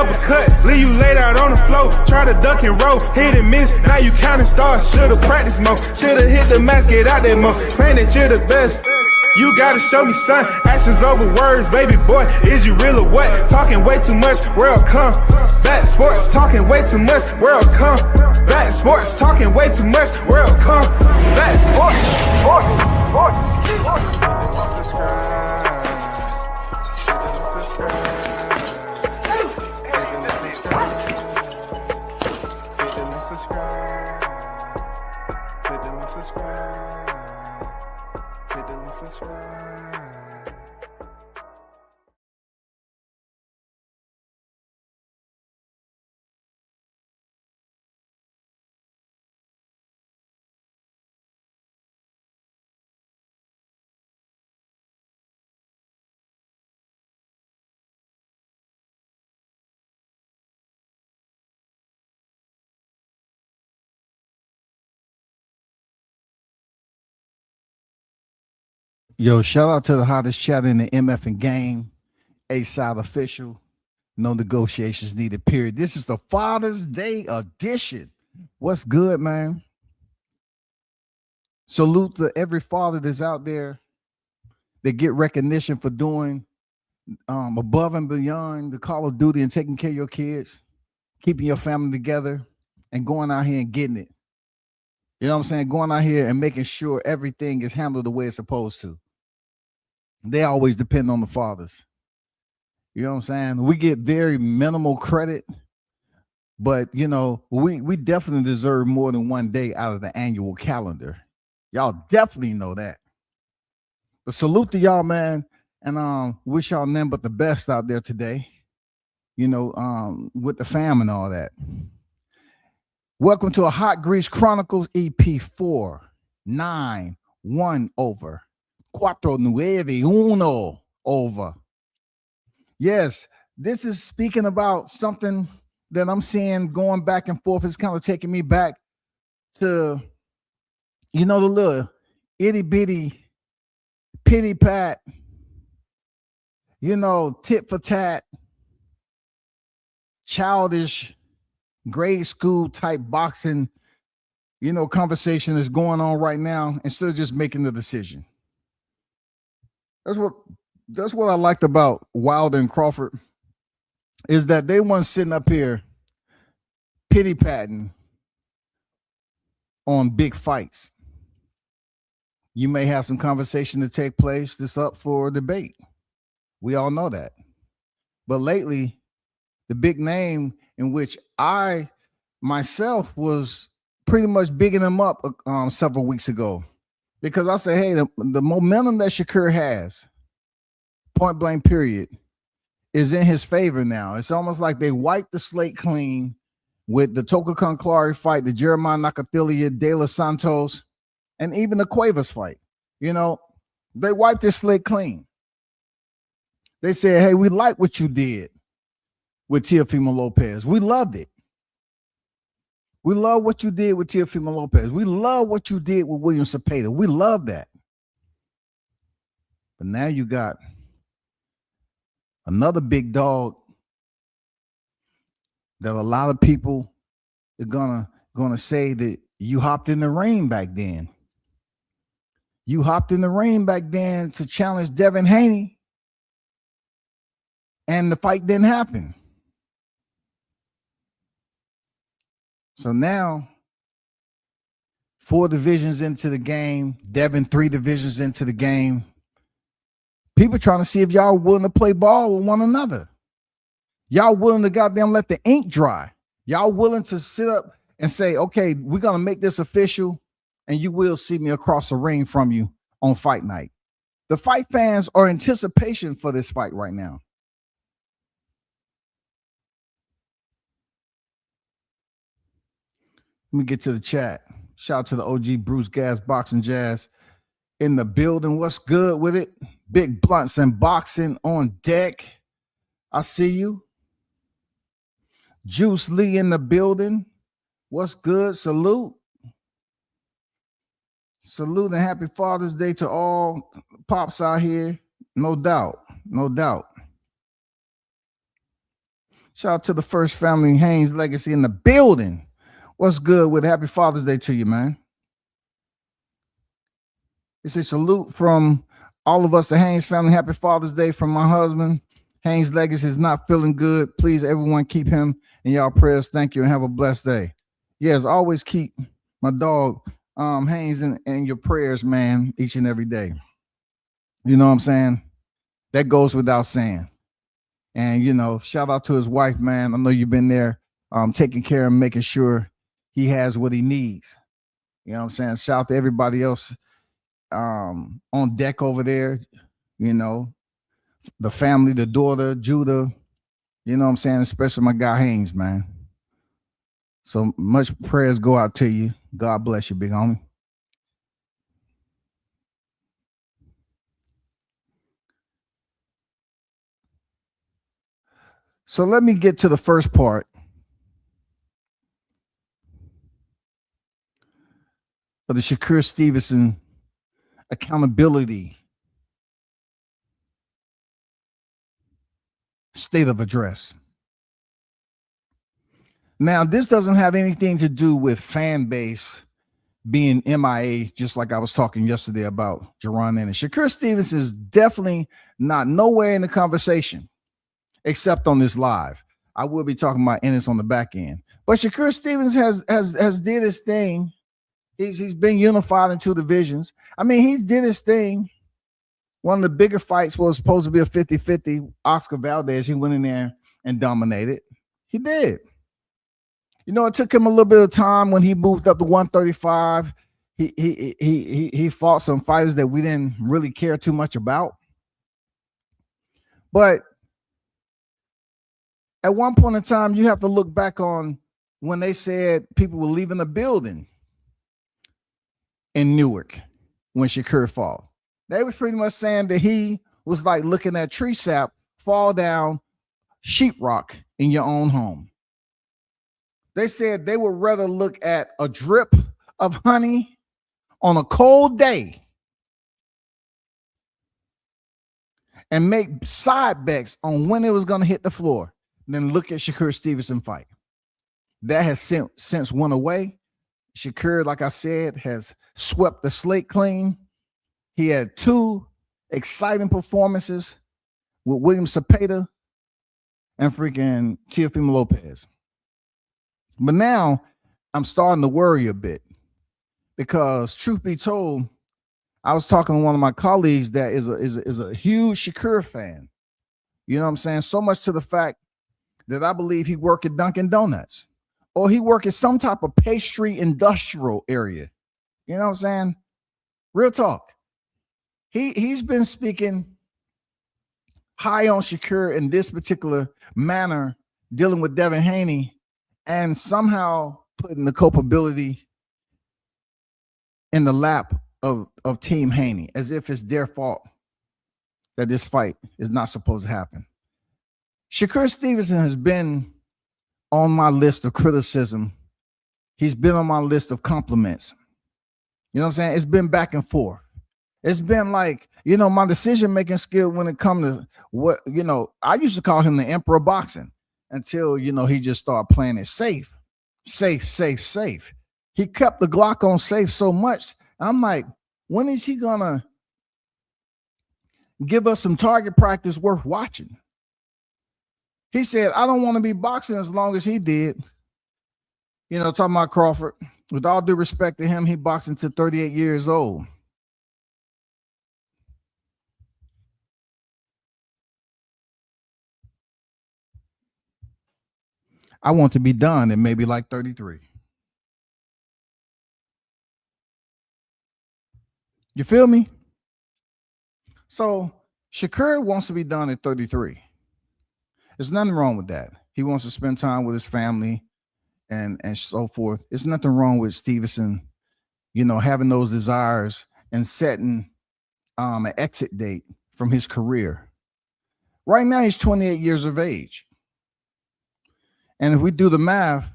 uppercut, leave you laid out on the floor. Try to duck and roll, hit and miss, now you counting stars. Should've practiced more, should've hit the mask, get out that more. Claim that you're the best. You gotta show me, son. Actions over words, baby boy. Is you real or what? Talking way too much, world come. Back sports, talking way too much, world come. Back sports, talking way too much, world come. Back sports, Yo, shout out to the hottest chat in the MF and game. A-Side official. No negotiations needed, period. This is the Father's Day edition. What's good, man? Salute to every father that's out there that get recognition for doing above and beyond the call of duty and taking care of your kids, keeping your family together, and going out here and getting it. You know what I'm saying? Going out here and making sure everything is handled the way it's supposed to. They always depend on the fathers. You know what I'm saying? We get very minimal credit, but you know, we definitely deserve more than one day out of the annual calendar. Y'all definitely know that. But salute to y'all, man, and wish y'all nothing but the best out there today. You know, with the fam and all that. Welcome to a Hot Grease Chronicles EP 4, 9, 1 over. 4-9-1 over. Yes, this is speaking about something that I'm seeing going back and forth. It's kind of taking me back to, you know, the little itty bitty pity pat, you know, tit for tat, childish grade school type boxing, you know, conversation is going on right now instead of just making the decision. That's what I liked about Wilder and Crawford is that they weren't sitting up here pity patting on big fights. You may have some conversation to take place that's up for debate. We all know that. But lately, the big name in which I myself was pretty much bigging him up several weeks ago, because I say, hey, the momentum that Shakur has, point blank period, is in his favor now. It's almost like they wiped the slate clean with the Toka Conclari fight, the Jeremiah Nakathilia, De Los Santos, and even the Cuevas fight. You know, they wiped this slate clean. They said, hey, we like what you did with Teofimo Lopez. We loved it. We love what you did with Teofimo Lopez. We love what you did with William Cepeda. We love that. But now you got another big dog that a lot of people are gonna say that you hopped in the ring back then. You hopped in the ring back then to challenge Devin Haney, and the fight didn't happen. So now, 4 divisions into the game, Devin 3 divisions into the game, people trying to see if y'all are willing to play ball with one another. Y'all willing to goddamn let the ink dry. Y'all willing to sit up and say, okay, we're going to make this official, and you will see me across the ring from you on fight night. The fight fans are in anticipation for this fight right now. Let me get to the chat. Shout out to the OG Bruce Gas Boxing Jazz in the building. What's good with it? Big Blunts and Boxing on deck. I see you. Juice Lee in the building. What's good? Salute. Salute and happy Father's Day to all pops out here. No doubt. No doubt. Shout out to the First Family Haynes Legacy in the building. What's good with Happy Father's Day to you, man? It's a salute from all of us, the Haynes family. Happy Father's Day from my husband. Haynes Legacy is not feeling good. Please, everyone, keep him in y'all prayers. Thank you and have a blessed day. Yes, always keep my dog Haynes in your prayers, man, each and every day. You know what I'm saying? That goes without saying. And, you know, shout out to his wife, man. I know you've been there taking care of him, making sure he has what he needs. You know what I'm saying? Shout out to everybody else on deck over there, you know, the family, the daughter, Judah, you know what I'm saying? Especially my guy Haynes, man. So much prayers go out to you. God bless you, big homie. So let me get to the first part of the Shakur Stevenson accountability state of address. Now, this doesn't have anything to do with fan base being MIA, just like I was talking yesterday about Jerron Ennis. Shakur Stevenson is definitely not nowhere in the conversation, except on this live. I will be talking about Ennis on the back end. But Shakur Stevens has did his thing. He's been unified in two divisions. I mean, he's did his thing. One of the bigger fights was supposed to be a 50-50. Oscar Valdez, he went in there and dominated. He did. You know, it took him a little bit of time when he moved up to 135. He fought some fighters that we didn't really care too much about. But at one point in time, you have to look back on when they said people were leaving the building in Newark when Shakur fought. They were pretty much saying that he was like looking at tree sap fall down sheetrock in your own home. They said they would rather look at a drip of honey on a cold day and make side bets on when it was going to hit the floor than look at Shakur Stevenson fight. That has since went away. Shakur, like I said, has swept the slate clean. He had two exciting performances with William Cepeda and freaking Teofimo Lopez. But now I'm starting to worry a bit because, truth be told, I was talking to one of my colleagues that is a huge Shakur fan. You know what I'm saying? So much to the fact that I believe he worked at Dunkin' Donuts or he worked at some type of pastry industrial area. You know what I'm saying? Real talk. He's been speaking high on Shakur in this particular manner, dealing with Devin Haney, and somehow putting the culpability in the lap of Team Haney, as if it's their fault that this fight is not supposed to happen. Shakur Stevenson has been on my list of criticism. He's been on my list of compliments. You know what I'm saying? It's been back and forth. It's been like, you know, my decision-making skill when it comes to what, you know, I used to call him the emperor of boxing until, you know, he just started playing it safe. He kept the Glock on safe so much. I'm like, when is he going to give us some target practice worth watching? He said, I don't want to be boxing as long as he did. You know, talking about Crawford. With all due respect to him, he boxed until 38 years old. I want to be done at maybe like 33. You feel me? So Shakur wants to be done at 33. There's nothing wrong with that. He wants to spend time with his family and so forth. There's nothing wrong with Stevenson, you know, having those desires and setting an exit date from his career. Right now, he's 28 years of age. And if we do the math,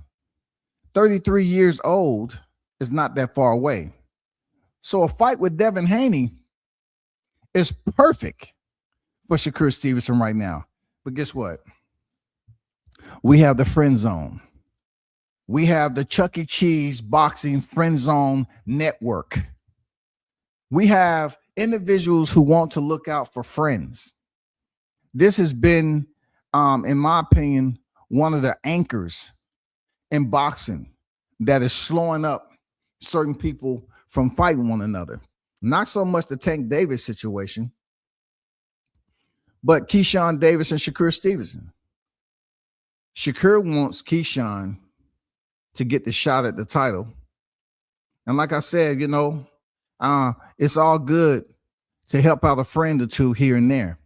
33 years old is not that far away. So a fight with Devin Haney is perfect for Shakur Stevenson right now. But guess what? we have the friend zone. We have the Chuck E. Cheese boxing friend zone network. We have individuals who want to look out for friends. This has been, in my opinion, one of the anchors in boxing that is slowing up certain people from fighting one another. Not so much the Tank Davis situation, but Keyshawn Davis and Shakur Stevenson. Shakur wants Keyshawn to get the shot at the title. And like I said, it's all good to help out a friend or two here and there.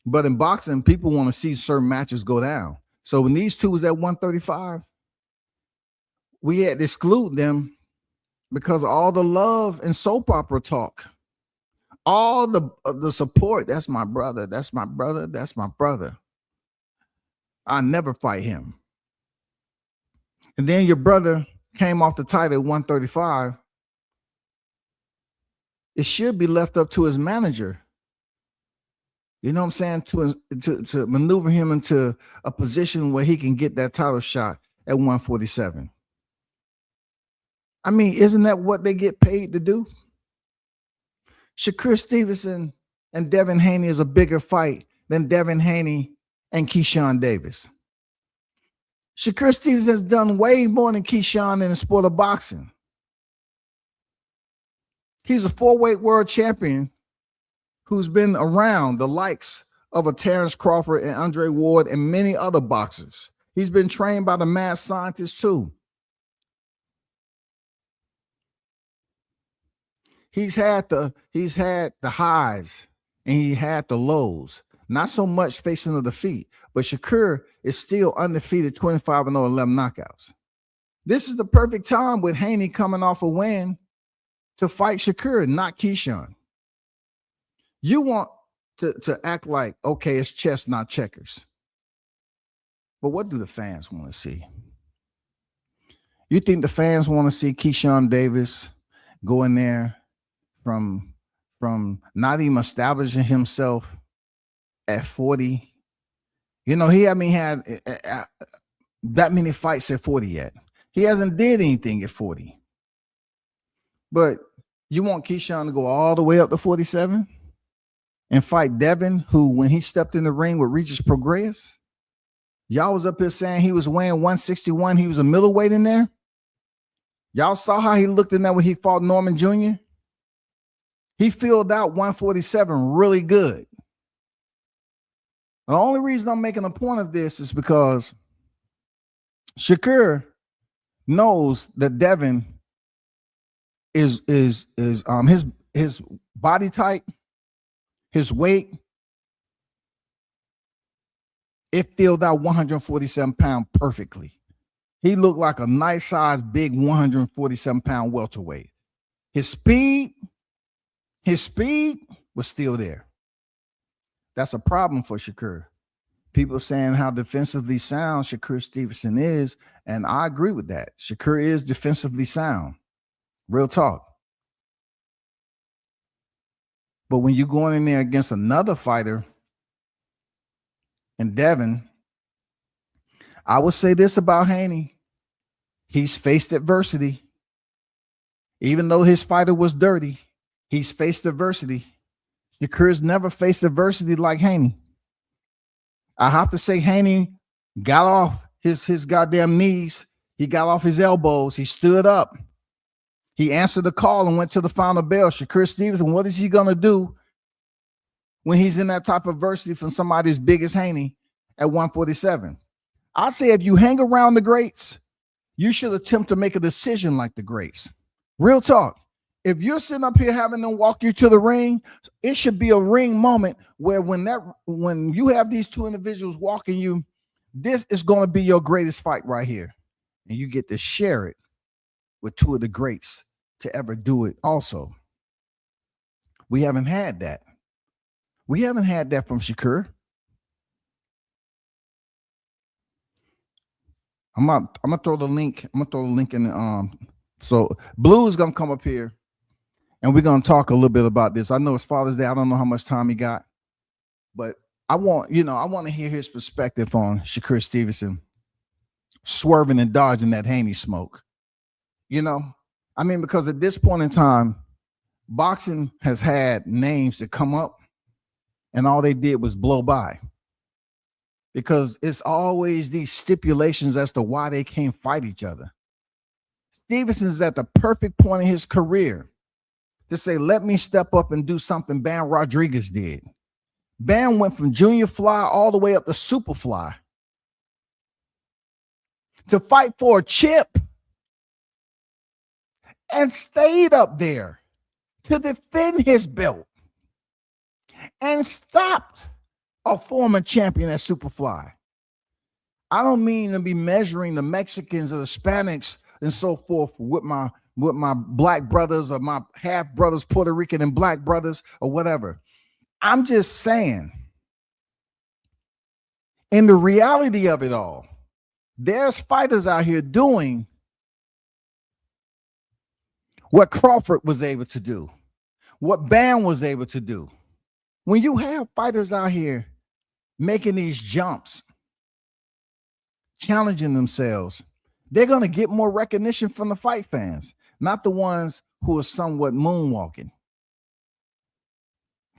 But in boxing, people want to see certain matches go down. So when these two was at 135, we had to exclude them because of all the love and soap opera talk. All the support. That's my brother. That's my brother. That's my brother. I never fight him. And then your brother came off the title at 135. It should be left up to his manager. You know what I'm saying? To maneuver him into a position where he can get that title shot at 147. I mean, isn't that what they get paid to do? Shakur Stevenson and Devin Haney is a bigger fight than Devin Haney and Keyshawn Davis. Shakur Stevenson has done way more than Keyshawn in the sport of boxing. He's a 4-weight world champion who's been around the likes of a Terrence Crawford and Andre Ward and many other boxers. He's been trained by the mad scientists too. He's had the highs and he had the lows. Not so much facing of defeat, but Shakur is still undefeated, 25-0, 11 knockouts. This is the perfect time with Haney coming off a win to fight Shakur, not Keyshawn. You want to act like, okay, it's chess, not checkers. But what do the fans want to see? You think the fans want to see Keyshawn Davis go in there from not even establishing himself at 40? He hasn't had that many fights at 40 yet. He hasn't did anything at 40. But you want Keyshawn to go all the way up to 47 and fight Devin, who, when he stepped in the ring with Regis Prograis, y'all was up here saying he was weighing 161. He was a middleweight in there. Y'all saw how he looked in there when he fought Norman Jr.? He filled out 147 really good. The only reason I'm making a point of this is because Shakur knows that Devin is his body type, his weight. It filled out 147-pound perfectly. He looked like a nice size, big 147-pound welterweight. His speed was still there. That's a problem for Shakur. People saying how defensively sound Shakur Stevenson is, and I agree with that. Shakur is defensively sound. Real talk. But when you're going in there against another fighter and Devin, I would say this about Haney. He's faced adversity. Even though his fighter was dirty, he's faced adversity. Shakur's never faced adversity like Haney. I have to say Haney got off his goddamn knees. He got off his elbows. He stood up. He answered the call and went to the final bell. Shakur Stevenson, what is he going to do when he's in that type of adversity from somebody as big as Haney at 147? I say if you hang around the greats, you should attempt to make a decision like the greats. Real talk. If you're sitting up here having them walk you to the ring, it should be a ring moment where when you have these two individuals walking you, this is going to be your greatest fight right here. And you get to share it with two of the greats to ever do it also. We haven't had that. We haven't had that from Shakur. I'm gonna throw the link. I'm gonna throw the link in the so Blue is gonna come up here. And we're going to talk a little bit about this. I know it's Father's Day. I don't know how much time he got, but I want to hear his perspective on Shakur Stevenson swerving and dodging that Haney smoke. You know, I mean, because at this point in time, boxing has had names that come up and all they did was blow by. Because it's always these stipulations as to why they can't fight each other. Stevenson's at the perfect point in his career to say, let me step up and do something Bam Rodriguez did. Bam went from junior fly all the way up to super fly to fight for a chip and stayed up there to defend his belt and stopped a former champion at Superfly. I don't mean to be measuring the Mexicans or the Hispanics and so forth with my black brothers or my half brothers, Puerto Rican and black brothers or whatever. I'm just saying, in the reality of it all, there's fighters out here doing what Crawford was able to do, what Bam was able to do. When you have fighters out here making these jumps, challenging themselves, they're going to get more recognition from the fight fans, not the ones who are somewhat moonwalking.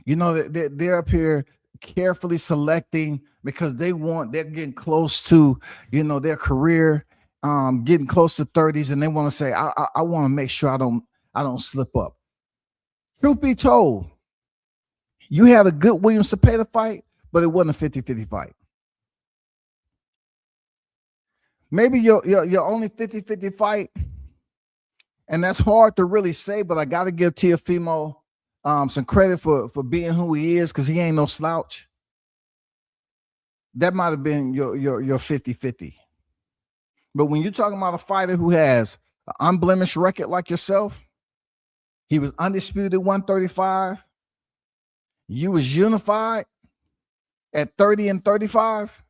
You know, they're up here carefully selecting because they're getting close to, you know, their career, getting close to 30s, and they want to say, I want to make sure I don't slip up. Truth be told, you had a good Williams Cepeda fight, but it wasn't a 50-50 fight. Maybe your only 50-50 fight, and that's hard to really say, but I got to give Teofimo some credit for being who he is, because he ain't no slouch. That might have been your 50-50. But when you're talking about a fighter who has an unblemished record like yourself, he was undisputed 135. You was unified at 30 and 35.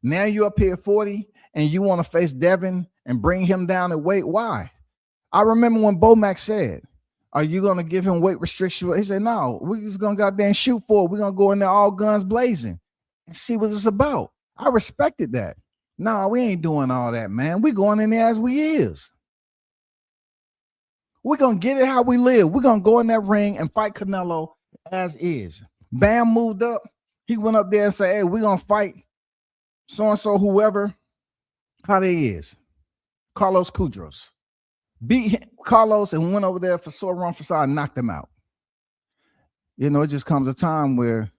Now you up here at 40 and you want to face Devin and bring him down at weight. Why? I remember when Bomac said, are you going to give him weight restriction? He said, no, we're just going to goddamn shoot for it. We're going to go in there all guns blazing and see what it's about. I respected that. No, we ain't doing all that, man. We going in there as we is. We're going to get it how we live. We're going to go in that ring and fight Canelo as is. Bam moved up. He went up there and said, hey, we're going to fight so-and-so, whoever, how they is. Carlos Kudros. Beat Carlos and went over there for Sauron Fasad and knocked him out. You know, it just comes a time where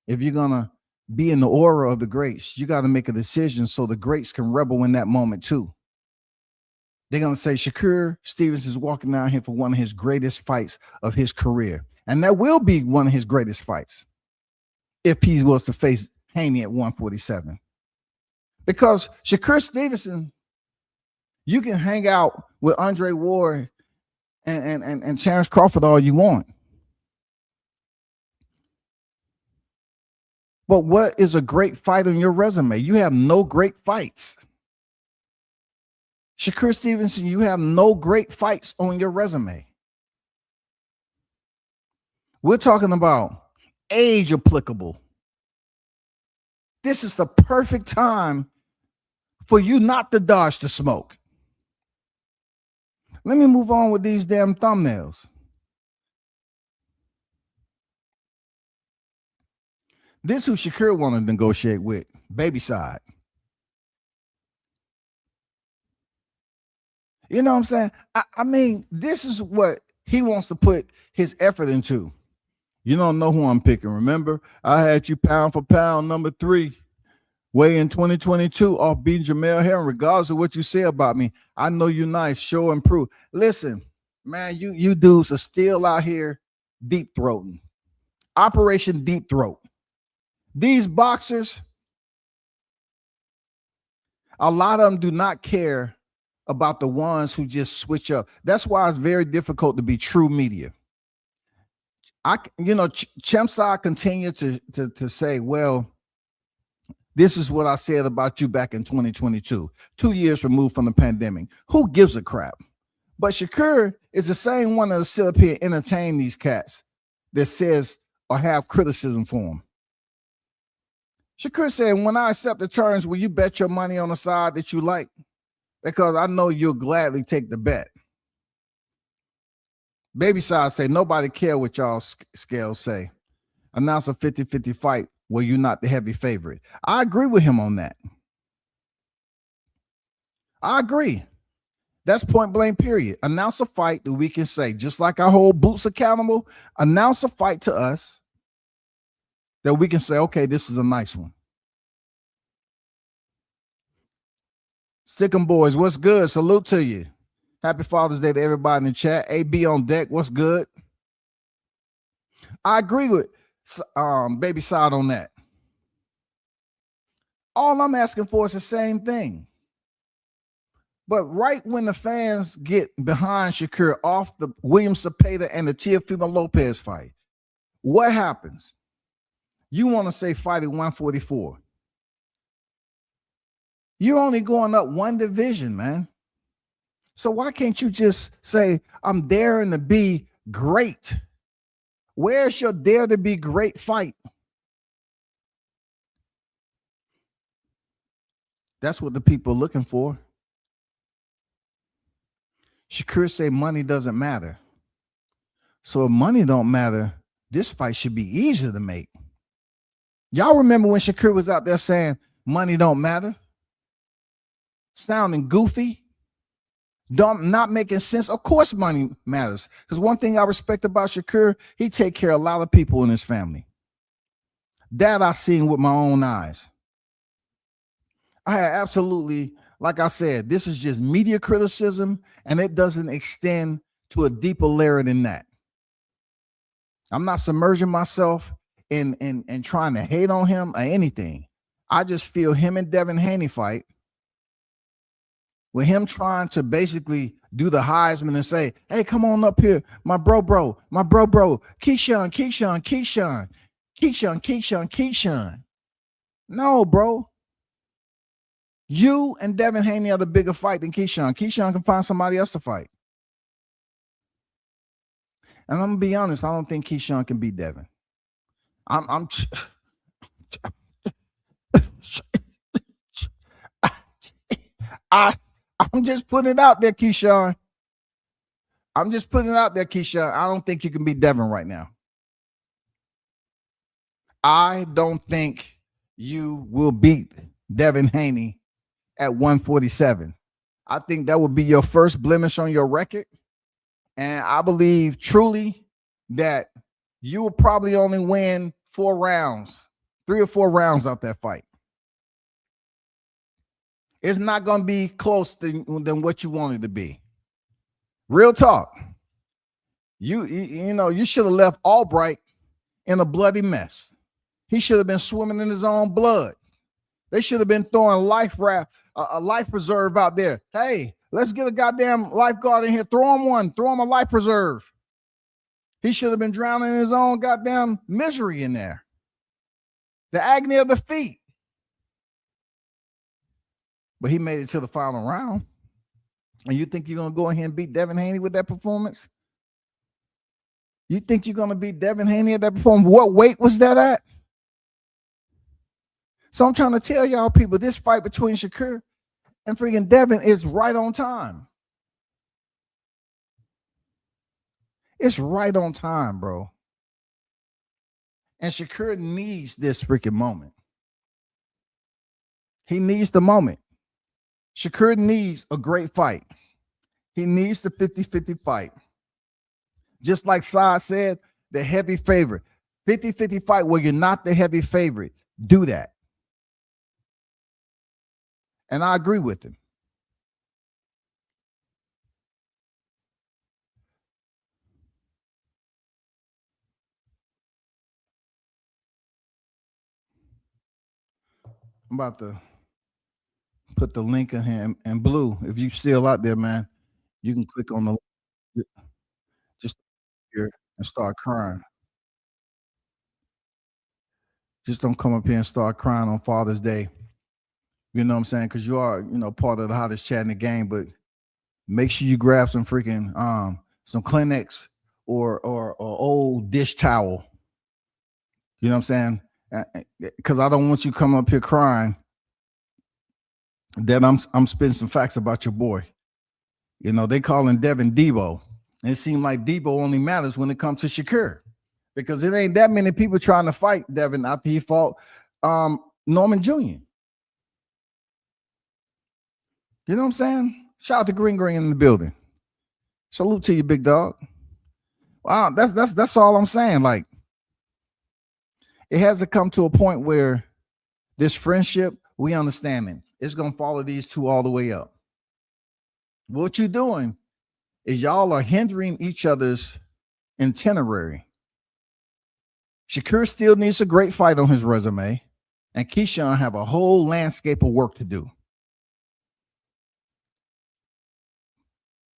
if you're going to be in the aura of the greats, you got to make a decision so the greats can rebel in that moment too. They're going to say Shakur Stevens is walking down here for one of his greatest fights of his career. And that will be one of his greatest fights if he was to face Haney at 147. Because Shakur Stevenson, you can hang out with Andre Ward and Terrence Crawford all you want. But what is a great fight on your resume? You have no great fights. Shakur Stevenson, you have no great fights on your resume. We're talking about age applicable. This is the perfect time for you not to dodge the smoke. Let me move on with these damn thumbnails. This who Shakur wanted to negotiate with, baby side. You know what I'm saying? I mean, this is what he wants to put his effort into. You don't know who I'm picking. Remember, I had you pound for pound number 3 way in 2022 off beating Jamel Herring, regardless of what you say about me. I know you nice, show and prove. Listen, man, you dudes are still out here deep throating. Operation Deep Throat. These boxers, a lot of them do not care about the ones who just switch up. That's why it's very difficult to be true media. Chemsai continued to say, well, this is what I said about you back in 2022, 2 years removed from the pandemic. Who gives a crap? But Shakur is the same one that'll sit up here and entertain these cats that says or have criticism for him. Shakur said, when I accept the terms, will you bet your money on the side that you like? Because I know you'll gladly take the bet. Baby side say, nobody care what y'all scales say. Announce a 50-50 fight where you're not the heavy favorite. I agree with him on that. I agree. That's point blank, period. Announce a fight that we can say, just like I hold Boots accountable, announce a fight to us that we can say, okay, this is a nice one. Sickum boys, what's good? Salute to you. Happy Father's Day to everybody in the chat. AB on deck, what's good? I agree with Baby Side on that. All I'm asking for is the same thing. But right when the fans get behind Shakur off the William Cepeda and the Teofimo Lopez fight, what happens? You want to say fight at 144. You're only going up one division, man. So why can't you just say, I'm daring to be great? Where's your dare to be great fight? That's what the people are looking for. Shakur say money doesn't matter. So if money don't matter, this fight should be easier to make. Y'all remember when Shakur was out there saying money don't matter? Sounding goofy, not making sense. Of course money matters. Because one thing I respect about Shakur, he take care of a lot of people in his family. That I seen with my own eyes. I had absolutely, like I said, this is just media criticism, and it doesn't extend to a deeper layer than that. I'm not submerging myself in trying to hate on him or anything. I just feel him and Devin Haney fight, with him trying to basically do the Heisman and say, hey, come on up here, my bro, Keyshawn. No, bro. You and Devin Haney are the bigger fight than Keyshawn. Keyshawn can find somebody else to fight. And I'm gonna be honest, I don't think Keyshawn can beat Devin. I'm just putting it out there, Keyshawn. I'm just putting it out there, Keyshawn. I don't think you can beat Devin right now. I don't think you will beat Devin Haney at 147. I think that would be your first blemish on your record. And I believe truly that you will probably only win 3 or 4 rounds out that fight. It's not going to be close than what you want it to be. Real talk. You should have left Albright in a bloody mess. He should have been swimming in his own blood. They should have been throwing a life preserve out there. Hey, let's get a goddamn lifeguard in here. Throw him one. Throw him a life preserve. He should have been drowning in his own goddamn misery in there. The agony of defeat. But he made it to the final round. And you think you're going to go ahead and beat Devin Haney with that performance? You think you're going to beat Devin Haney at that performance? What weight was that at? So I'm trying to tell y'all people, this fight between Shakur and freaking Devin is right on time. It's right on time, bro. And Shakur needs this freaking moment. He needs the moment. Shakur needs a great fight. He needs the 50-50 fight. Just like Saad said, the heavy favorite. 50-50 fight where you're not the heavy favorite. Do that. And I agree with him. I'm about to put the link in him and Blue. If you still out there, man, you can click on the just here and start crying. Just don't come up here and start crying on Father's Day. You know what I'm saying? Because you are, part of the hottest chat in the game. But make sure you grab some freaking some Kleenex or old dish towel. You know what I'm saying? because I don't want you coming up here crying that I'm spitting some facts about your boy. You know, they call him Devin Debo. And it seems like Debo only matters when it comes to Shakur, because it ain't that many people trying to fight Devin after he fought Norman Jr. You know what I'm saying? Shout out to Green in the building. Salute to you, big dog. Wow, that's all I'm saying. Like, it has to come to a point where this friendship, we understand it. It's gonna follow these two all the way up. What you're doing is y'all are hindering each other's itinerary. Shakur still needs a great fight on his resume, and Keyshawn have a whole landscape of work to do.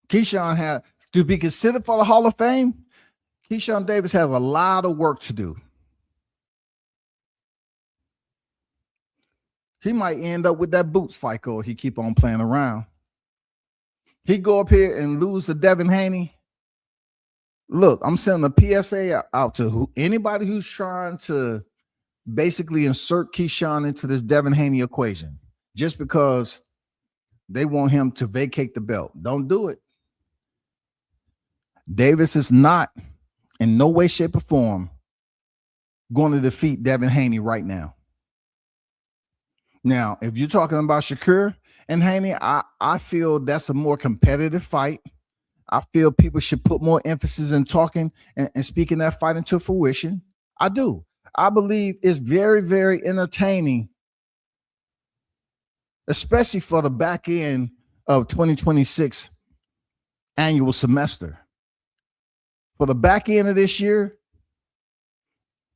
Keyshawn had to be considered for the Hall of Fame. Keyshawn Davis has a lot of work to do. He might end up with that boots fight if he keep on playing around. He go up here and lose to Devin Haney. Look, I'm sending a PSA out to anybody who's trying to basically insert Keyshawn into this Devin Haney equation just because they want him to vacate the belt. Don't do it. Davis is not in no way, shape, or form going to defeat Devin Haney right now. Now, if you're talking about Shakur and Haney, I feel that's a more competitive fight. I feel people should put more emphasis in talking and speaking that fight into fruition. I do. I believe it's very, very entertaining, especially for the back end of 2026 annual semester. For the back end of this year,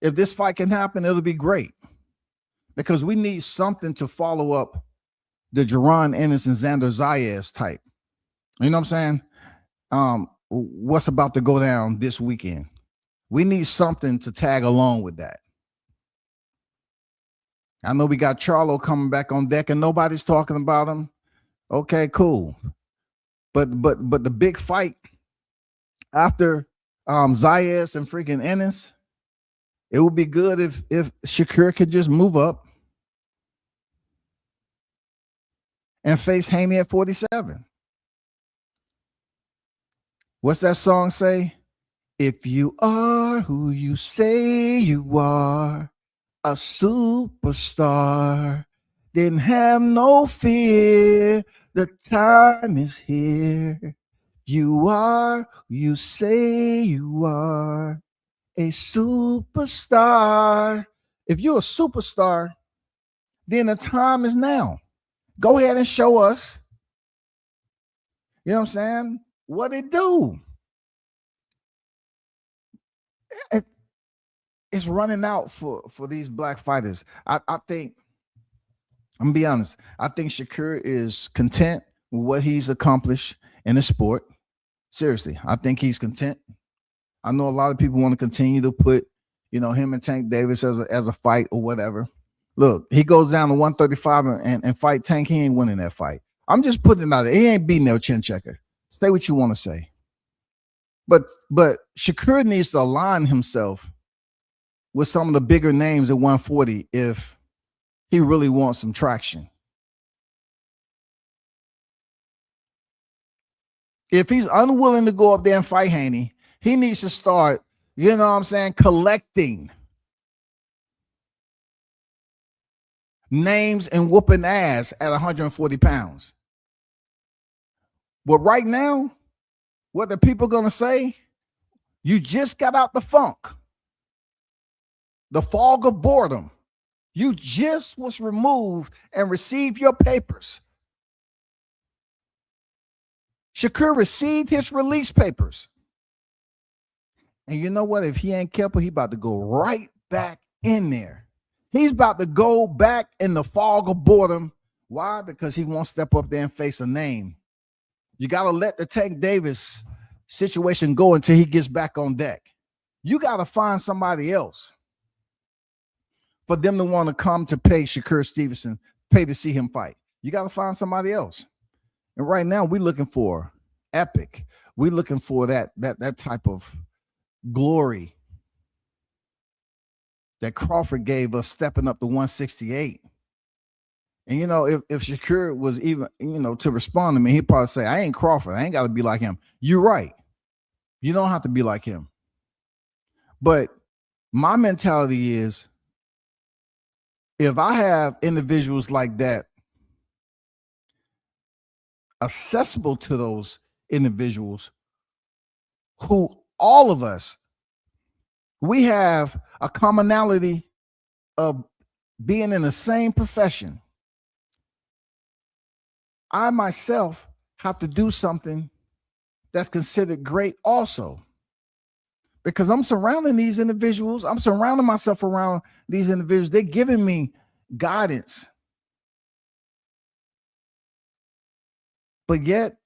if this fight can happen, it'll be great, because we need something to follow up the Jaron Ennis and Xander Zayas type. You know what I'm saying? What's about to go down this weekend? We need something to tag along with that. I know we got Charlo coming back on deck and nobody's talking about him. Okay, cool. But the big fight after Zayas and freaking Ennis, it would be good if Shakur could just move up and face Haney at 47. What's that song say? If you are who you say you are, a superstar, then have no fear. The time is here. You are who you say you are, a superstar. If you're a superstar, then the time is now. Go ahead and show us. You know what I'm saying? What it do? It's running out for these black fighters. I think, I'm gonna be honest, I think Shakur is content with what he's accomplished in the sport. Seriously, I think he's content. I know a lot of people want to continue to put, him and Tank Davis as a fight or whatever. Look, he goes down to 135 and fight Tank. He ain't winning that fight. I'm just putting it out there. He ain't beating no chin checker. Say what you want to say. But Shakur needs to align himself with some of the bigger names at 140 if he really wants some traction. If he's unwilling to go up there and fight Haney, he needs to start, collecting names and whooping ass at 140 pounds. But right now, what the people going to say? You just got out the funk. The fog of boredom. You just was removed and received your papers. Shakur received his release papers. And you know what? If he ain't careful, he about to go right back in there. He's about to go back in the fog of boredom. Why? Because he won't step up there and face a name. You got to let the Tank Davis situation go until he gets back on deck. You got to find somebody else for them to want to come to pay Shakur Stevenson, pay to see him fight. You got to find somebody else. And right now, we're looking for epic. We're looking for that type of glory. that Crawford gave us stepping up to 168. And if Shakur was even, to respond to me, he'd probably say, I ain't Crawford. I ain't got to be like him. You're right. You don't have to be like him. But my mentality is, if I have individuals like that accessible to those individuals, who all of us, we have a commonality of being in the same profession, I myself have to do something that's considered great also, because I'm surrounding these individuals. I'm surrounding myself around these individuals. They're giving me guidance. But yet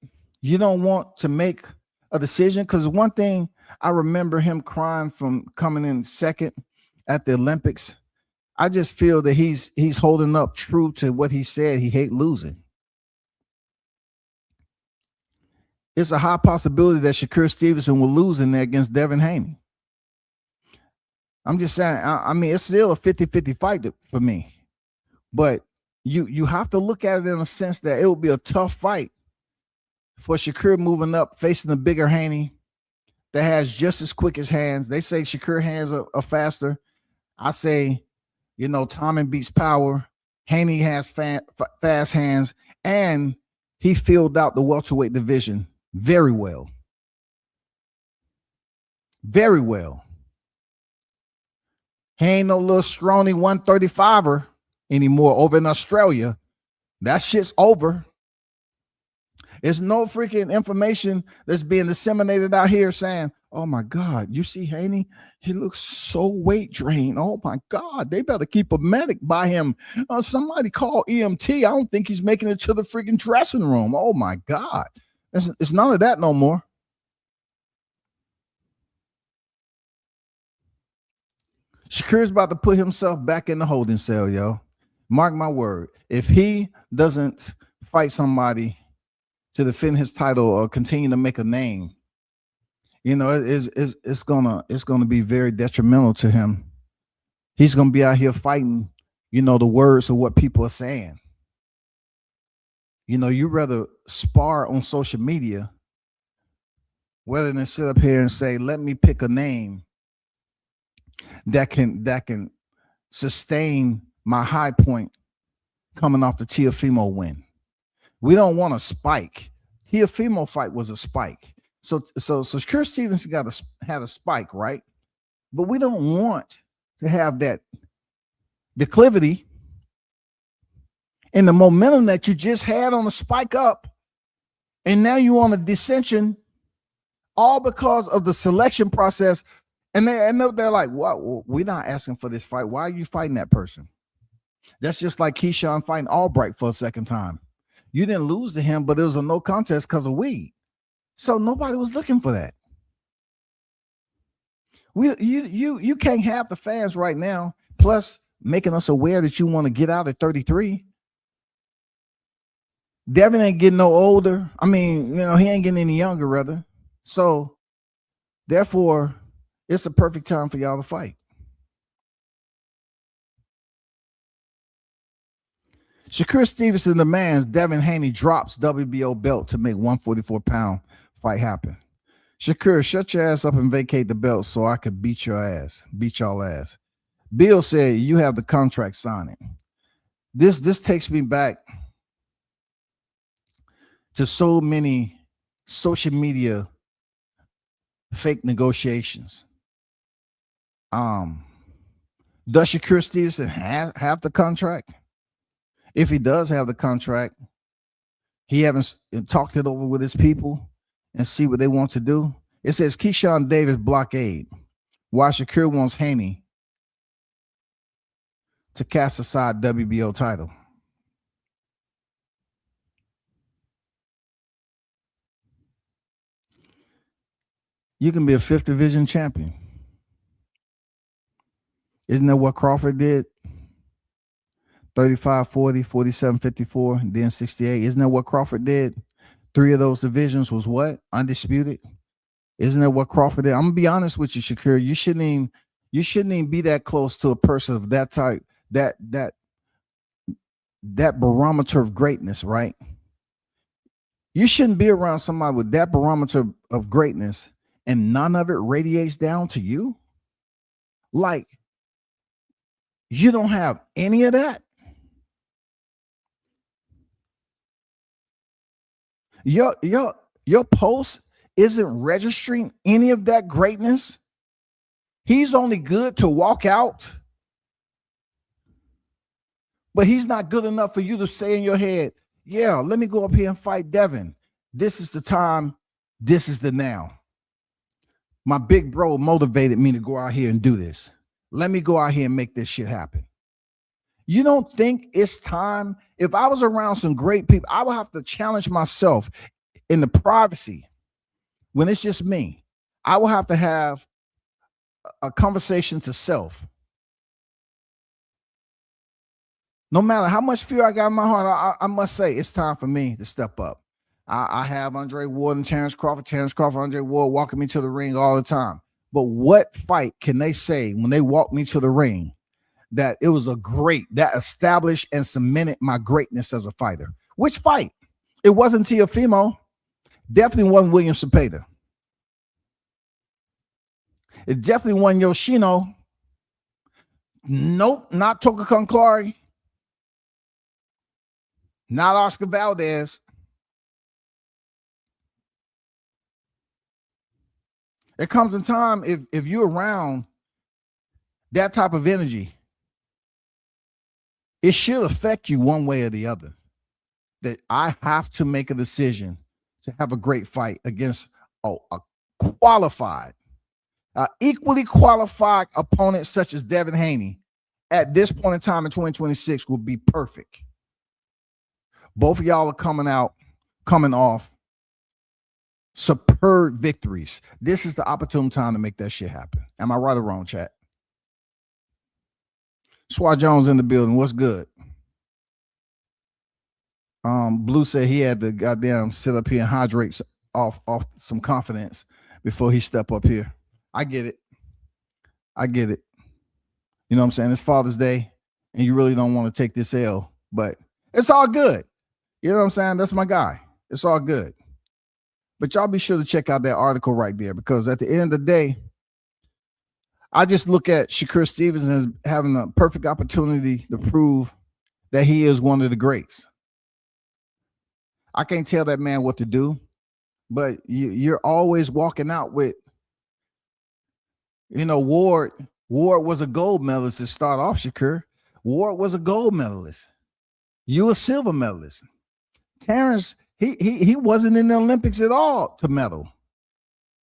you don't want to make a decision, because one thing I remember him crying from coming in second at the Olympics. I just feel that he's holding up true to what he said. He hate losing. It's a high possibility that Shakur Stevenson will lose in there against Devin Haney. I'm just saying, I mean, it's still a 50-50 fight for me. But you have to look at it in a sense that it will be a tough fight for Shakur moving up, facing the bigger Haney that has just as quick as hands. They say Shakur hands are faster. I say, timing beats power. Haney has fast hands, and he filled out the welterweight division very well. Very well. He ain't no little scrawny 135er anymore over in Australia. That shit's over. There's no freaking information that's being disseminated out here saying, oh my God, you see Haney? He looks so weight drained. Oh my God, they better keep a medic by him. Somebody call EMT. I don't think he's making it to the freaking dressing room. Oh my God. It's none of that no more. Shakur's about to put himself back in the holding cell, yo. Mark my word. If he doesn't fight somebody to defend his title or continue to make a name, it's gonna be very detrimental to him. He's gonna be out here fighting, the words of what people are saying. You rather spar on social media rather than sit up here and say, let me pick a name that can sustain my high point coming off the Teofimo win. We don't want a spike. Teofimo fight was a spike. So Shakur Stevenson had a spike, right? But we don't want to have that declivity and the momentum that you just had on the spike up, and now you on a dissension, all because of the selection process. And they're like, what? Well, we're not asking for this fight. Why are you fighting that person? That's just like Keyshawn fighting Albright for a second time. You didn't lose to him, but it was a no contest because of weed. So nobody was looking for that. You can't have the fans right now, plus making us aware that you want to get out at 33. Devin ain't getting no older. I mean, he ain't getting any younger, rather. So therefore, it's a perfect time for y'all to fight. Shakur Stevenson demands Devin Haney drops WBO belt to make 144-pound fight happen. Shakur, shut your ass up and vacate the belt so I could beat y'all ass. Bill said you have the contract signing. This takes me back to so many social media fake negotiations. Does Shakur Stevenson have the contract? If he does have the contract, he haven't talked it over with his people and see what they want to do. It says Keyshawn Davis blockade, while Shakur wants Haney to cast aside WBO title. You can be a 5th division champion. Isn't that what Crawford did? 35, 40, 47, 54, then 68. Isn't that what Crawford did? 3 of those divisions was what? Undisputed. Isn't that what Crawford did? I'm gonna be honest with you, Shakur. You You shouldn't even be that close to a person of that type, that barometer of greatness, right? You shouldn't be around somebody with that barometer of greatness and none of it radiates down to you. Like, you don't have any of that. Your post isn't registering any of that greatness. He's only good to walk out, but he's not good enough for you to say in your head, yeah, let me go up here and fight Devin. This is the time. This is the now. My big bro motivated me to go out here and do this. Let me go out here and make this shit happen. You don't think it's time? If I was around some great people, I would have to challenge myself in the privacy when it's just me. I will have to have a conversation to self. No matter how much fear I got in my heart, I must say it's time for me to step up. I have Andre Ward and Terrence Crawford, Andre Ward walking me to the ring all the time. But what fight can they say when they walk me to the ring that it was a great, that established and cemented my greatness as a fighter? Which fight? It wasn't Teofimo. Definitely wasn't William Cepeda. It definitely wasn't Yoshino. Nope, not Toka Conclari. Not Oscar Valdez. There comes a time if you're around that type of energy, it should affect you one way or the other. That I have to make a decision to have a great fight against a qualified, equally qualified opponent such as Devin Haney at this point in time in 2026 would be perfect. Both of y'all are coming off superb victories. This is the opportune time to make that shit happen. Am I right or wrong, chat? Swat Jones in the building. What's good? Blue said he had to goddamn sit up here and hydrate off some confidence before he step up here. I get it. You know what I'm saying? It's Father's Day, and you really don't want to take this L, but it's all good. You know what I'm saying? That's my guy. It's all good. But y'all be sure to check out that article right there, because at the end of the day, I just look at Shakur Stevenson as having a perfect opportunity to prove that he is one of the greats. I can't tell that man what to do, but you're always walking out with, Ward was a gold medalist to start off, Shakur. Ward was a gold medalist. You a silver medalist. Terrence, he wasn't in the Olympics at all to medal,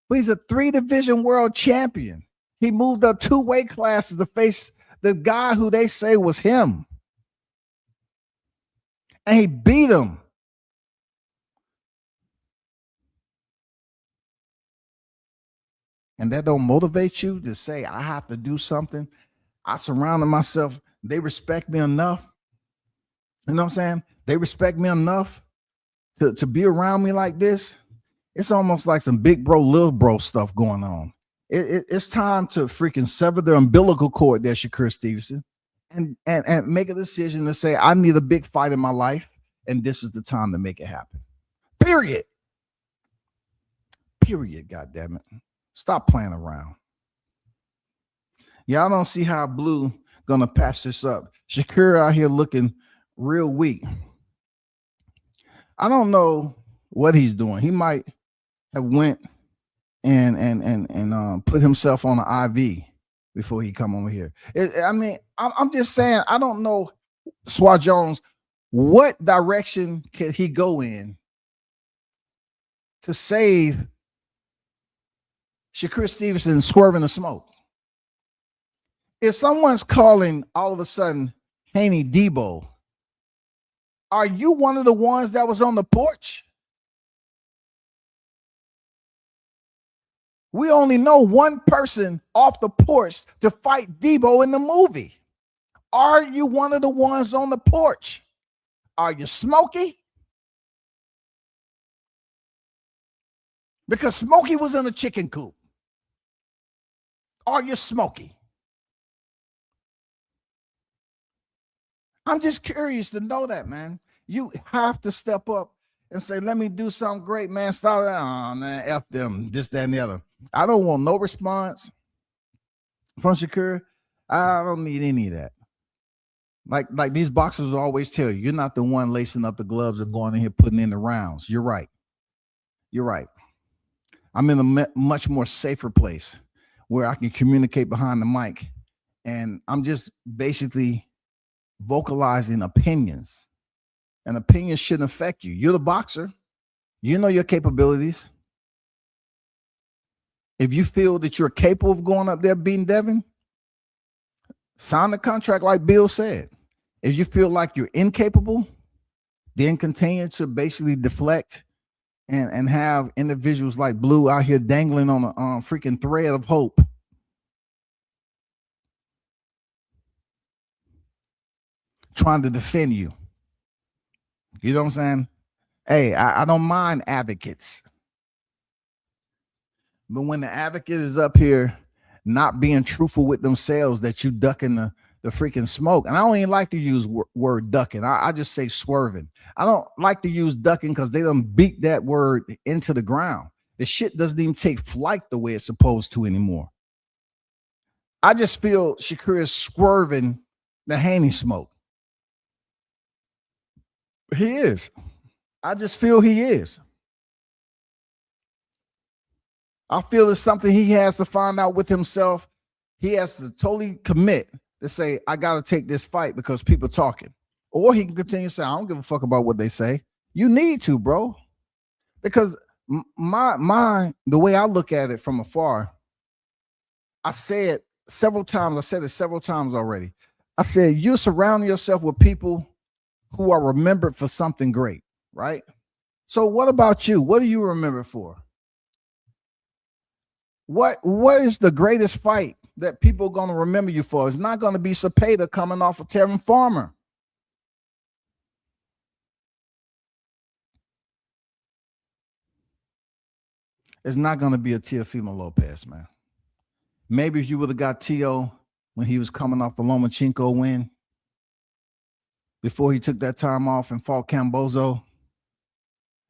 but he's a 3-division world champion. He moved up 2 weight classes to face the guy who they say was him, and he beat him. And that don't motivate you to say, I have to do something. I surrounded myself. They respect me enough. You know what I'm saying? They respect me enough to be around me like this. It's almost like some big bro, little bro stuff going on. It's time to freaking sever the umbilical cord there, Shakur Stevenson, and make a decision to say, I need a big fight in my life, and this is the time to make it happen. Period. God damn it. Stop playing around. Y'all don't see how Blue gonna patch this up. Shakur out here looking real weak. I don't know what he's doing. He might have went and put himself on an IV before he come over here. I'm just saying, I don't know, Swat Jones, what direction could he go in to save Shakur Stevenson swerving the smoke? If someone's calling all of a sudden Haney Debo, are you one of the ones that was on the porch? We only know one person off the porch to fight Debo in the movie. Are you one of the ones on the porch? Are you Smokey? Because Smokey was in a chicken coop. Are you Smokey? I'm just curious to know that, man. You have to step up and say, let me do something great, man. Stop that. Oh, man, F them, this, that, and the other. I don't want no response from Shakur. I don't need any of that. Like these boxers will always tell you, you're not the one lacing up the gloves and going in here putting in the rounds. You're right. You're right. I'm in a much more safer place where I can communicate behind the mic. And I'm just basically vocalizing opinions. And opinions shouldn't affect you. You're the boxer. You know your capabilities. If you feel that you're capable of going up there beating Devin, sign the contract like Bill said. If you feel like you're incapable, then continue to basically deflect and have individuals like Blue out here dangling on a freaking thread of hope. Trying to defend you. You know what I'm saying? Hey, I don't mind advocates. But when the advocate is up here not being truthful with themselves, that you ducking the freaking smoke. And I don't even like to use word ducking. I just say swerving. I don't like to use ducking because they done beat that word into the ground. The shit doesn't even take flight the way it's supposed to anymore. I just feel Shakur is swerving the Haney smoke. He is. I just feel he is. I feel it's something he has to find out with himself. He has to totally commit to say, I got to take this fight because people talking. Or he can continue to say, I don't give a fuck about what they say. You need to, bro. Because the way I look at it from afar, I said it several times already. I said, you surround yourself with people who are remembered for something great, right? So what about you? What do you remember for? What is the greatest fight that people are going to remember you for? It's not going to be Cepeda coming off of Terran Farmer. It's not going to be a Teofimo Lopez, man. Maybe if you would have got Teo when he was coming off the Lomachenko win, before he took that time off and fought Cambozo,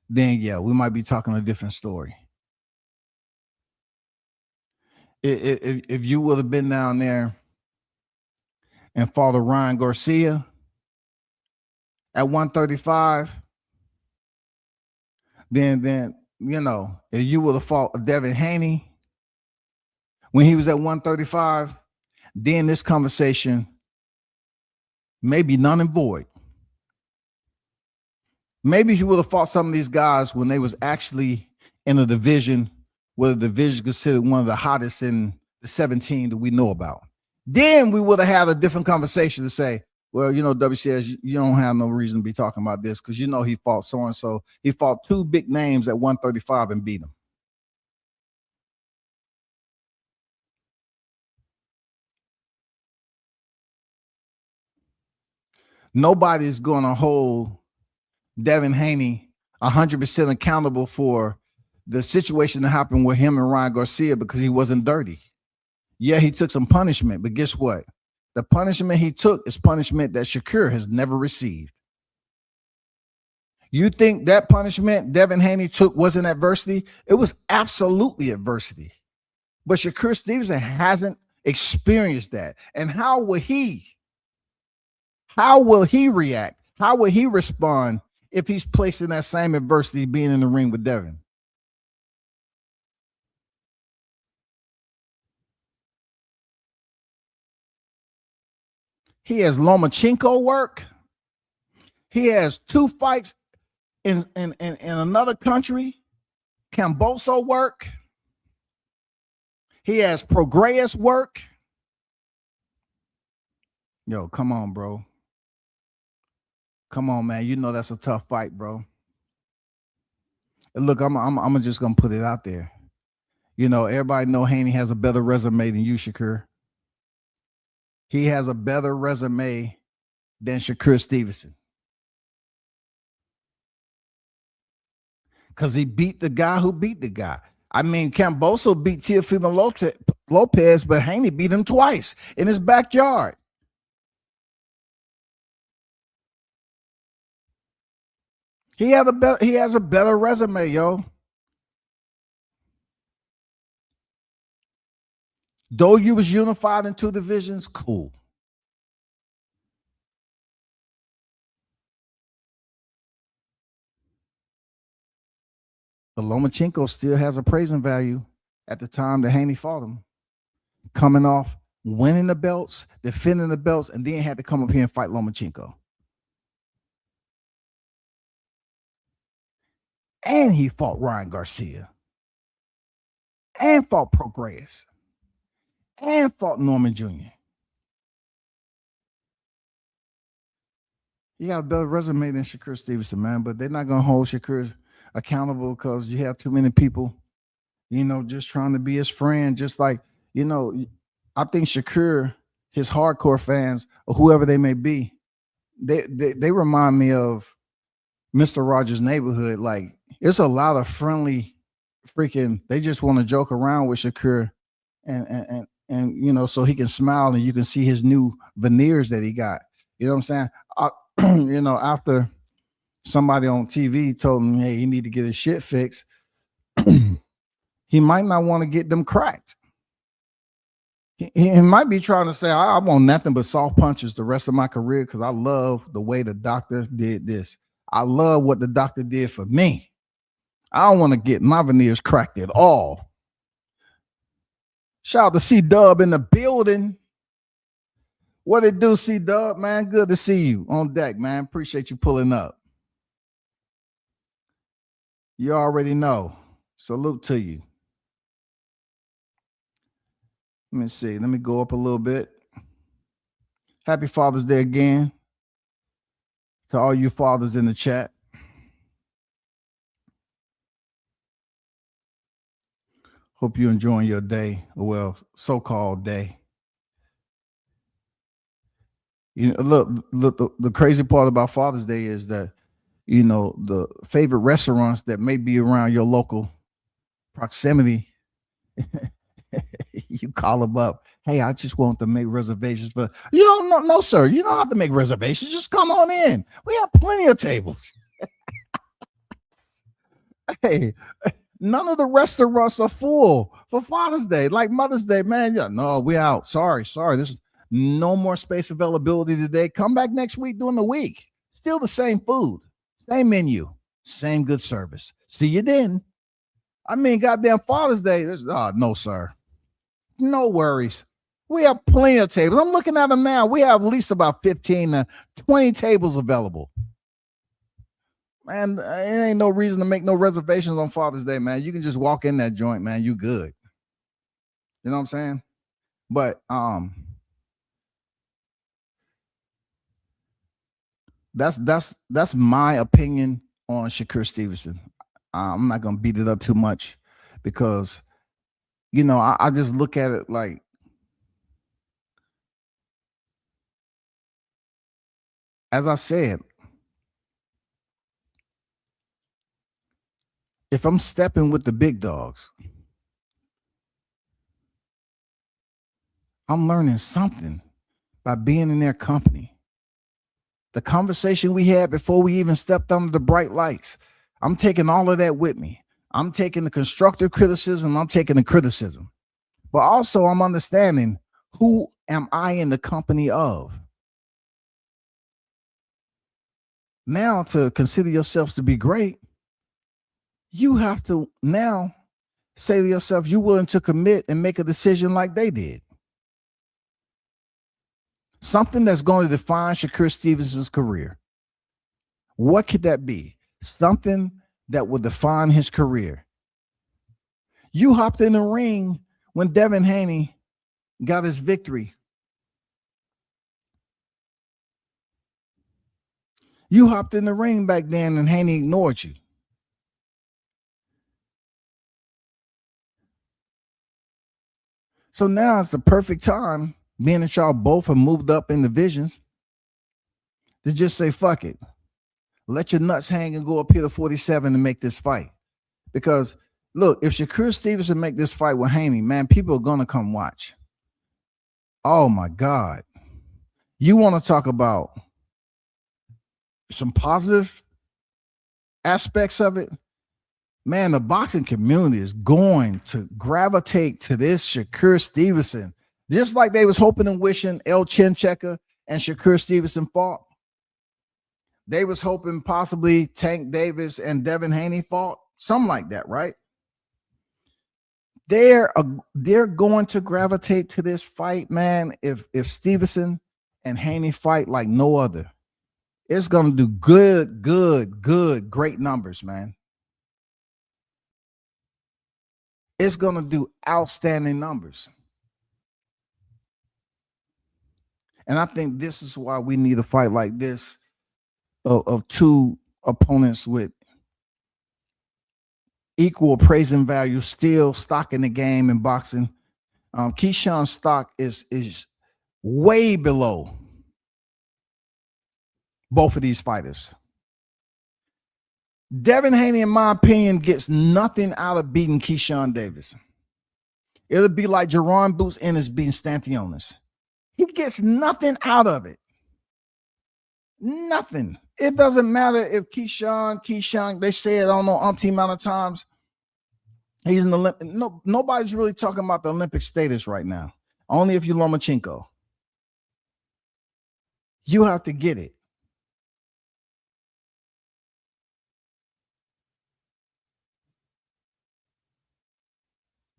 then yeah, we might be talking a different story. If you would have been down there and fought Ryan Garcia at 135, then you know, if you would have fought Devin Haney when he was at 135, then this conversation may be none and void. Maybe you would have fought some of these guys when they was actually in a division where the division considered one of the hottest in the 17 that we know about. Then we would have had a different conversation to say, well, you know, WCS, you don't have no reason to be talking about this because you know he fought so-and-so. He fought two big names at 135 and beat them. Nobody's going to hold Devin Haney 100% accountable for the situation that happened with him and Ryan Garcia because he wasn't dirty. Yeah, he took some punishment, but guess what? The punishment he took is punishment that Shakur has never received. You think that punishment Devin Haney took wasn't adversity? It was absolutely adversity. But Shakur Stevenson hasn't experienced that. And how will he react? How will he respond if he's placed in that same adversity being in the ring with Devin? He has Lomachenko work. He has two fights in another country. Camboso work. He has Prograis work. Yo, come on, bro. Come on, man. You know that's a tough fight, bro. And look, I'm just gonna put it out there. You know, everybody know Haney has a better resume than you, Shakur. He has a better resume than Shakur Stevenson. Because he beat the guy who beat the guy. I mean, Camboso beat Teofimo Lopez, but Haney beat him twice in his backyard. He has a better resume, yo. Though you was unified in two divisions, cool. But Lomachenko still has appraising value at the time that Haney fought him. Coming off winning the belts, defending the belts, and then had to come up here and fight Lomachenko. And he fought Ryan Garcia. And fought Prograis. And fought Norman Jr. You got a better resume than Shakur Stevenson, man, but they're not going to hold Shakur accountable because you have too many people, just trying to be his friend. Just like, I think Shakur, his hardcore fans, or whoever they may be, they remind me of Mr. Rogers' Neighborhood. Like, it's a lot of friendly freaking, they just want to joke around with Shakur and so he can smile and you can see his new veneers that he got. You know what I'm saying? After somebody on TV told him, hey, he need to get his shit fixed, he might not want to get them cracked. He might be trying to say, I want nothing but soft punches the rest of my career because I love the way the doctor did this. I love what the doctor did for me. I don't want to get my veneers cracked at all. Shout out to C-Dub in the building. What it do, C-Dub, man? Good to see you on deck, man. Appreciate you pulling up. You already know. Salute to you. Let me see. Let me go up a little bit. Happy Father's Day again to all you fathers in the chat. Hope you're enjoying your day. Well, so-called day. Look, the crazy part about Father's Day is that, the favorite restaurants that may be around your local proximity, you call them up. Hey, I just want to make reservations, but no, sir. You don't have to make reservations. Just come on in. We have plenty of tables. Hey, none of the restaurants are full for Father's Day. Like Mother's Day, man. Yeah, no, we out. Sorry. There's no more space availability today. Come back next week during the week. Still the same food, same menu, same good service. See you then. I mean, goddamn Father's Day. No, sir. No worries. We have plenty of tables. I'm looking at them now. We have at least about 15 to 20 tables available. Man, it ain't no reason to make no reservations on Father's Day, man. You can just walk in that joint, man. You good. You know what I'm saying? But that's my opinion on Shakur Stevenson. I'm not gonna beat it up too much because I just look at it like as I said, if I'm stepping with the big dogs, I'm learning something by being in their company. The conversation we had before we even stepped under the bright lights, I'm taking all of that with me. I'm taking the constructive criticism. I'm taking the criticism. But also I'm understanding, who am I in the company of? Now, to consider yourselves to be great, you have to now say to yourself, you're willing to commit and make a decision like they did. Something that's going to define Shakur Stevenson's career. What could that be? Something that would define his career. You hopped in the ring when Devin Haney got his victory. You hopped in the ring back then and Haney ignored you. So now it's the perfect time, being that y'all both have moved up in divisions, to just say, fuck it. Let your nuts hang and go up here to 47 and make this fight. Because, look, if Shakur Stevenson make this fight with Haney, man, people are going to come watch. Oh, my God. You want to talk about some positive aspects of it, man, the boxing community is going to gravitate to this Shakur Stevenson, just like they was hoping and wishing El Chinchecker and Shakur Stevenson fought. They was hoping possibly Tank Davis and Devin Haney fought, something like that, right? They're going to gravitate to this fight, man. If Stevenson and Haney fight like no other, it's going to do good, great numbers, man. It's going to do outstanding numbers. And I think this is why we need a fight like this of two opponents with equal appraising value, still stock in the game in boxing. Keyshawn's stock is way below both of these fighters. Devin Haney, in my opinion, gets nothing out of beating Keyshawn Davis. It'll be like Jerron Boots Ennis beating Stantionis. He gets nothing out of it. Nothing. It doesn't matter if Keyshawn, they say it, I don't know, umpteen amount of times. He's an Olympic. No, nobody's really talking about the Olympic status right now. Only if you're Lomachenko. You have to get it.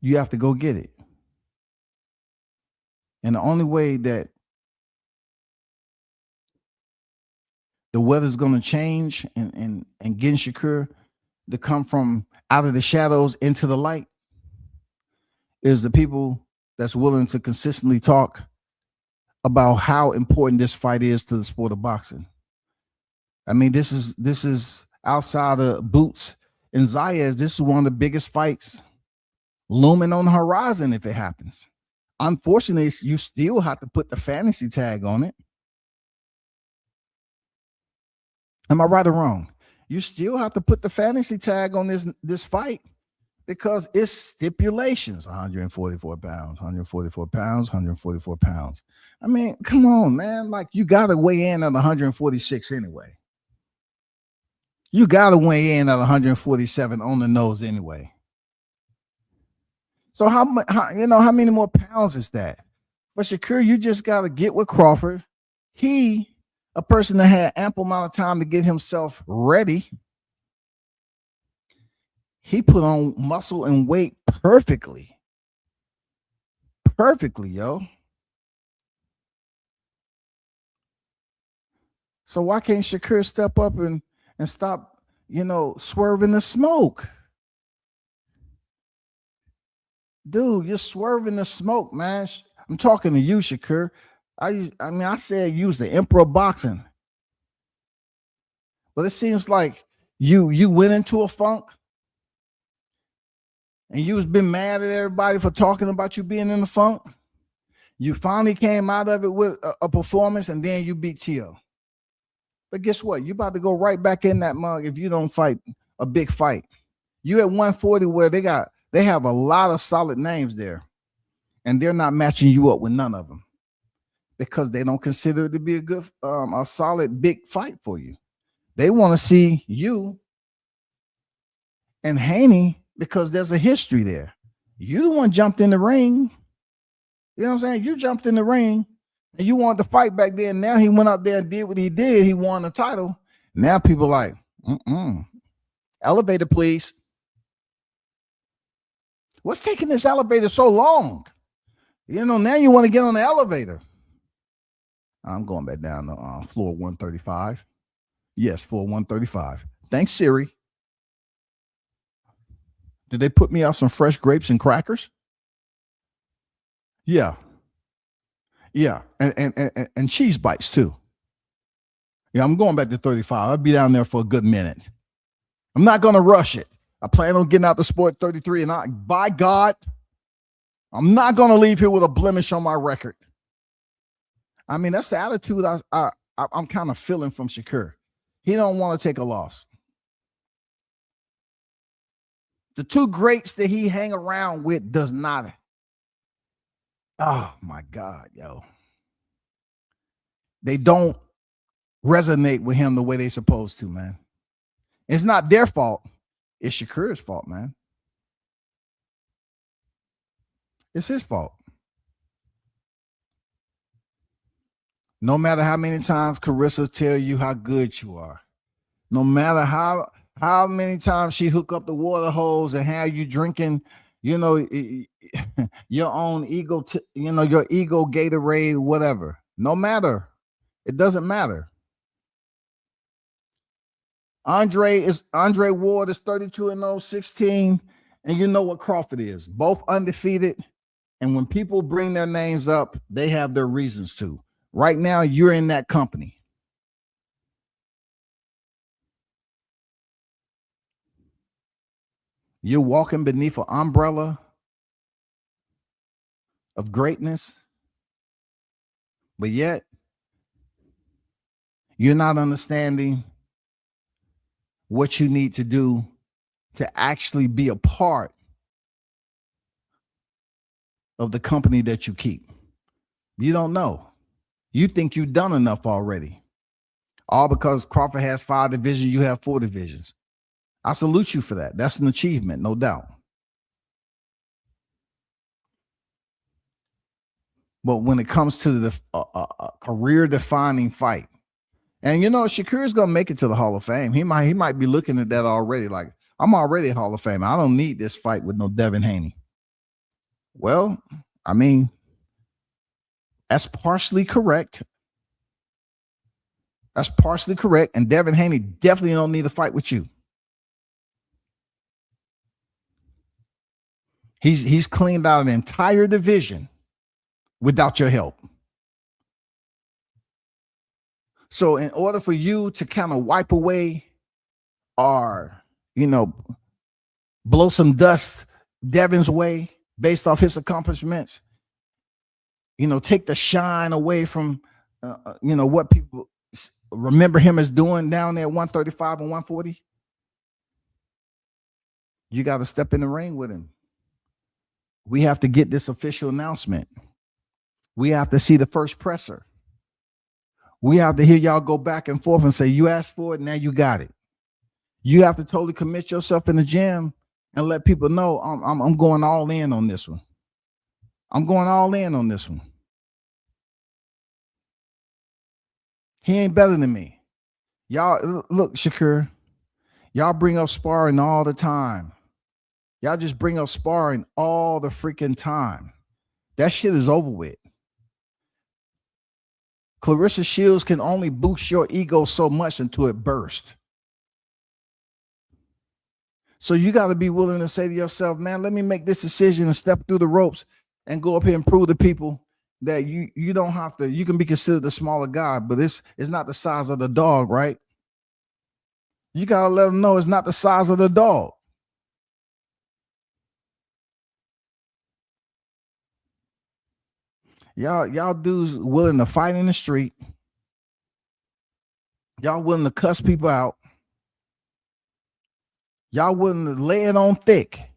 You have to go get it. And the only way that the weather's going to change and getting Shakur to come from out of the shadows into the light is the people that's willing to consistently talk about how important this fight is to the sport of boxing. I mean, this is outside of Boots and Zayas. This is one of the biggest fights looming on the horizon if it happens. Unfortunately, you still have to put the fantasy tag on it. Am I right or wrong? You still have to put the fantasy tag on this fight because it's stipulations. 144 pounds, 144 pounds, 144 pounds. I mean, come on, man. Like, you got to weigh in at 146 anyway. You got to weigh in at 147 on the nose anyway. So how many more pounds is that? But Shakur, you just got to get with Crawford. He, a person that had ample amount of time to get himself ready, he put on muscle and weight perfectly. Perfectly, yo. So why can't Shakur step up and stop, swerving the smoke? Dude, you're swerving the smoke, man. I'm talking to you, Shakur. I said use the emperor of boxing. But it seems like you went into a funk and you was been mad at everybody for talking about you being in the funk. You finally came out of it with a performance, and then you beat Tio. But guess what? You about to go right back in that mug if you don't fight a big fight. You at 140 where they have a lot of solid names there, and they're not matching you up with none of them because they don't consider it to be a solid big fight for you. They want to see you and Haney because there's a history there. You the one jumped in the ring. You know what I'm saying? You jumped in the ring and you wanted to fight back there. Now he went up there and did what he did. He won the title. Now people like, elevator, please. What's taking this elevator so long? Now you want to get on the elevator. I'm going back down to floor 135. Yes, floor 135. Thanks, Siri. Did they put me out some fresh grapes and crackers? Yeah. Yeah. And cheese bites too. Yeah, I'm going back to 35. I'll be down there for a good minute. I'm not going to rush it. I plan on getting out the sport 33, and by God, I'm not going to leave here with a blemish on my record. I mean, that's the attitude I'm kind of feeling from Shakur. He don't want to take a loss. The two greats that he hang around with does not. Oh my God, yo. They don't resonate with him the way they supposed to, man. It's not their fault. It's Shakur's fault, man. It's his fault. No matter how many times Carissa tell you how good you are, no matter how many times she hook up the water hose and have you drinking, your own ego, your ego Gatorade, whatever. No matter, it doesn't matter. Andre Ward is 32-0, 16, and you know what Crawford is. Both undefeated. And when people bring their names up, they have their reasons to. Right now, you're in that company. You're walking beneath an umbrella of greatness, but yet you're not understanding what you need to do to actually be a part of the company that you keep. You don't know. You think you've done enough already. All because Crawford has 5 divisions, you have 4 divisions. I salute you for that. That's an achievement, no doubt. But when it comes to the career-defining fight, and Shakur is gonna make it to the Hall of Fame. He might be looking at that already. Like, I'm already a Hall of Fame. I don't need this fight with no Devin Haney. Well, I mean, that's partially correct. That's partially correct. And Devin Haney definitely don't need a fight with you. He's cleaned out an entire division without your help. So in order for you to kind of wipe away or, blow some dust Devin's way based off his accomplishments, take the shine away from, what people remember him as doing down there at 135 and 140, you got to step in the ring with him. We have to get this official announcement. We have to see the first presser. We have to hear y'all go back and forth and say, you asked for it, now you got it. You have to totally commit yourself in the gym and let people know I'm going all in on this one. I'm going all in on this one. He ain't better than me. Y'all, look, Shakur, y'all bring up sparring all the time. Y'all just bring up sparring all the freaking time. That shit is over with. Clarissa Shields can only boost your ego so much until it bursts. So you got to be willing to say to yourself, man, let me make this decision and step through the ropes and go up here and prove to people that you don't have to, you can be considered a smaller guy, but it's not the size of the dog, right? You got to let them know it's not the size of the dog. Y'all dudes willing to fight in the street. Y'all willing to cuss people out. Y'all willing to lay it on thick.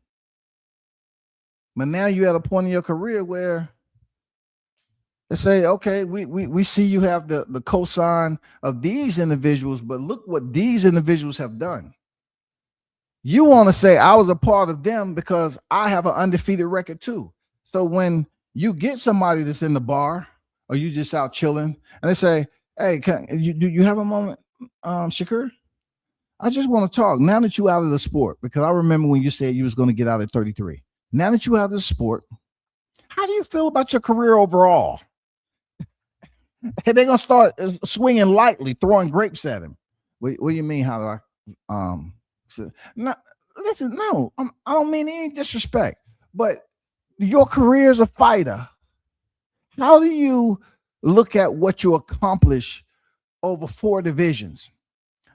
But now you're at a point in your career where they say, okay, we see you have the cosign of these individuals, but look what these individuals have done. You want to say I was a part of them because I have an undefeated record too. So when you get somebody that's in the bar or you just out chilling and they say, hey, do you have a moment, Shakur? I just want to talk now that you out of the sport, because I remember when you said you was going to get out at 33. Now that you out of the sport, how do you feel about your career overall? They're going to start swinging lightly, throwing grapes at him. What do you mean? How do I, no, listen, no, I don't mean any disrespect, but your career as a fighter, how do you look at what you accomplish over 4 divisions?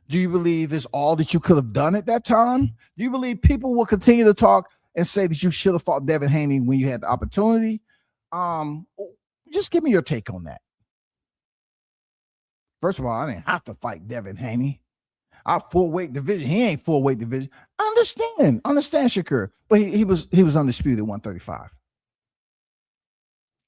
Do you believe it's all that you could have done at that time? Do you believe people will continue to talk and say that you should have fought Devin Haney when you had the opportunity? Just give me your take on that. First of all, I didn't have to fight Devin Haney. Our 4-weight division. He ain't 4-weight division. Understand, Shakur. But he was undisputed 135.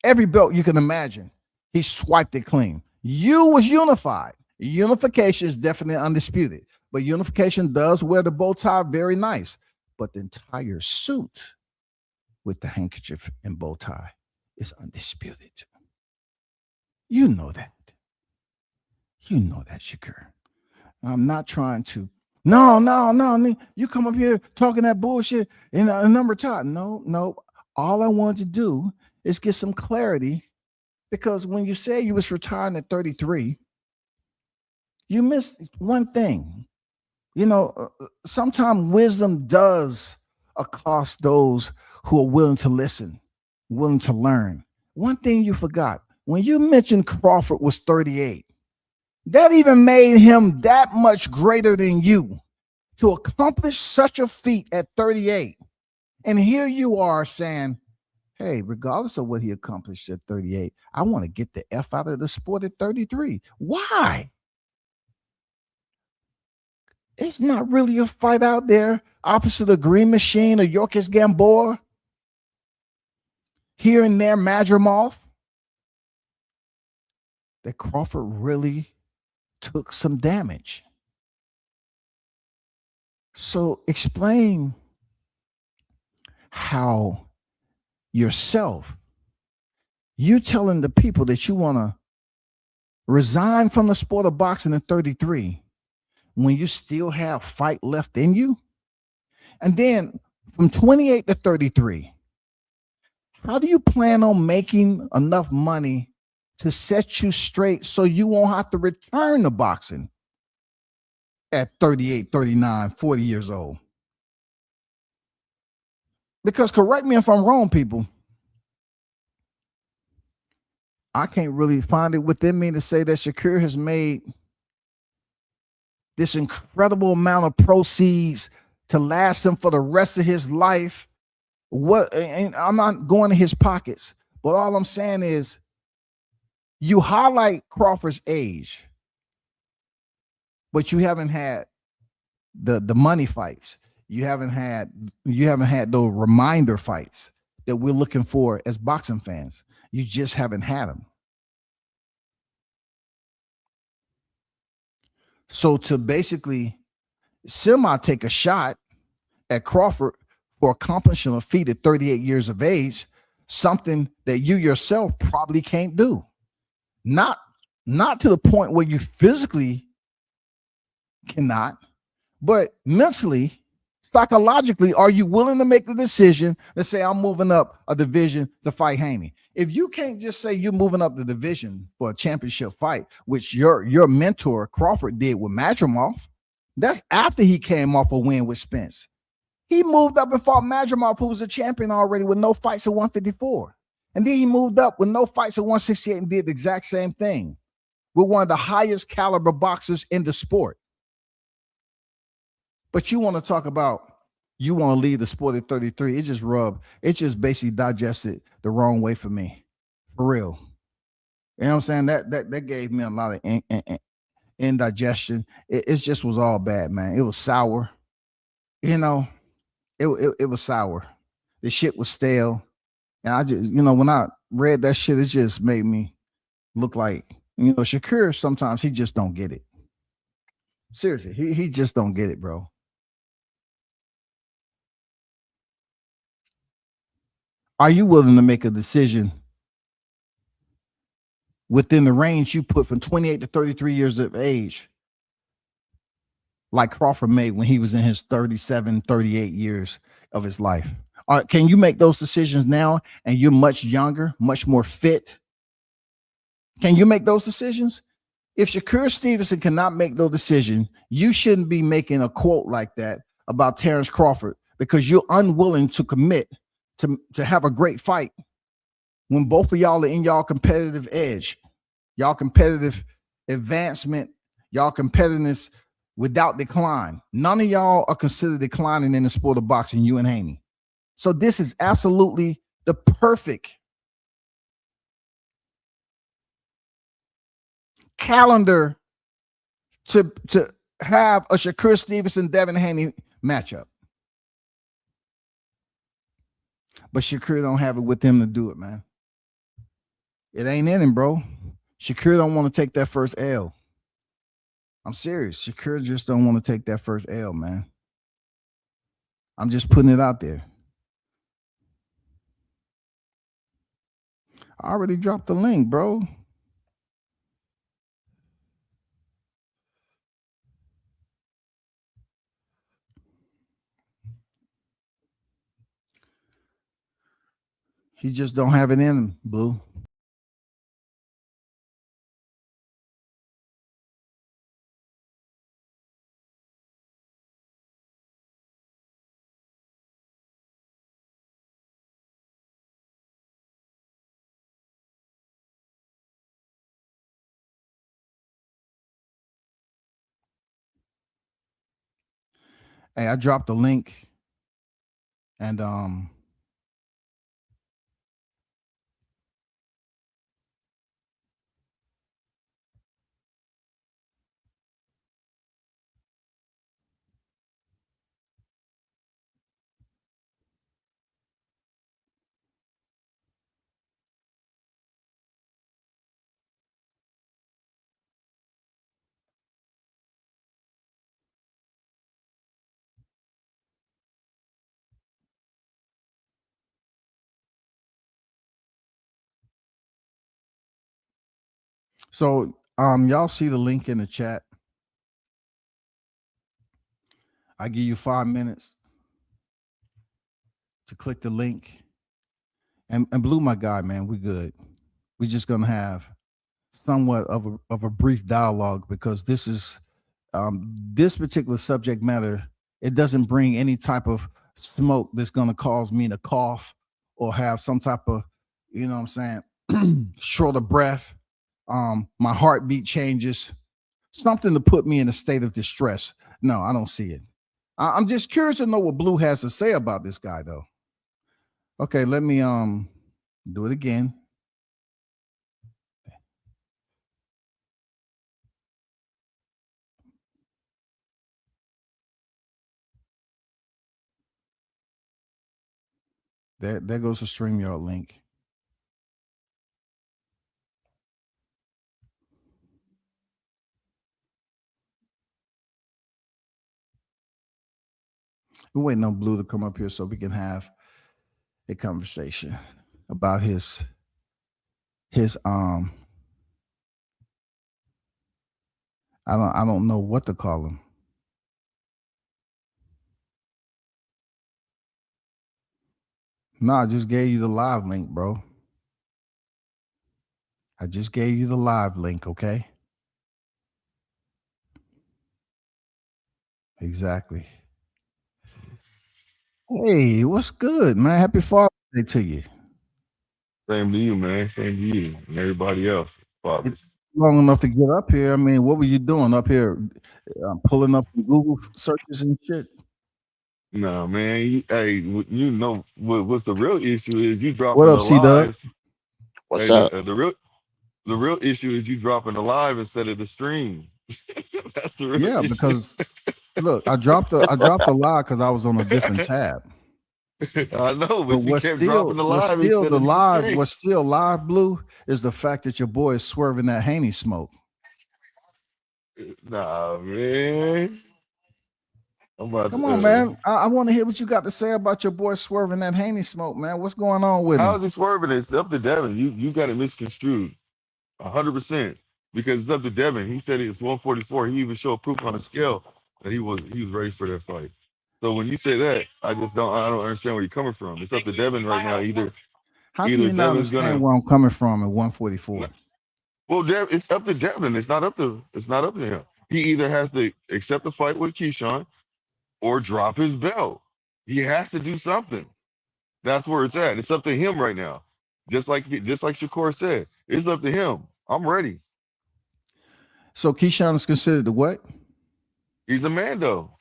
Every belt you can imagine, he swiped it clean. You was unified. Unification is definitely undisputed. But unification does wear the bow tie very nice. But the entire suit with the handkerchief and bow tie is undisputed. You know that. You know that, Shakur. I'm not trying to. No. You come up here talking that bullshit in a number of times. No. All I wanted to do is get some clarity, because when you say you was retiring at 33, you missed one thing. Sometimes wisdom does accost those who are willing to listen, willing to learn. One thing you forgot, when you mentioned Crawford was 38, that even made him that much greater than you to accomplish such a feat at 38. And here you are saying, hey, regardless of what he accomplished at 38, I want to get the F out of the sport at 33. Why? It's not really a fight out there opposite the Green Machine or Yorkis Gamboa. Here and there, Madrimov. That Crawford really took some damage. So explain how yourself, you telling the people that you want to resign from the sport of boxing at 33 when you still have fight left in you. And then from 28 to 33, how do you plan on making enough money to set you straight so you won't have to return to boxing at 38, 39, 40 years old? Because correct me if I'm wrong, people, I can't really find it within me to say that Shakur has made this incredible amount of proceeds to last him for the rest of his life. And I'm not going to his pockets, but all I'm saying is you highlight Crawford's age, but you haven't had the money fights. You haven't had those reminder fights that we're looking for as boxing fans. You just haven't had them. So to basically take a shot at Crawford for accomplishing a feat at 38 years of age, something that you yourself probably can't do. Not to the point where you physically cannot, but mentally, psychologically, are you willing to make the decision to say, I'm moving up a division to fight Haney? If you can't just say you're moving up the division for a championship fight, which your mentor Crawford did with Madrimov, that's after he came off a win with Spence. He moved up and fought Madrimov, who was a champion already with no fights at 154. And then he moved up with no fights at 168 and did the exact same thing with one of the highest caliber boxers in the sport. But you want to talk about, you want to leave the sport at 33. It just basically digested the wrong way for me. For real. You know what I'm saying? That gave me a lot of indigestion. It just was all bad, man. It was sour. It was sour. The shit was stale. And I just, when I read that shit, it just made me look like, Shakur, sometimes he just don't get it. Seriously, he just don't get it, bro. Are you willing to make a decision within the range you put from 28 to 33 years of age, like Crawford made when he was in his 37, 38 years of his life? Can you make those decisions now and you're much younger, much more fit? Can you make those decisions? If Shakur Stevenson cannot make those decisions, you shouldn't be making a quote like that about Terrence Crawford, because you're unwilling to commit to have a great fight when both of y'all are in y'all competitive edge, y'all competitive advancement, y'all competitiveness without decline. None of y'all are considered declining in the sport of boxing, you and Haney. So this is absolutely the perfect calendar to have a Shakur Stevenson, Devin Haney matchup. But Shakur don't have it with him to do it, man. It ain't in him, bro. Shakur don't want to take that first L. I'm serious. Shakur just don't want to take that first L, man. I'm just putting it out there. I already dropped the link, bro. He just don't have it in him, Blue. Hey, I dropped the link, and so y'all see the link in the chat. I give you 5 minutes to click the link. And Blue, my guy, man, we good. We're just gonna have somewhat of a brief dialogue because this is this particular subject matter. It doesn't bring any type of smoke that's gonna cause me to cough or have some type of, you know what I'm saying, short of breath. My heartbeat changes, something to put me in a state of distress. No, I don't see it. I'm just curious to know what Blue has to say about this guy, though. Okay, let me do it again. There goes the StreamYard link. We're waiting on Blue to come up here so we can have a conversation about his I don't know what to call him. No, I just gave you the live link, bro. I just gave you the live link, okay? Exactly. Hey, what's good, man? Happy Father's Day to you. Same to you, man. Same to you and everybody else. Fathers. Long enough to get up here. I mean, what were you doing up here? Pulling up some Google searches and shit. Nah, man. You know what's the real issue is you What dropping up, the C-Dub? live. What's Hey, up? the real issue is you dropping the live instead of the stream. That's the real Yeah, issue. because look, I dropped the live because I was on a different tab. I know, But but you kept dropping the live instead of the stream. what's still live, Blue, is the fact that your boy is swerving that Haney smoke. Nah, man. I'm about Come on, to. man. I want to hear what you got to say about your boy swerving that Haney smoke, man. What's going on with How him? is he swerving? It's up to Devin. You got it misconstrued. 100%. Because it's up to Devin. He said it's 144. He even showed proof on a scale that he was ready for that fight. So when you say that, I don't understand where you're coming from. It's up to Devin right now. How can Either you not Devin's understand gonna where I'm coming from at 144? it's up to Devin. It's not up to him. He either has to accept the fight with Keyshawn or drop his belt. He has to do something. That's where it's at. It's up to him right now. Just like Shakur said, it's up to him. I'm ready. So Keyshawn is considered the what? He's a Mando.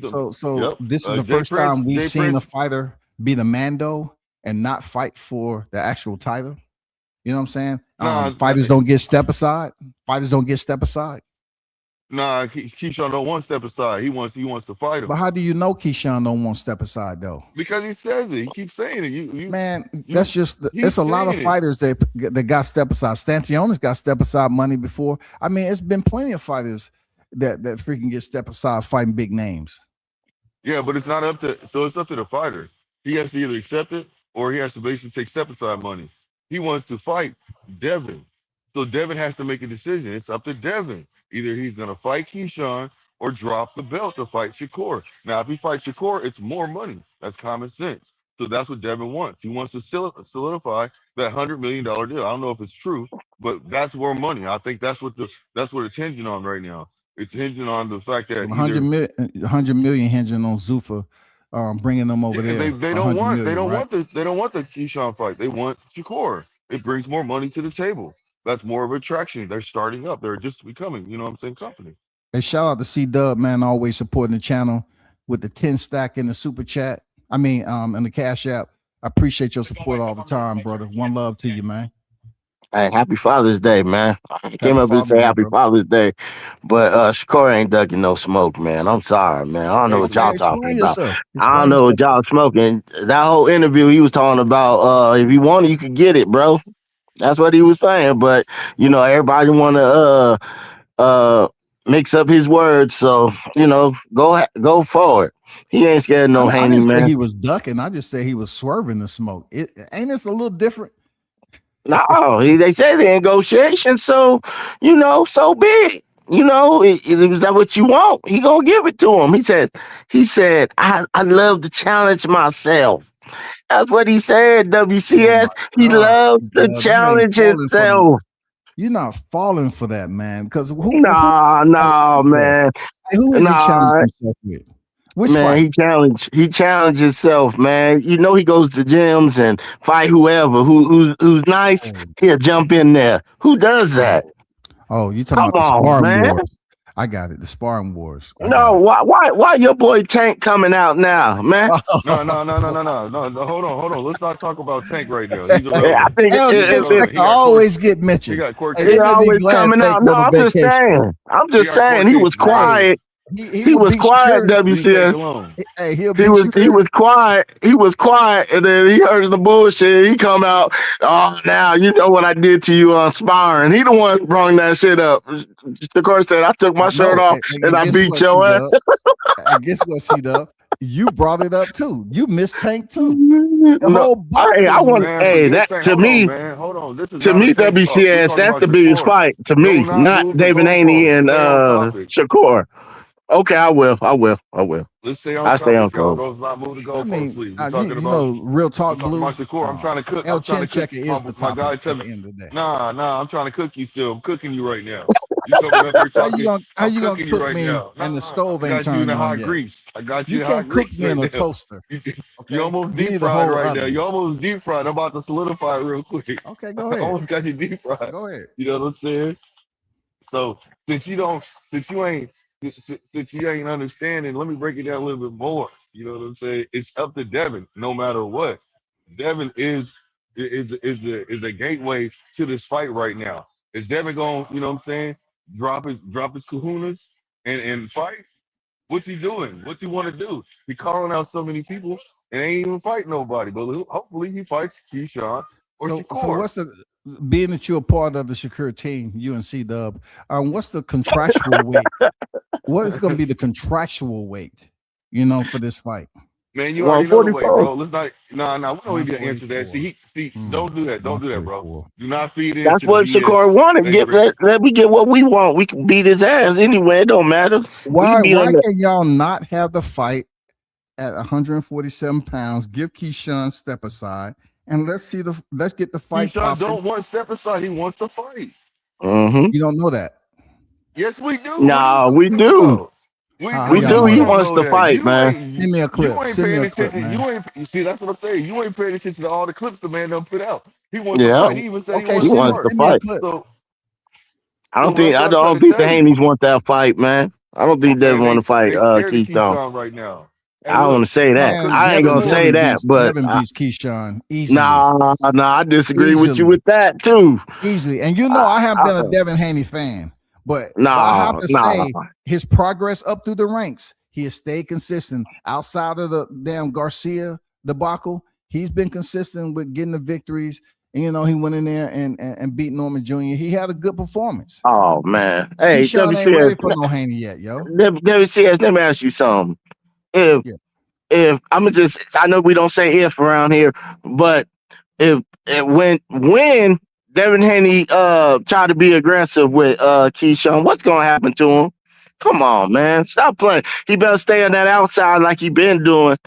So this is the Jay first Prince. time we've Jay seen a Prince. fighter be the Mando and not fight for the actual title. You know what I'm saying? Fighters don't get step aside. Fighters don't get step aside. Nah, Keyshawn don't want to step aside. He wants to fight him. But how do you know Keyshawn don't want to step aside though? Because he says it. He keeps saying it. Man, that's just it's a lot of fighters that got step aside. Stantion's got step aside money before. I mean, it's been plenty of fighters that freaking get step aside fighting big names. Yeah, but it's not up to it's up to the fighter. He has to either accept it or he has to basically take step aside money. He wants to fight Devin. So Devin has to make a decision. It's up to Devin. Either he's gonna fight Keyshawn or drop the belt to fight Shakur. Now if he fights Shakur, it's more money. That's common sense. So that's what Devin wants. He wants to solidify that $100 million deal. I don't know if it's true, but that's more money. I think that's what it's hinging on right now. It's hinging on the fact that So 100 million hinging on Zuffa, bringing them over there. They don't want the Keyshawn fight. They want Shakur. It brings more money to the table. That's more of an attraction. They're starting up. They're just becoming, you know what I'm saying, company. Hey, shout out to C-Dub, man, always supporting the channel with the 10 stack in the super chat. I mean, in the Cash App. I appreciate your support all the time, brother. One love to you, man. Hey, happy Father's Day, man. I came up and say happy Father's Day, but Shakur ain't ducking no smoke, man. I'm sorry, man. I don't know what y'all talking about. I don't know what y'all smoking. That whole interview he was talking about, if you want it, you could get it, bro. That's what he was saying. But you know, everybody want to mix up his words, so you know, go forward. He ain't scared of no Haney, I didn't man. say he was ducking. I just say he was swerving the smoke. Ain't this a little different? No, they said the negotiation, so you know, so big. You know, was that what you want? He gonna give it to him. He said, I love to challenge myself. That's what he said. WCS. He loves to challenge himself. You're not falling for that, man. Because no, man. Who is he challenging himself with? Which man, fight? he challenged himself, man. You know he goes to gyms and fight whoever who's nice. He'll jump in there. Who does that? Oh, you talking about the sparring wars? I got it. The sparring wars. No, why your boy Tank coming out now, man? No. Hold on. Let's not talk about Tank right now. He's I think he always get mentioned. He always coming out. No, I'm just saying. He was quiet. He was quiet, WCS. Hey, he was quiet. He was quiet, and then he heard the bullshit. He come out. Oh, now you know what I did to you on sparring. He the one who brought that shit up. Shakur said I took my shirt off and I beat your ass. I guess what, C-Dub? You brought it up too. You missed Tank too. The whole boxing. To me, WCS. That's the biggest fight to me, not David Haney and Shakur. Okay, I will. Let's stay on. I stay on code. Not move the goalposts, please. We're talking about real talk, Blue. Shakur. I'm trying to cook. El Chin Checker is the topic at the end of the day. Nah. I'm trying to cook you still. I'm cooking you right now. You coming up here talking. How you gonna cook me? And the stove ain't turned on yet. Grease. I got you. You can't cook me in a toaster. You almost deep fried right now. You almost deep fried. I'm about to solidify real quick. Okay, go ahead. I almost got you deep fried. Go ahead. You know what I'm saying? So since you ain't understanding, let me break it down a little bit more. You know what I'm saying? It's up to Devin, no matter what. Devin is a gateway to this fight right now. Is Devin going, you know what I'm saying, drop his kahunas and fight? What's he doing? What's he want to do? He calling out so many people and ain't even fight nobody. But hopefully he fights Keyshawn or Shakur. So what's being that you're a part of the Shakur team, you and C-Dub, what's the contractual weight? What is going to be the contractual weight, for this fight? Man, you already know the weight, bro. Let's not. Nah. We don't even answer that. See, don't do that. Don't do that, bro. Do not feed into. That's what Shakur wanted. Let me get what we want. We can beat his ass anyway. It don't matter. Why can y'all not have the fight at 147 pounds? Give Keyshawn step aside. And let's get the fight. Keyshawn don't want step aside. He wants to fight. Mm-hmm. You don't know that. Yes, we do. No, we do. We do. He wants to fight, man. Send me a clip. Send me a clip, man. You see, that's what I'm saying. You ain't paying attention to all the clips the man done put out. He wants to fight. He even said he wants to fight. So, I don't think the Haneys want that fight, man. I don't think they want to fight Keyshawn right now. I don't want to say that. Man, I ain't gonna say that, but Devin beats Keyshawn easily. Nah, I disagree with you with that too. Easily, and I have been a Devin Haney fan, but I have to say his progress up through the ranks. He has stayed consistent outside of the damn Garcia debacle. He's been consistent with getting the victories And he went in there and beat Norman Jr. He had a good performance. Oh man, hey, Keyshawn ain't ready for no Haney yet, yo. WCS, let me ask you something. If Yeah. if I know we don't say if around here, but if when Devin Haney tried to be aggressive with Keyshawn, what's gonna happen to him? Come on, man, stop playing. He better stay on that outside like he been doing,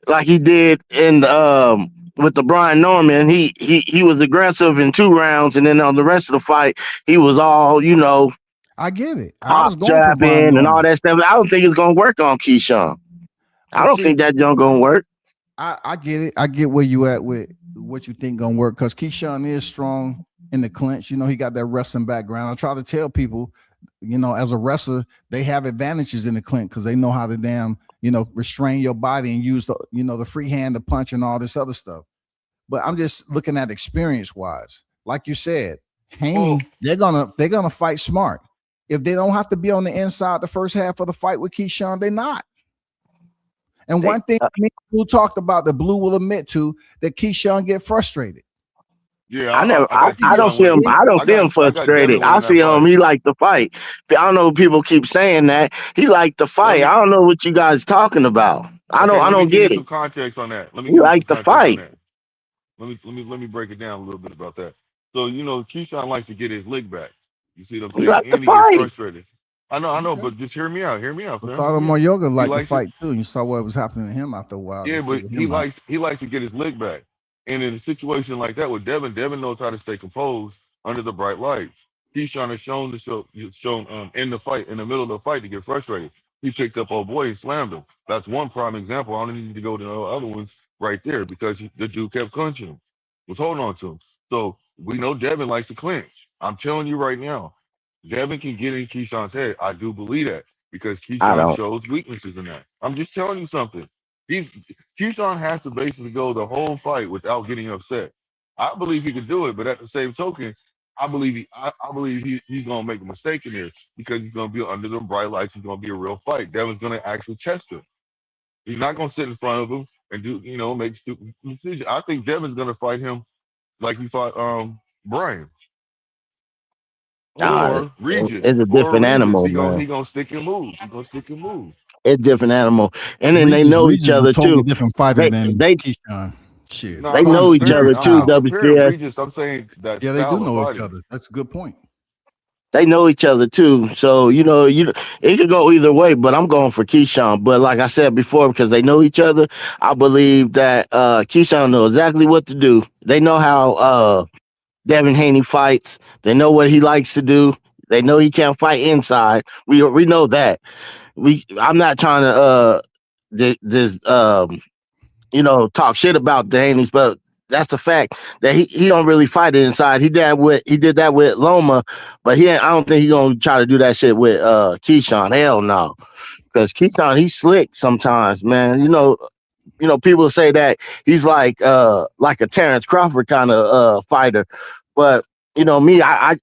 like he did in with the Brian Norman. He was aggressive in 2 rounds, and then on the rest of the fight, he was all I get it. I pop was going for Brian jabbing and all Norman. that stuff. I don't think it's gonna work on Keyshawn. I But don't see, think that junk gonna work. I get it. I get where you at with what you think gonna work, because Keyshawn is strong in the clinch. He got that wrestling background. I try to tell people, as a wrestler, they have advantages in the clinch because they know how to damn, restrain your body and use the free hand, the punch, and all this other stuff. But I'm just looking at experience wise. Like you said, Haney, they're gonna fight smart. If they don't have to be on the inside the first half of the fight with Keyshawn, they're not. And one thing Blue talked about, that Blue will admit to, that Keyshawn get frustrated. Yeah, I don't see him. I don't see him frustrated. I see him. He like to fight. I don't know. People keep saying that he like to fight. I don't know what you guys talking about. I don't get it. Some context on that. Let me he like to fight. Let me break it down a little bit about that. So Keyshawn likes to get his lick back. You see what I'm saying? He like to and he fight. gets frustrated. I know, but just hear me out. Ricardo Moryoga liked to fight too. You saw what was happening to him after a while. Yeah, but he likes to get his lick back. And in a situation like that with Devin knows how to stay composed under the bright lights. Keyshawn has shown in the fight, in the middle of the fight, to get frustrated. He picked up old boy and slammed him. That's one prime example. I don't need to go to the other ones right there, because the dude kept clinching him, was holding on to him. So we know Devin likes to clinch. I'm telling you right now, Devin can get in Keyshawn's head. I do believe that, because Keyshawn shows weaknesses in that. I'm just telling you something. Keyshawn has to basically go the whole fight without getting upset. I believe he could do it, but at the same token, I believe he's gonna make a mistake in this, because he's gonna be under the bright lights. He's gonna be a real fight. Devin's gonna actually test him. He's not gonna sit in front of him and do make stupid decisions. I think Devin's gonna fight him like he fought Brian. Or Regis. It's a different animal, man. He gonna stick and move. It's a different animal, and then they know each other too. Different fighter than Keyshawn. Shit, they know each other too. Regis, I'm saying that. Yeah, they do know each other. That's a good point. They know each other too, so it could go either way. But I'm going for Keyshawn. But like I said before, because they know each other, I believe that Keyshawn knows exactly what to do. They know how Devin Haney fights. They know what he likes to do. They know he can't fight inside. We know that. I'm not trying to talk shit about the Haneys, but that's the fact that he don't really fight it inside. He did that with Loma, but I don't think he's gonna try to do that shit with Keyshawn. Hell no. Because Keyshawn, he's slick sometimes, man. People say that he's like a Terrence Crawford kind of fighter. But me, I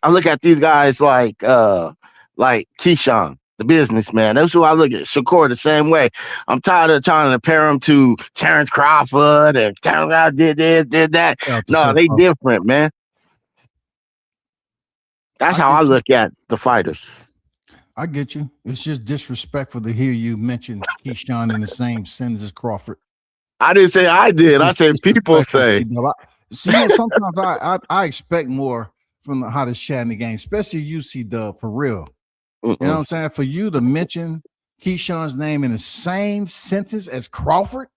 look at these guys like Keyshawn, the businessman. That's who I look at. Shakur the same way. I'm tired of trying to compare him to Terrence Crawford and Terrence did this, did that. No, they different, man. That's how I look at the fighters. I get you. It's just disrespectful to hear you mention Keyshawn in the same sentence as Crawford. I didn't say I did. I said people say. See, sometimes I expect more from the hottest chat in the game, especially you, C-Dub, for real. You know what I'm saying? For you to mention Keyshawn's name in the same sentence as Crawford.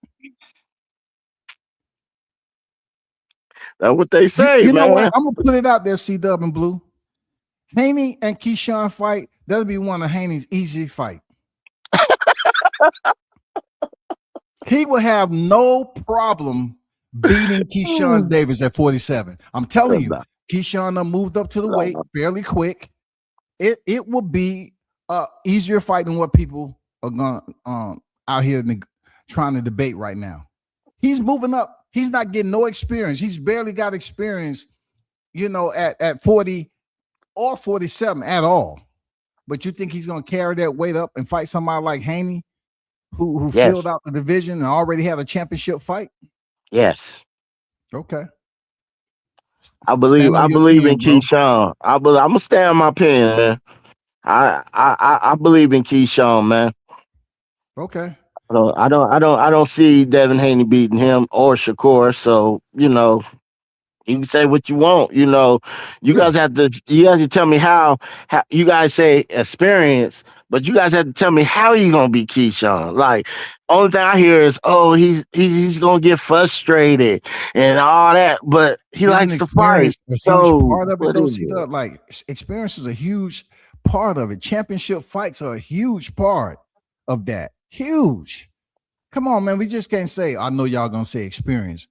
That's what they say, you man. know what? I'm going to put it out there, C-Dub and Blue. Haney and Keyshawn fight. That'll be one of Haney's easy fight. He will have no problem beating Keyshawn Davis at 47. I'm telling you, Keyshawn moved up to the weight fairly quick. It will be a easier fight than what people are going out here trying to debate right now. He's moving up. He's not getting no experience. He's barely got experience, at 40 or 47 at all. But you think he's going to carry that weight up and fight somebody like Haney, who filled out the division and already had a championship fight? Yes. Okay. I Stand on your believe in 10, bro. Keyshawn. I'm gonna stay on my pen, man. I believe in Keyshawn, man. Okay. I don't see Devin Haney beating him or Shakur. So you can say what you want. You Yeah. guys have to tell me how you guys say experience, but you guys have to tell me how you gonna beat Keyshawn. Like, only thing I hear is, oh, he's gonna get frustrated and all that, but he Isn't likes to fight. experience a huge So part of it what though? is See, it? like experience is a huge part of it. Championship fights are a huge part of that. Huge. Come on, man. We just can't say, I know y'all gonna say experience,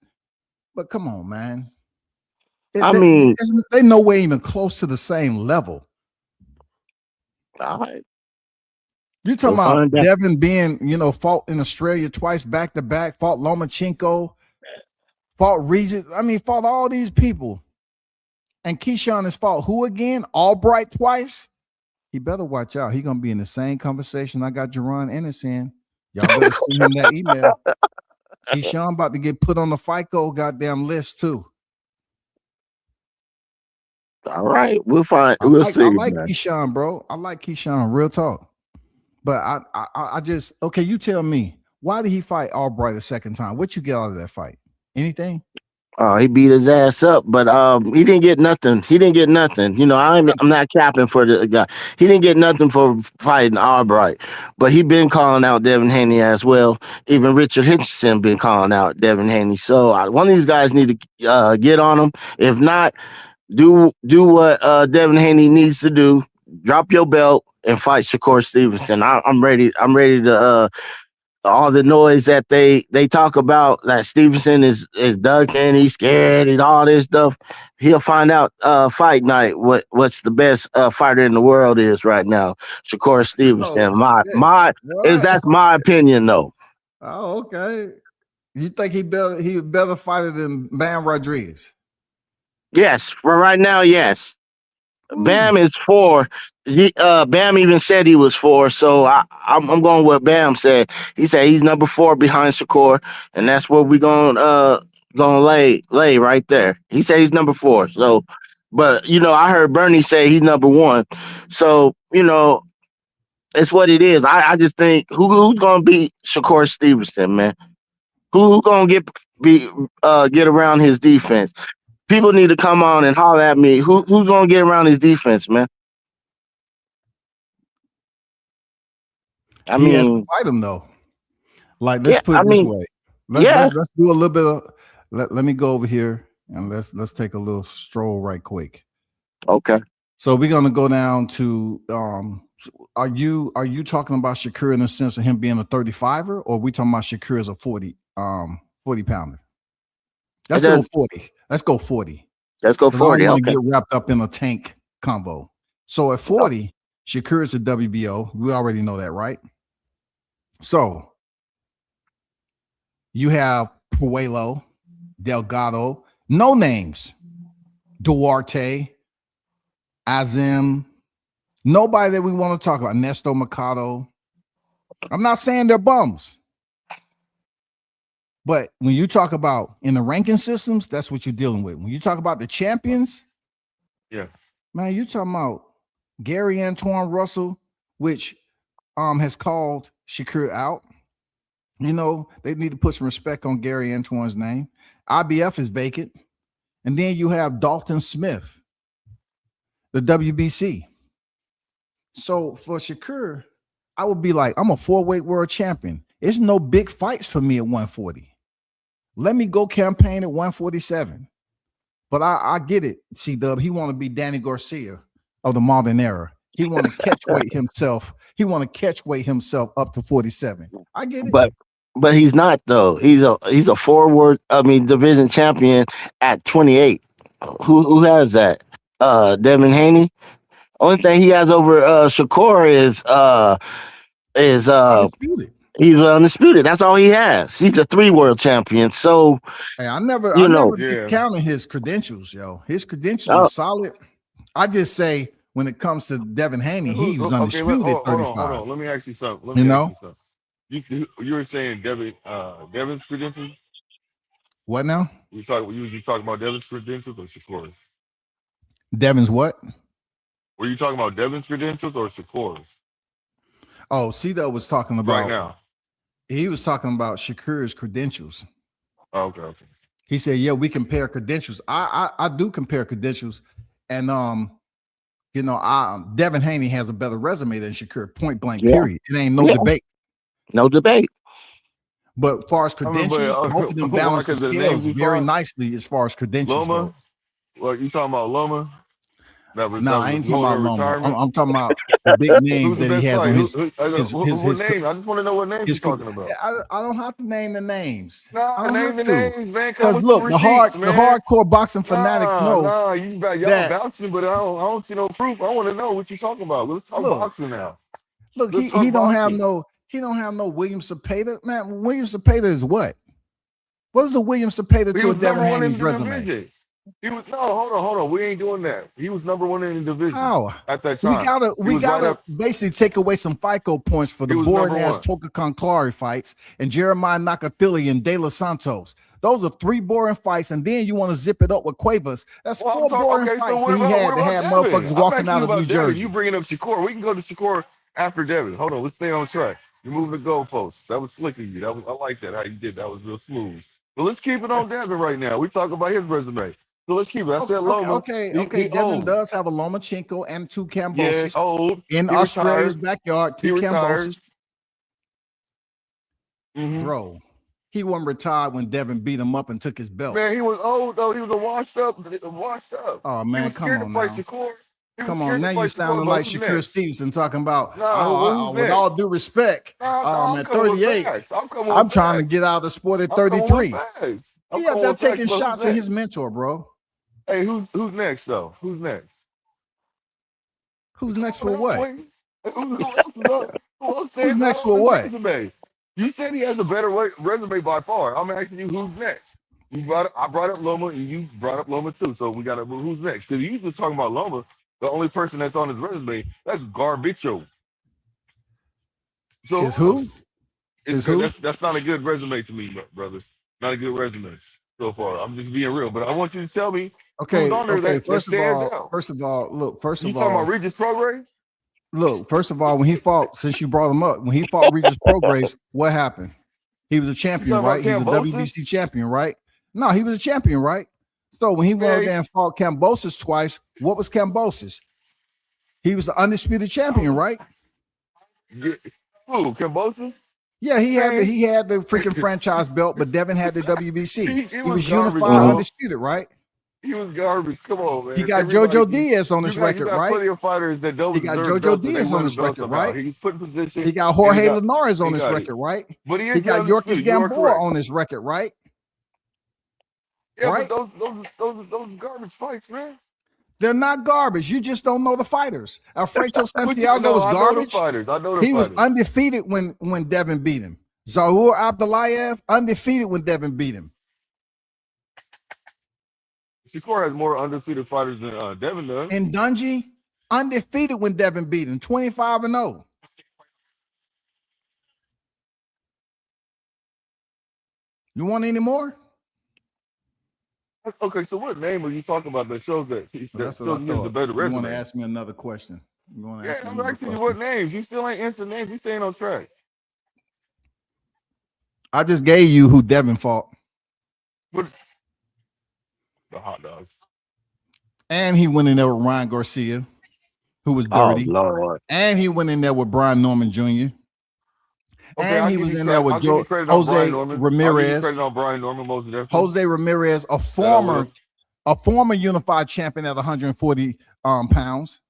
but come on, man. I mean, They no way even close to the same level. all right, You're talking we'll about find out. Devin being, fought in Australia twice back to back, fought Lomachenko, fought Regis. I mean, fought all these people. And Keyshawn has fought who again? Albright twice. He better watch out. He gonna be in the same conversation I got Jerron Ennis in. Y'all better send him that email. Keyshawn about to get put on the FICO goddamn list too. All right, we'll find. I We'll like I see, like man. Keyshawn, bro. I like Keyshawn, real talk. But I just okay. You tell me, why did he fight Albright a second time? What you get out of that fight? Anything? He beat his ass up, but he didn't get nothing. He didn't get nothing. I'm not capping for the guy. He didn't get nothing for fighting Albright, but he been calling out Devin Haney as well. Even Richard Hitchison been calling out Devin Haney. So one of these guys need to get on him. If not, do what Devin Haney needs to do. Drop your belt and fight Shakur Stevenson. I'm ready. I'm ready to. All the noise that they talk about, that Stevenson is ducking, he's scared, and all this stuff. He'll find out fight night what's the best fighter in the world is right now. Shakur Oh Stevenson. shit! What? That's my opinion though. Oh, okay. You think he better fighter than Bam Rodriguez? Yes, for right now, yes. Ooh. Bam is 4. Bam even said he was 4, so I'm going with Bam said. He said he's number 4 behind Shakur, and that's where we gonna lay right there. He said he's number 4. So, but I heard Bernie say he's number 1. So it's what it is. I just think who's gonna beat Shakur Stevenson, man? Who gonna get around his defense? People need to come on and holler at me. Who's gonna get around his defense, man? I He has to mean, fight him though. Like, let's yeah, put I it this mean, way. yeah, Let's do a little bit of let me go over here and let's take a little stroll right quick. okay. So we're gonna go down to are you talking about Shakur in the sense of him being a 35er, or are we talking about Shakur as a 40 pounder? It Let's go does. 40. Let's go 40. Let's go Because I don't 40. want to Okay. get wrapped up in a tank convo. So at 40, Shakur is the WBO. We already know that, right? So you have Puello, Delgado, no names, Duarte, Azim, nobody that we want to talk about. Ernesto Mercado. I'm not saying they're bums. But when you talk about in the ranking systems, that's what you're dealing with. When you talk about the champions, Yeah. man, you're talking about Gary Antoine Russell, which has called Shakur out. They need to put some respect on Gary Antoine's name. IBF is vacant. And then you have Dalton Smith, the WBC. So for Shakur, I would be like, I'm a 4-weight world champion. It's no big fights for me at 140. Let me go campaign at 147. But I get it, C-Dub. He want to be Danny Garcia of the modern era. He want to catch weight himself. He want to catch weight himself up to 47. I get it. But he's not though. He's a forward. I mean, division champion at 28. Who has that? Devin Haney. Only thing he has over Shakur is Undisputed. he's undisputed. That's all he has. He's a 3 world champion. So Hey, I never Yeah. discounted his credentials, yo. His credentials are uh, solid. I just say when it comes to Devin Haney, he was Okay. undisputed at Hold 35. on. Let me ask you something. You were saying Devin's credentials. What now? You usually talking about Devin's credentials or Shakur's? Devin's what? Were you talking about Devin's credentials or Shakur's? Oh, C-Dub was talking about right now. He was talking about Shakur's credentials. Oh, okay. He said, "Yeah, we compare credentials. I do compare credentials, and Devin Haney has a better resume than Shakur. Point blank. Yeah. Period. It ain't no debate. No debate. But as far as credentials, both of them balance the scales very nicely as far as credentials Loma? go. What you talking about, Loma? No, I ain't talking about Loma. I'm talking about the big names that he has on his name. I just want to know what names you're talking about. I don't have to name the names. Nah, name the names, man. Because look, the hardcore boxing fanatics know. Y'all vouching, but I don't see no proof. I want to know what you're talking about. Let's talk boxing now. Look, he don't have no William Cepeda. Man, William Cepeda is what? What is a William Cepeda to a Devin Haney's resume? Hold on. We ain't doing that. He was number one in the division at that time. We gotta basically take away some FICO points for the boring ass Toka Conclari fights and Jeremiah Nakathili and De Los Santos. Those are 3 boring fights, and then you want to zip it up with Cuevas. That's 4 boring fights that he had to have motherfuckers walking out of New Jersey. You bringing up Shakur? We can go to Shakur after Devin. Hold on, let's stay on track. You're moving the goalposts. That was slick of you. I like that how you did. That was real smooth. But let's keep it on Devin right now. We talk about his resume. So let's keep it. I said Loma. Okay. Devin does have a Lomachenko and 2 Kambosos. Yeah, old. In Australia's backyard, 2 Kambosos. Mm-hmm. Bro, he wasn't retired when Devin beat him up and took his belts. Man, he was old though. He was a washed up. Oh man, come on now. Come on, now you sounding like Shakur Stevenson talking about, with all due respect, at 38, I'm trying to get out of the sport at 33. He out there taking shots at his mentor, bro. Hey, who's next though? Who's next? Who's next for what? Who's next for what? You said he has a better resume by far. I'm asking you who's next. I brought up Loma, and you brought up Loma too. So we got to who's next? Because you just talking about Loma. The only person that's on his resume, that's Garbicho. So is who? That's not a good resume to me, brother. Not a good resume so far. I'm just being real, but I want you to tell me. Okay. First of all, look. You talking about Regis Prograis? Look, first of all, when he fought, since you brought him up, when he fought Regis Prograis, what happened? He was a champion, right? He's a WBC champion, right? No, he was a champion, right? So when he went out there and fought Kambosos twice, what was Kambosos? He was the undisputed champion, right? Who, Kambosos? Yeah, he had the freaking franchise belt, but Devin had the WBC. He was unified, undisputed, right? He was garbage. Come on, man. He got JoJo Diaz on his record, right? Plenty of fighters that don't. He got JoJo Diaz on his record, right? He's put in position. He got Jorge Linares on his record, right? But he got Yorkis Gamboa on his record, right? Yeah, right? But those garbage fights, man. They're not garbage. You just don't know the fighters. Alfredo Santiago was garbage. I know the he was undefeated when Devin beat him. Zaur Abdullayev, undefeated when Devin beat him. Shakur has more undefeated fighters than Devin does. And Dungy, undefeated when Devin beat him, 25-0. You want any more? Okay, so what name are you talking about that shows that he has a better resume? You want to ask me another question? I'm asking you what names. You still ain't answering names. You staying on track. I just gave you who Devin fought. But the hot dogs. And he went in there with Ryan Garcia, who was dirty. Oh, Lord. And he went in there with Brian Norman Jr. And he was in there with Jose Ramirez. Jose Ramirez, a former unified champion at 140 pounds.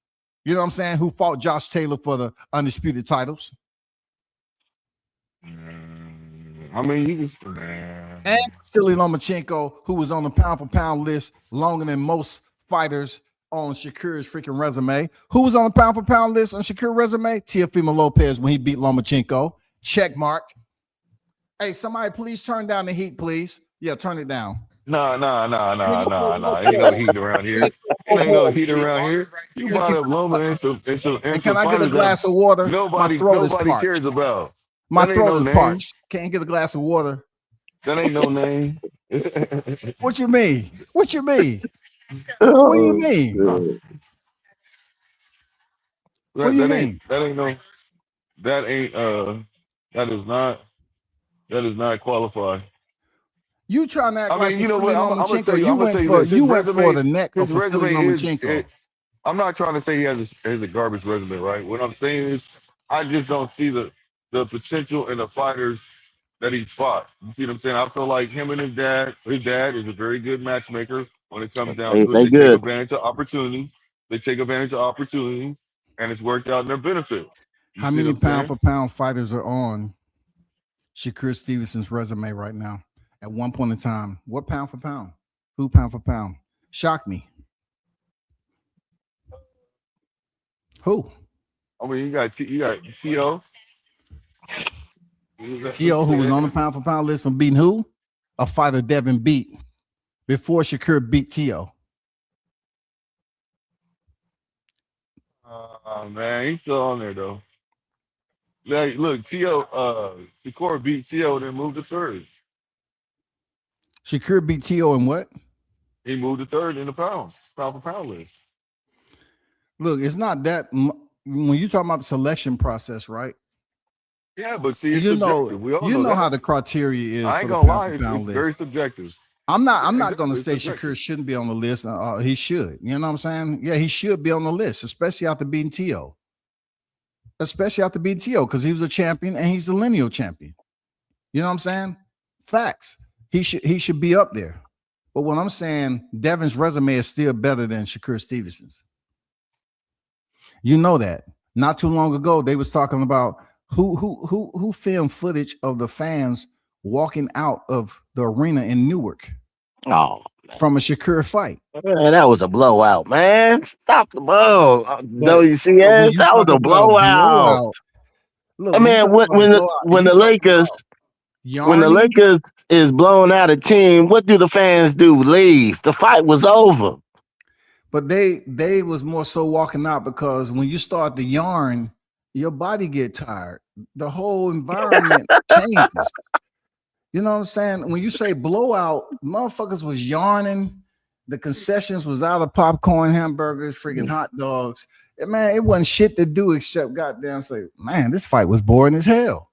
You know what I'm saying? Who fought Josh Taylor for the undisputed titles. I mean, you can. And Vasily Lomachenko, who was on the pound for pound list longer than most fighters on Shakur's freaking resume. Who was on the pound for pound list on Shakur's resume? Teofimo Lopez when he beat Lomachenko. Check mark. Hey, somebody please turn down the heat, please. Yeah, turn it down. Nah. Ain't no heat around here. Ain't no heat around here. You brought up Loma and some and can I get a glass of water? Nobody cares about. My throat is parched. Can't get a glass of water. That ain't no name. What you mean? What you mean? What do you Oh, mean? shit. What do you mean? That ain't no that ain't that is not that is not qualified. You trying to act I like mean, you know what? Vasily I'm gonna tell Lomachenko? you. I'm gonna tell you this. You went for the neck of His Vasily resume is. Lomachenko. I'm not trying to say he has a garbage resume, right? What I'm saying is, I just don't see the potential in the fighters that he's fought. You see what I'm saying? I feel like him and his dad is a very good matchmaker when it comes down to it. They They take good. advantage of opportunities. They take advantage of opportunities, and it's worked out in their benefit. You How see what many I'm pound saying? for pound fighters are on Shakur Stevenson's resume right now? At one point in time, what pound for pound? Who pound for pound? Shock me. Who? I mean, you got T.O. T.O., who was on the pound for pound list from beating who? A fighter Devin beat before Shakur beat T.O. Man, he's still on there though. Like, look, Shakur beat T.O. then moved to third. Shakur beat T.O. in what? He moved to third in the pound for pound list. Look, it's not that when you talk about the selection process, right? Yeah, but see, it's subjective. We all you know know that. how the criteria is I for ain't the gonna pound lie, for it's pound list. very subjective. I'm not Exactly, going to it's say subjective. Shakur shouldn't be on the list. He should. You know what I'm saying? Yeah, he should be on the list, especially after beating T.O. Because he was a champion and he's the lineal champion. You know what I'm saying? Facts. He should be up there. But what I'm saying, Devin's resume is still better than Shakur Stevenson's. You know that. Not too long ago, they was talking about who filmed footage of the fans walking out of the arena in Newark. Oh, from a Shakur fight. man, that was a blowout, man. Stop the ball. But when WCS, you that was talk a about a blowout. blowout, look, I when you talk mean, about a blowout, when you the talking Lakers about when the yarning, Lakers is blowing out a team, what do the fans do? Leave. The fight was over. but they was more so walking out because when you start to yarn, your body get tired. The whole environment changes. You know what I'm saying? When you say blowout, motherfuckers was yarning. The concessions was out of popcorn, hamburgers, freaking hot dogs. Man, it wasn't shit to do except goddamn say, man, this fight was boring as hell.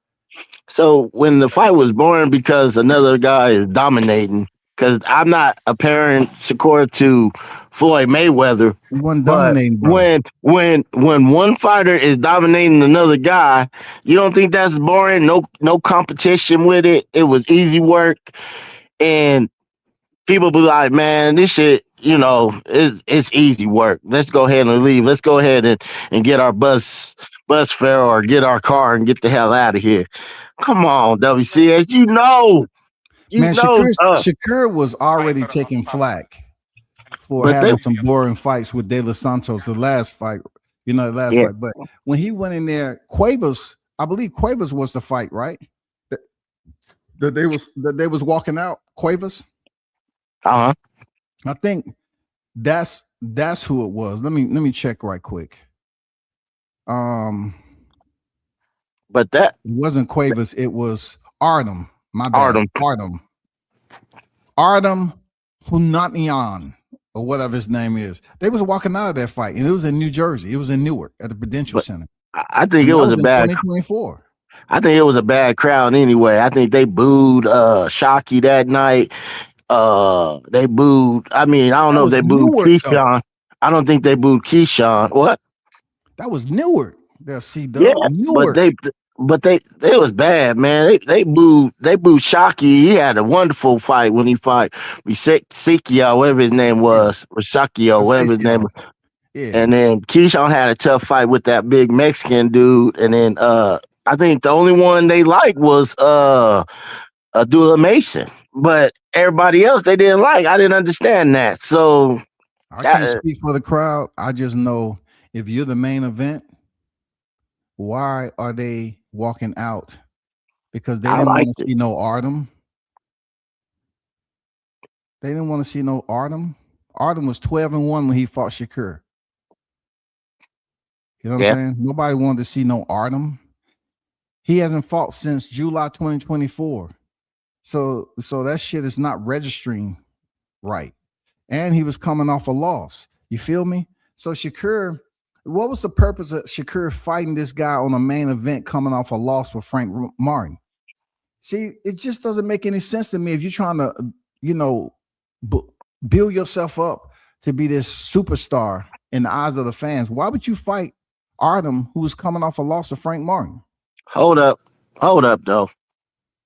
So when the fight was boring because another guy is dominating, because I'm not comparing Shakur to Floyd Mayweather, It wasn't but dominating, bro. when one fighter is dominating another guy, you don't think that's boring? No competition with it. It was easy work, and people be like, man, this shit, it's easy work. Let's go ahead and leave. Let's go ahead and get our bus fare or get our car and get the hell out of here. Come on, WCS. You Man, know, Shakur was already taking flack for but they, having some boring fights with De Los Santos, the last fight. yeah, But when he went in there, I believe Cuevas was the fight, right? That they was walking out, Cuevas. uh huh. I think that's who it was. Let me check right quick. Um, But that it wasn't Cuevas, it was Artem. My bad. Artem, Artem Hunatyan, or whatever his name is. They was walking out of that fight, and it was in New Jersey. It was in Newark at the Prudential but Center. I think And it that was was a in bad. 2024. I think it was a bad crowd anyway. I think they booed Shockey that night. They booed. I mean, I don't That know if was they booed Newark, though. Keyshawn. I don't think they booed Keyshawn. What? That was Newark. That's Yeah, C-Dub. but Newark. they was bad, man. They booed Shockey. He had a wonderful fight when he fought Sikio, whatever his name Yeah. was, or Shakio, whatever his name Patricio. was. Yeah. And then Keyshawn had a tough fight with that big Mexican dude. And then I think the only one they liked was Abdullah Mason. But everybody else they didn't like. I didn't understand that. So I can't that, speak for the crowd. I just know if you're the main event, why are they walking out? Because they I didn't want liked to it. see no Artem. They didn't want to see no Artem. Artem was 12-1 when he fought Shakur. You know what I'm Yeah. saying? Nobody wanted to see no Artem. He hasn't fought since July 2024. So that shit is not registering right. And he was coming off a loss. You feel me? So Shakur, what was the purpose of Shakur fighting this guy on a main event coming off a loss with Frank Martin? See, it just doesn't make any sense to me if you're trying to, build yourself up to be this superstar in the eyes of the fans. Why would you fight Artem, who was coming off a loss of Frank Martin? Hold up though.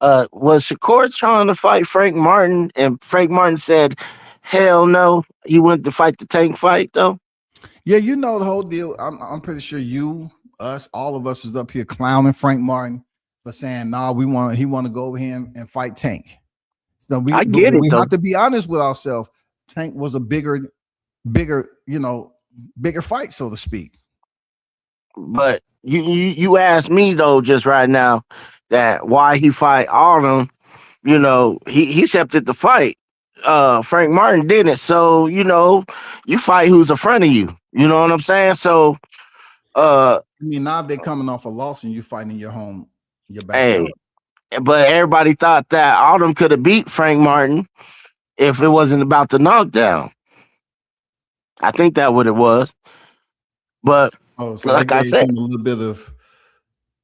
Was Shakur trying to fight Frank Martin, and Frank Martin said, "Hell no." He went to fight the Tank fight though. Yeah, you know the whole deal. I'm pretty sure all of us is up here clowning Frank Martin for saying, "Nah, he want to go over here and fight Tank." So we have to be honest with ourselves. Tank was a bigger fight, so to speak. But you asked me though just right now that why he fight Artem. He accepted the fight. Frank Martin didn't. So you fight who's in front of you. You know what I'm saying? So I mean, now they're coming off a loss and you fighting in your backyard. But everybody thought that Artem could have beat Frank Martin if it wasn't about the knockdown. I think that what it was. But so like I said, him a little bit of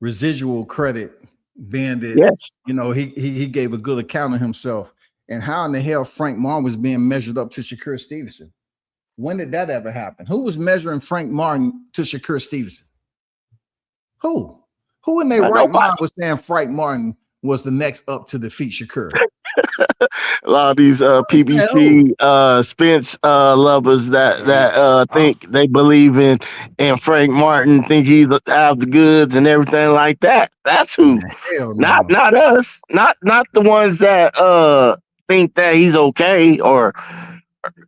residual credit, being that he gave a good account of himself. And how in the hell Frank Martin was being measured up to Shakur Stevenson? When did that ever happen? Who was measuring Frank Martin to Shakur Stevenson? Who in their right mind was saying Frank Martin was the next up to defeat Shakur? A lot of these PBC Spence lovers that think they believe in Frank Martin, think he have the goods and everything like that. That's who. Not us. Not the ones that think that he's okay or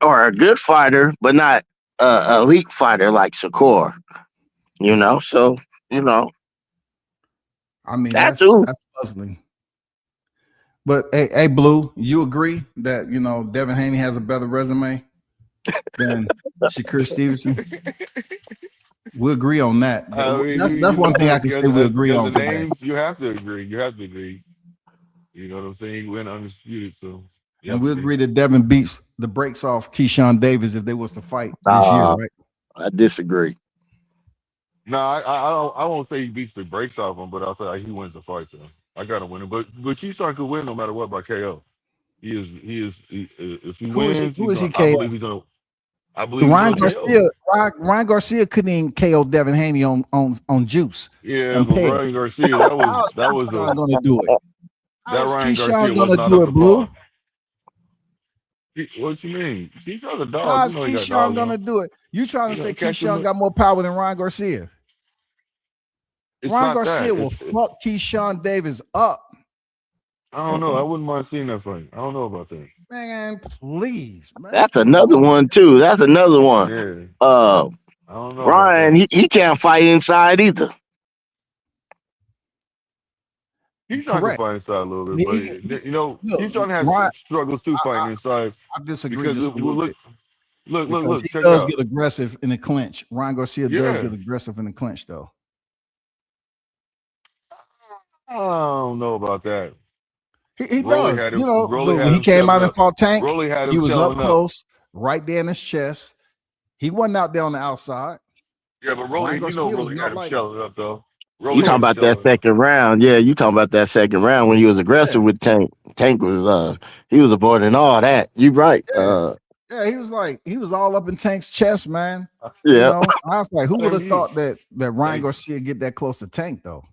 a good fighter, but not elite fighter like Shakur. So I mean that's puzzling. But hey, Blue, you agree that Devin Haney has a better resume than Shakur Stevenson? We agree on that. That's one thing I can say we agree on the today. names, you have to agree. You know what I'm saying? He went undisputed, so. And we agree that Devin beats the brakes off Keyshawn Davis if they was to fight this year, right? I disagree. No, I won't say he beats the brakes off him, but I'll say he wins the fight though. I gotta win him, but Keyshawn could win no matter what by KO. He is. If he wins, who is he I KO? believe he's gonna. I believe Ryan Garcia. Ryan Garcia couldn't even KO Devin Haney on juice. Yeah, but Ryan Garcia, that was going to do it. That Ryan Garcia was not do it, Blue. What you mean? Keyshawn's a dog. How's Keyshawn gonna do it? You trying to say Keyshawn got more power than Ryan Garcia? Ryan Garcia will fuck Keyshawn Davis up. I don't know. I wouldn't mind seeing that fight. I don't know about that. Man, please, man. That's another one too. That's another one. Yeah. I don't know. Ryan, he can't fight inside either. Keyshawn can fight inside a little bit, but Keyshawn has struggles too fighting inside. I disagree. Look. He does get aggressive in the clinch. Ryan Garcia does get aggressive in the clinch, though. I don't know about that. He does. When he came out and fought Tank, he was up close, right there in his chest. He wasn't out there on the outside. Yeah, but Rolly had him shelling up, though. You talking about that second round? Yeah, you talking about that second round when he was aggressive with Tank. Tank was he was avoiding all that. You right. Yeah, he was all up in Tank's chest, man. Yeah, I was like, who would have thought that Ryan Garcia get that close to Tank though?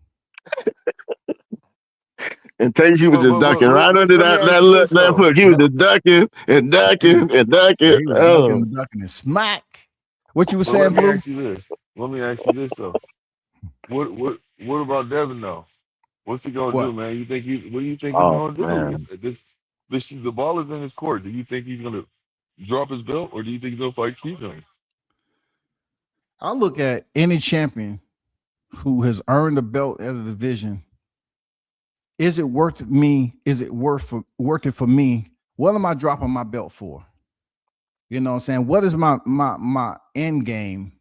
And Tank, he was just ducking right under that hook. He was just ducking and ducking and ducking. He was ducking and smack. What you were saying, Blue? Let me ask you this though. What about Devin though? What's he gonna do, man? What do you think he's gonna do? The ball is in his court. Do you think he's gonna drop his belt, or do you think he's gonna fight Keyshawn? I look at any champion who has earned a belt at a division. Is it worth me? Is it worth it for me? What am I dropping my belt for? You know what I'm saying? What is my end game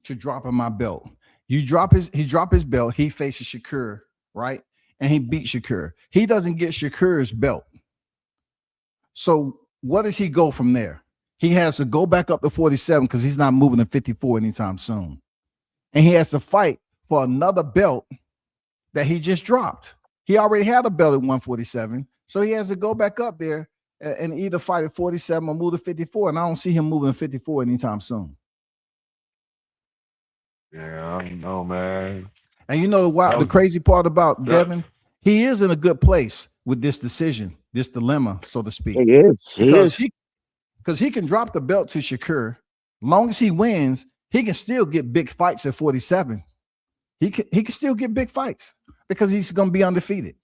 to dropping my belt? He dropped his belt, he faces Shakur, right? And he beat Shakur. He doesn't get Shakur's belt. So what does he go from there? He has to go back up to 47 because he's not moving to 54 anytime soon. And he has to fight for another belt that he just dropped. He already had a belt at 147. So he has to go back up there and either fight at 47 or move to 54. And I don't see him moving to 54 anytime soon. Yeah, I don't know, man. And you know what? The crazy part about Devin, he is in a good place with this decision, this dilemma, so to speak. He is. Because he can drop the belt to Shakur. Long as he wins, he can still get big fights at 47. He can still get big fights because he's going to be undefeated.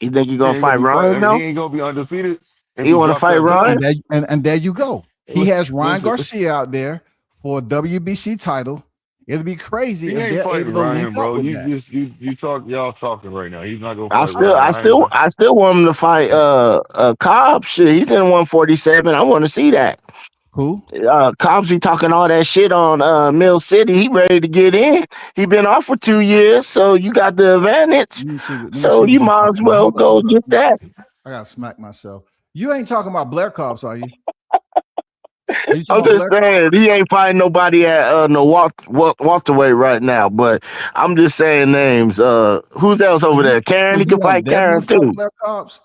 You think he's going to fight Ryan, though? He ain't going to be undefeated. You want to fight Ryan? And there you go. He has Ryan Garcia out there for a WBC title. It'll be crazy he if ain't they're fighting able to Ryan, link bro. up with that. You talk, y'all talking right now. He's not going to fight Ryan. I still want him to fight Cobb. Shit, he's in 147. I want to see that. Who? Cobbs be talking all that shit on Mill City. He ready to get in. He been off for 2 years, so you got the advantage. So you might as well go get that. I gotta smack myself. You ain't talking about Blair Cobbs, are you? I'm just saying he ain't fighting nobody at no welterweight right now. But I'm just saying names. Who's else over there? Karen. He can fight Karen too. Blair Cobbs.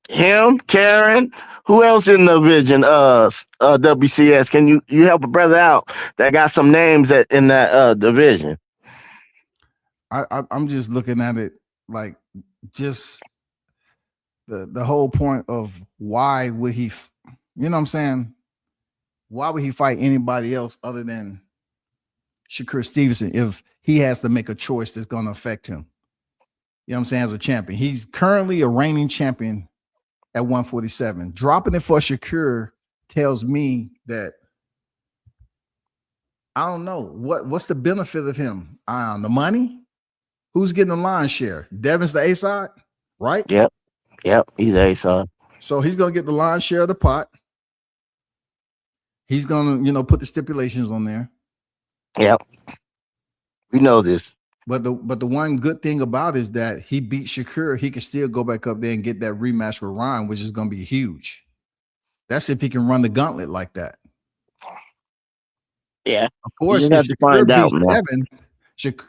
Him, Karen. Who else in the division? WCS. Can you help a brother out that got some names in that division? I'm just looking at it like just the whole point of why would he, you know what I'm saying? Why would he fight anybody else other than Shakur Stevenson if he has to make a choice that's going to affect him? You know what I'm saying? As a champion, he's currently a reigning champion at 147. Dropping it for Shakur tells me that I don't know what's the benefit of him. The money. Who's getting the line share? Devin's the A side, right? Yep. He's A side. So he's gonna get the line share of the pot. He's gonna, put the stipulations on there. Yep. We know this. But the one good thing about it is that he beat Shakur. He can still go back up there and get that rematch with Ryan, which is gonna be huge. That's if he can run the gauntlet like that. Yeah. Of course, if Shakur beats Devin,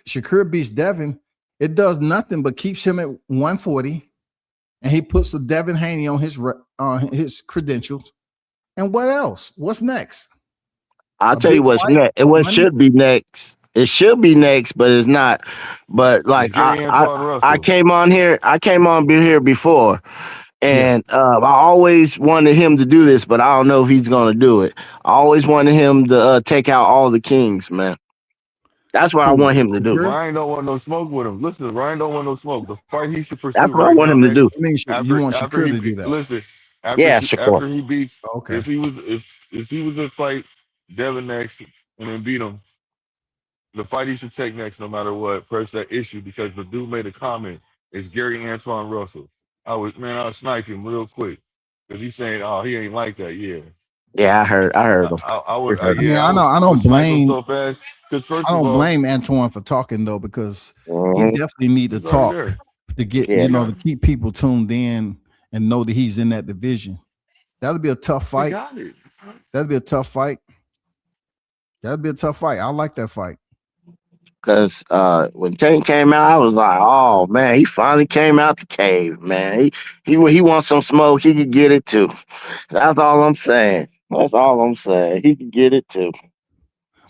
Shakur beats Devin, it does nothing but keeps him at 140, and he puts the Devin Haney on his credentials. And what else? What's next? I'll tell you what's next. What should be next. It should be next, but it's not. But like I came on here before, and I always wanted him to do this, but I don't know if he's gonna do it. I always wanted him to take out all the Kings, man. That's what I want him to do. Ryan don't want no smoke with him. Listen, Ryan don't want no smoke. The fight he should pursue. That's what I want him to do. You want Shakur to do that? Listen, Shakur. After he beats, if he was to fight Devin next and then beat him, the fight he should take next, no matter what, press that issue, because the dude made a comment. It's Gary Antoine Russell. I'll snipe him real quick because he's saying, "Oh, he ain't like that." Yeah, I heard him. I don't blame. So fast, I don't blame Antoine for talking though, because he definitely need to talk to get to keep people tuned in and know that he's in that division. That'll be a tough fight. That'd be a tough fight. I like that fight. Because when Tank came out, I was like, "Oh man, he finally came out the cave, man. He wants some smoke. He could get it too. That's all I'm saying. He could get it too."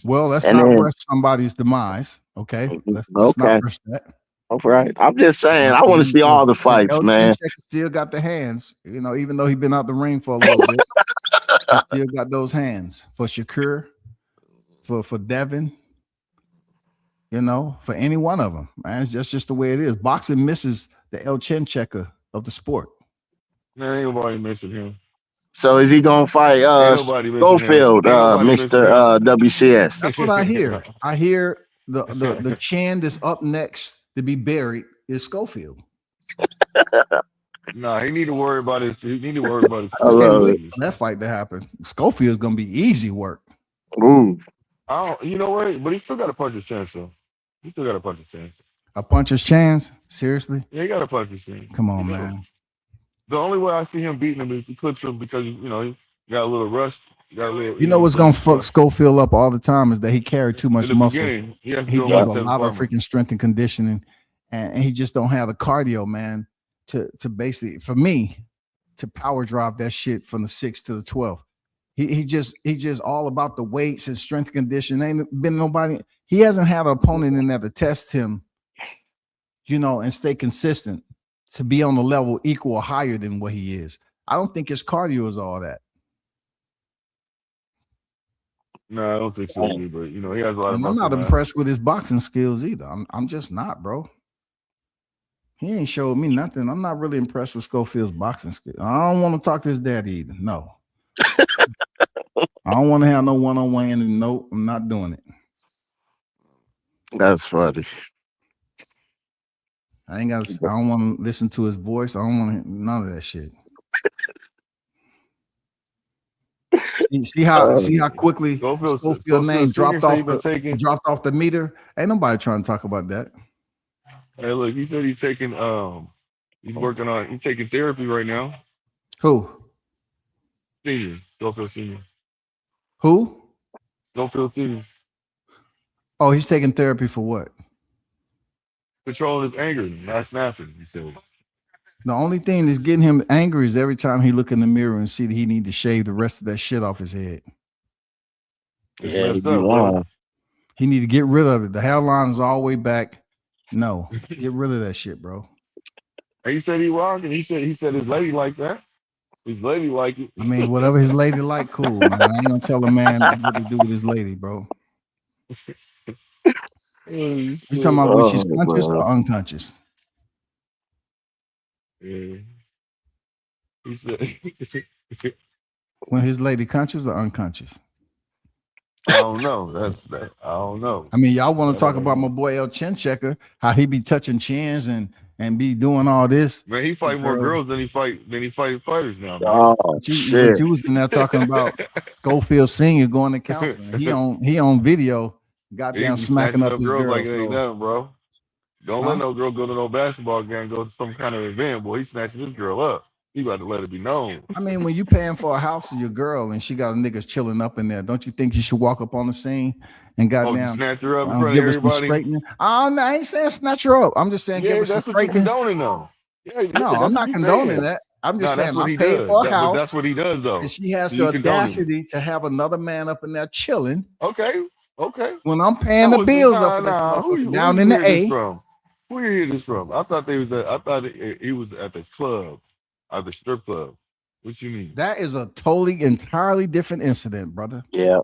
Well, let's not rush somebody's demise. Okay, let's not rush that. All right. I'm just saying, I want to see all the fights, man. Still got the hands, even though he's been out the ring for a little bit, he still got those hands for Shakur, for Devin. For any one of them, man. That's just the way it is. Boxing misses the El Chin checker of the sport. Man, ain't nobody missing him. So is he gonna fight Schofield, Mr. WCS? That's what I hear. I hear the chin that's up next to be buried is Schofield. Nah, he need to worry about his. He need to worry about his. Can't wait for that fight to happen. Schofield's gonna be easy work. Ooh. You know what? But he still got a puncher's chance, though. He still got a puncher's chance. A puncher's chance? Seriously? Yeah, he got a puncher's chance. Come on, man. The only way I see him beating him is he clips him because he got a little rust, got a little, You know what's gonna fuck but Schofield up all the time is that he carried too in much the muscle. beginning, he has to He do a does lot a to lot of farmer. freaking strength and conditioning, and he just don't have the cardio, man, to basically for me to power drive that shit from the 6 to the 12. He just all about the weights and strength and condition. Ain't been nobody. He hasn't had an opponent in there to test him, and stay consistent to be on the level equal or higher than what he is. I don't think his cardio is all that. No, I don't think so either. But he has a lot of And I'm muscle not mass. impressed with his boxing skills either. I'm just not, bro. He ain't showed me nothing. I'm not really impressed with Schofield's boxing skills. I don't want to talk to his daddy either. No. I don't want to have no one-on-one. And no, I'm not doing it. That's funny. I don't want to listen to his voice. I don't want none of that shit. See how quickly Schofield name dropped off the meter. Ain't nobody trying to talk about that. Hey, look, he said he's taking he's taking therapy right now. Who? Schofield Senior. Who? Schofield Senior. Oh, he's taking therapy for what? Controlling his anger, not snapping, he said. The only thing that's getting him angry is every time he look in the mirror and see that he need to shave the rest of that shit off his head. It's messed up, bro. He need to get rid of it. The hairline is all the way back. No, get rid of that shit, bro. And he said he rocking. He said his lady like that. His lady like it. I mean, whatever his lady like, cool, man. I ain't gonna tell a man what to do with his lady, bro. You talking about when she's conscious or unconscious? Yeah. He said when his lady conscious or unconscious? I don't know. I don't know. I mean, y'all want to talk about my boy El Chin Checker, how he be touching chins and be doing all this. Man, he fight more girls than he fight fighters now, man. Oh, shit. But you was in there talking about Schofield Senior going to counseling. He on video, goddamn smacking up his girls. Like it ain't nothing, bro. Don't let no girl go to no basketball game, go to some kind of event. Boy, he snatching this girl up. He about to let it be known. I mean, when you paying for a house of your girl and she got niggas chilling up in there, don't you think you should walk up on the scene and goddamn snatch her up in front give of her some straightening? I ain't saying snatch her up. I'm just saying give her some straightening. That's what you're condoning, though. Yeah, no, I'm not condoning that. I'm just saying I paid for a house. That's what he does, though. And she has the audacity to have another man up in there chilling. Okay. When I'm paying the bills up in this motherfucker down in the A. Where you hear this from? I thought he was at the club, at the strip club. What you mean? That is a entirely different incident, brother. Yeah.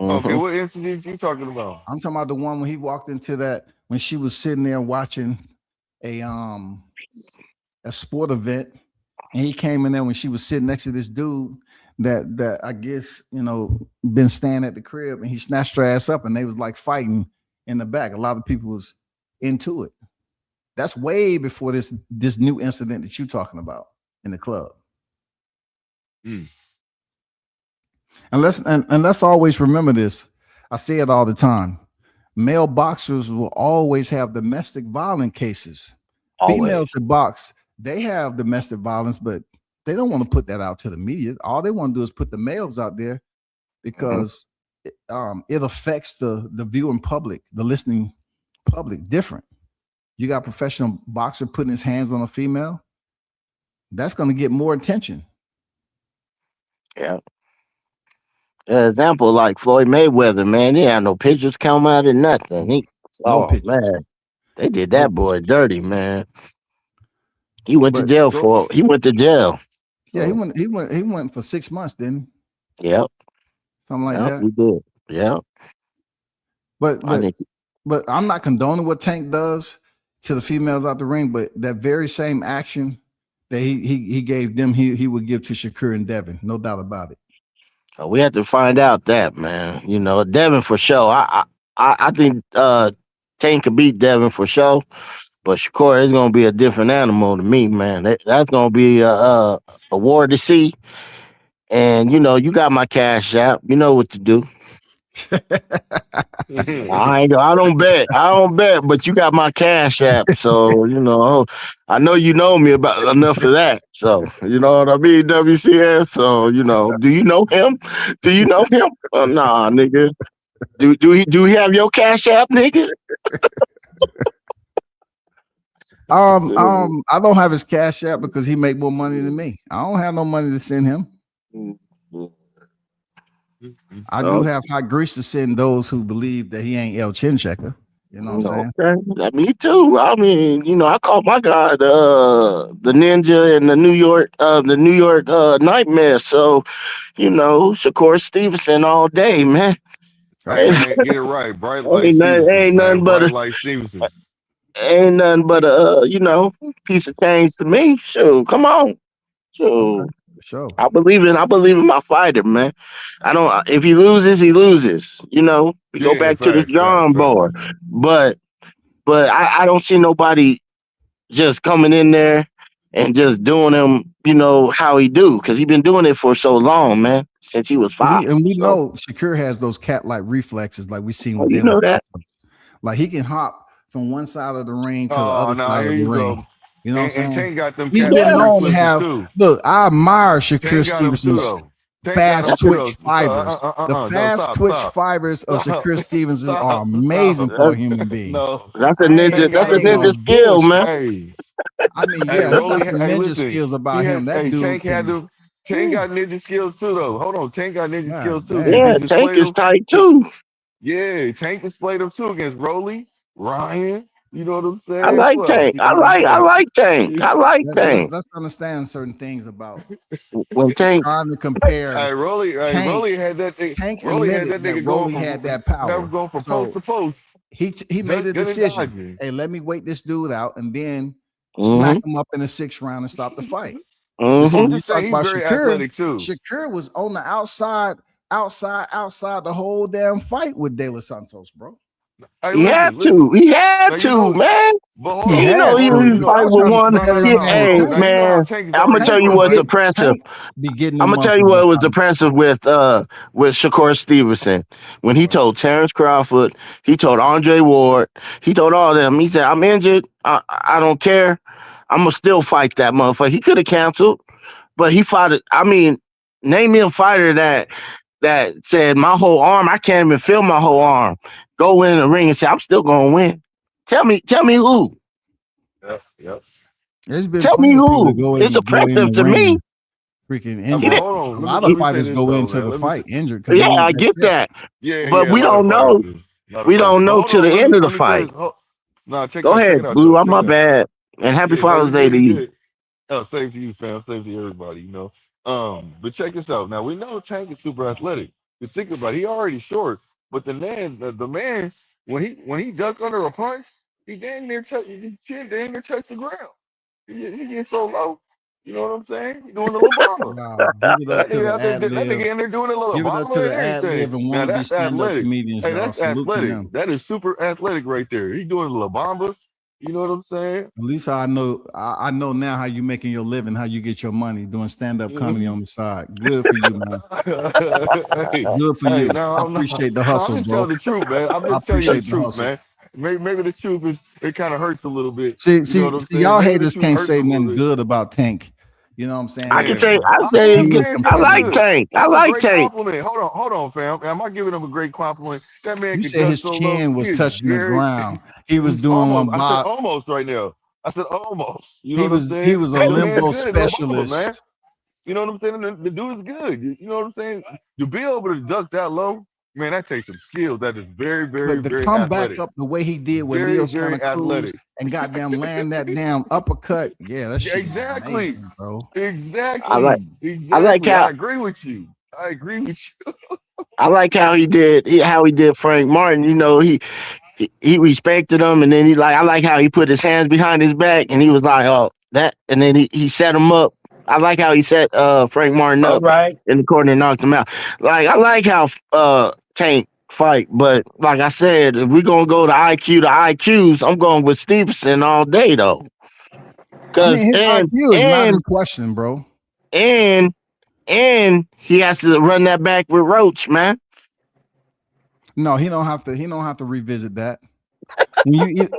Mm-hmm. Okay, what incident you talking about? I'm talking about the one when he walked into that when she was sitting there watching a sport event, and he came in there when she was sitting next to this dude that I guess been staying at the crib, and he snatched her ass up, and they was like fighting in the back. A lot of people was into it. That's way before this new incident that you're talking about in the club. Mm. And let's always remember this. I say it all the time. Male boxers will always have domestic violence cases. Always. Females that box, they have domestic violence, but they don't want to put that out to the media. All they want to do is put the males out there because it affects the viewing public, the listening public different. You got a professional boxer putting his hands on a female, that's going to get more attention. Yeah. Example like Floyd Mayweather, man, he had no pictures come out of nothing. No pictures. Man, they did that boy dirty, man. He went to jail for it. He went to jail. Yeah, he went for 6 months, didn't he? Yep. Something like that. He did. Yeah. But I'm not condoning what Tank does to the females out the ring, but that very same action that he gave them, he would give to Shakur and Devin, no doubt about it. We have to find out that, man. Devin for sure. I think Tank could beat Devin for sure, but Shakur is gonna be a different animal to me, man. That's gonna be a war to see. And you got my cash app. You know what to do. I don't bet. I don't bet, but you got my Cash App, so I know you know me about enough of that. So you know what I mean, WCS. So do you know him? Do you know him? Nah, nigga. Do he have your Cash App, nigga? I don't have his Cash App because he make more money than me. I don't have no money to send him. I do have hot grease to send those who believe that he ain't El Chin Checker. You know what I'm saying? Okay. Me too. I mean, I call my guy the Ninja and the New York Nightmare. So, Shakur Stevenson all day, man. Hey, man, get it right. Bright light Ain't Stevenson, man. nothing but Bright light Stevenson. ain't nothing but a piece of change to me. So come on. So okay. Sure. I believe in my fighter, man. I don't. If he loses, he loses. We go back to the drawing board. But I don't see nobody just coming in there and just doing him, how he do, because he been doing it for so long, man, since he was 5. We know Shakur has those cat-like reflexes, like we seen with you know that. Like he can hop from one side of the ring to the other side of the ring. Go. You know what I'm saying? And Tank got them. He's been known to have. Too. Look, I admire Shakur Stevenson's fast twitch fibers. The fast twitch fibers of Shakur Stevenson are amazing for a human being. No, that's a ninja. That's a ninja skill, man. Hey. I mean, yeah, there's some ninja skills about him. That dude. Tank got ninja skills too, though. Hold on, Tank got ninja skills too. Yeah, Tank is tight too. Yeah, Tank displayed them too against Rolly, Ryan. You know what I'm saying? I like Tank. I like Tank. I like Tank. Let's understand certain things about when Tank trying to compare. Hey, Rolly had that thing. Tank Rolly had that nigga Rolly had that power. Going from post to post. He made a decision. Hey, let me wait this dude out and then smack him up in the 6th round and stop the fight. I'm just saying he's very athletic too. Shakur was on the outside the whole damn fight with De Los Santos, bro. He had to, man. He was fight with one. Hey, man, I'm gonna tell you what's impressive. I'm gonna tell you what was impressive with Shakur Stevenson when he told Terrence Crawford, he told Andre Ward, he told all of them. He said, "I'm injured. I don't care. I'm gonna still fight that motherfucker." He could have canceled, but he fought it. I mean, name me a fighter that said my whole arm, I can't even feel my whole arm. Go in the ring and say, I'm still gonna win. Tell me who. Yep. Tell me who. It's impressive to me. Freaking injured. A lot of fighters go into the fight injured. Yeah, I get that. Yeah, but we don't know. We don't know till the end of the fight. Go ahead, Blue. I'm my bad. And happy Father's Day to you. Oh, same to you, fam. Same to everybody, But check this out. Now we know Tank is super athletic. You think about it, he already short, but the man, when he ducked under a punch, he damn near touched the ground. He gets so low. You know what I'm saying? He doing a little bomber. That nigga in there doing a little bomber and everything. Now that's athletic. Hey, that's athletic. That is super athletic right there. He doing a little bomber. You know what I'm saying? At least I know now how you making your living, how you get your money doing stand-up comedy on the side. Good for you, man. Good for you. No, I appreciate the hustle, I'm just bro. telling the truth, man. I'm just telling you the truth, man. Maybe the truth is it kind of hurts a little bit. See, y'all haters can't say nothing good about Tank. You know what I'm saying? I like Tank. I like Tank. Hold on, fam. Am I giving him a great compliment? That man. You said his chin was touching the ground. He was doing one bob. I said almost right now. I said almost. You know what I'm saying? He was a limbo specialist. Man. You know what I'm saying? The dude is good. You know what I'm saying? To be able to duck that low, man, that takes some skill. That is very, very, very athletic. Come back up the way he did with Leo Santa Cruz and goddamn land that damn uppercut. Yeah, that's exactly, amazing, bro. Exactly. I like how I agree with you. I like how he did Frank Martin. He respected him, and then I like how he put his hands behind his back, and he was like, "Oh, that," and then he set him up. I like how he set Frank Martin up in the corner and knocked him out. I like how Tank fight, but like I said, if we're gonna go to IQs, I'm going with Stevenson all day though. Because his IQ is not in question, bro. And he has to run that back with Roach, man. No, he don't have to. He don't have to revisit that. When you eat,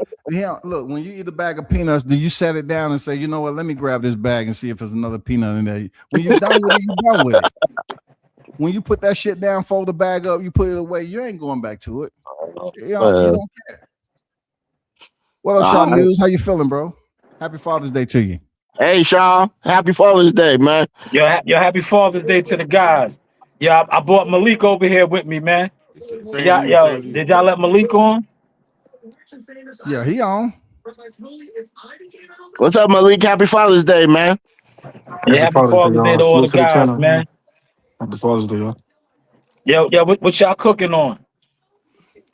look, when you eat a bag of peanuts, do you set it down and say, you know what? Let me grab this bag and see if there's another peanut in there. When you're done with it, you're done with it. When you put that shit down, fold the bag up, you put it away. You ain't going back to it. You don't care. What up, Sean News? How you feeling, bro? Happy Father's Day to you. Hey, Sean. Happy Father's Day, man. Yo, happy Father's Day to the guys. Yeah, I brought Malik over here with me, man. Did y'all let Malik on? Yeah, he on. What's up, Malik? Happy Father's Day, man. Yeah, happy Father's Day to all the guys, man. Happy Father's Day, y'all. Yo, what y'all cooking on?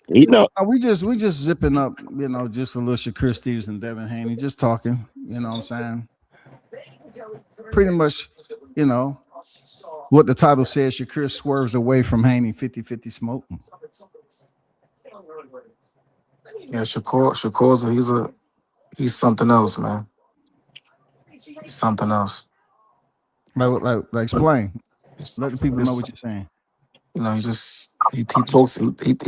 You know, we just zipping up, just a little Shakur Stevens and Devin Haney, just talking. You know what I'm saying? Pretty much, what the title says. Shakur swerves away from Haney, 50-50 smoke. Yeah, Shakur, he's something else, man. He's something else. Like explain. Let the people know what you're saying. He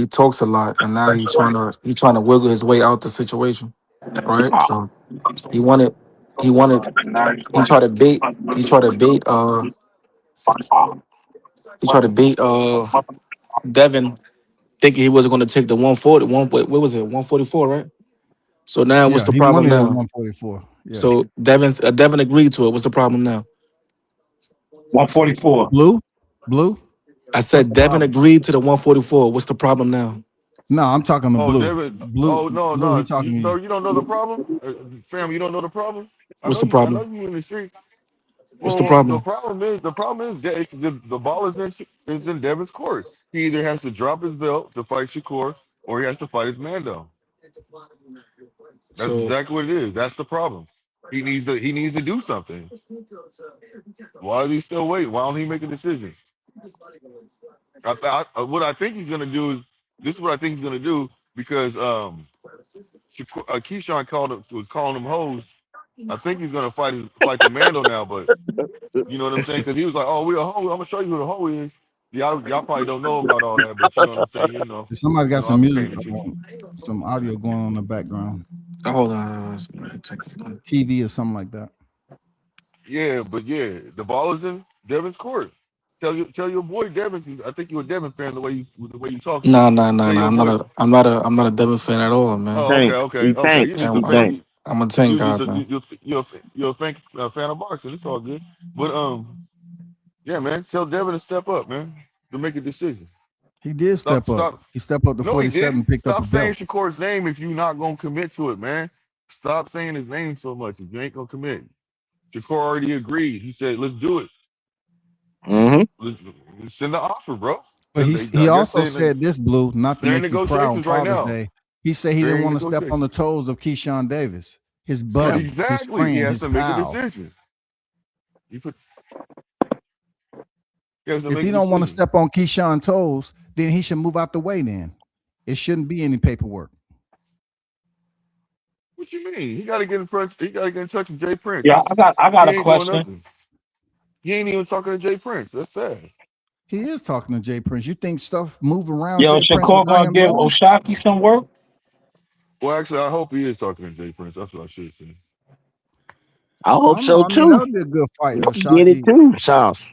talks a lot, and now he's trying to wiggle his way out the situation, right? So he tried to bait Devin, thinking he wasn't going to take the 140. What was it? 144, right? So now what's the problem now? 144. Yeah. So Devin agreed to it. What's the problem now? 144. Blue. I said Devin agreed to the 144. What's the problem now? No, I'm talking to Blue. Devin, Blue. Oh no, Blue, he talking to you. You don't know the problem, fam. You don't know the problem. What's the problem? I know you in the streets. What's the problem? The problem is that the ball is in Devin's court. He either has to drop his belt to fight Shakur, or he has to fight his man down. That's exactly what it is. That's the problem. He needs to do something. Why is he still waiting? Why don't he make a decision? What I think he's gonna do is this is what I think he's gonna do because Keyshawn was calling him hoes. I think he's gonna fight the Mando now, but you know what I'm saying? Because he was like, "Oh, we a hoe. I'm gonna show you who the hoe is." Y'all probably don't know about all that, but you know what I'm saying. You know, somebody got some music, some audio going on in the background. Hold on, TV or something like that. Yeah, but the ball is in Devin's court. Tell your boy Devin. I think you're a Devin fan the way you talk. Nah. I'm not a Devin fan at all, man. Oh, okay. I'm a Tank guy, man. You're a fan of boxing. It's all good. But yeah, man. Tell Devin to step up, man, to make a decision. He did step up. He stepped up to 47, picked up a belt. Stop saying Shakur's name if you're not gonna commit to it, man. Stop saying his name so much if you ain't gonna commit. Shakur already agreed. He said, "Let's do it." Let's send the offer, bro. But he also said this, Blue, not to make you cry on Father's Day. He said he didn't want to step on the toes of Keyshawn Davis, his buddy, his friend, he has his to pal. make a decision. If he don't want to step on Keyshawn's toes, then he should move out the way. Then it shouldn't be any paperwork. What you mean? He got to get in front. He got to get in touch with Jay Prince. Yeah, I got a question. He ain't even talking to Jay Prince. That's sad. He is talking to Jay Prince. You think stuff move around? Yo, Shakur gonna give Oshaki some work? Well, actually, I hope he is talking to Jay Prince. That's what I should say. I hope so too. That would be a good fight. Get it too, Sauce.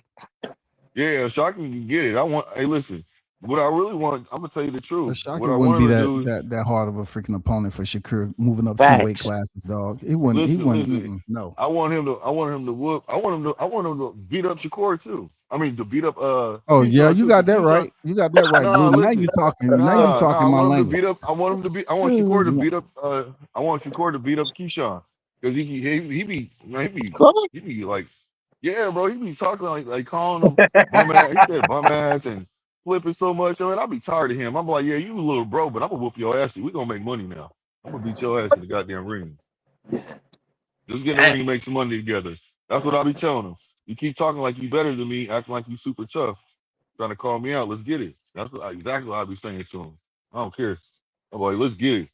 Yeah, Oshaki can get it. Hey, listen. What I really want, I'm gonna tell you the truth. Oshaki wouldn't be that hard of a freaking opponent for Shakur moving up 2 weight classes, dog. He wouldn't. No. I want him to whoop. I want him to beat up Shakur too. I mean, to beat up. Oh yeah, you got that right. You got that right, Blue. Now you talking. Now you talking my language. I want Shakur to beat up. I want Shakur to beat up Keyshawn because he be like, yeah, bro. He be talking like calling him bum ass. He said bum ass and flipping so much. I mean, I'll be tired of him. I'm like, yeah, you a little bro, but I'm gonna whoop your ass. We gonna make money now. I'm gonna beat your ass in the goddamn ring. Just get in the ring and make some money together. That's what I'll be telling him. You keep talking like you better than me, acting like you super tough, trying to call me out. Let's get it. That's exactly what I'll be saying to him. I don't care. I'm like, let's get it.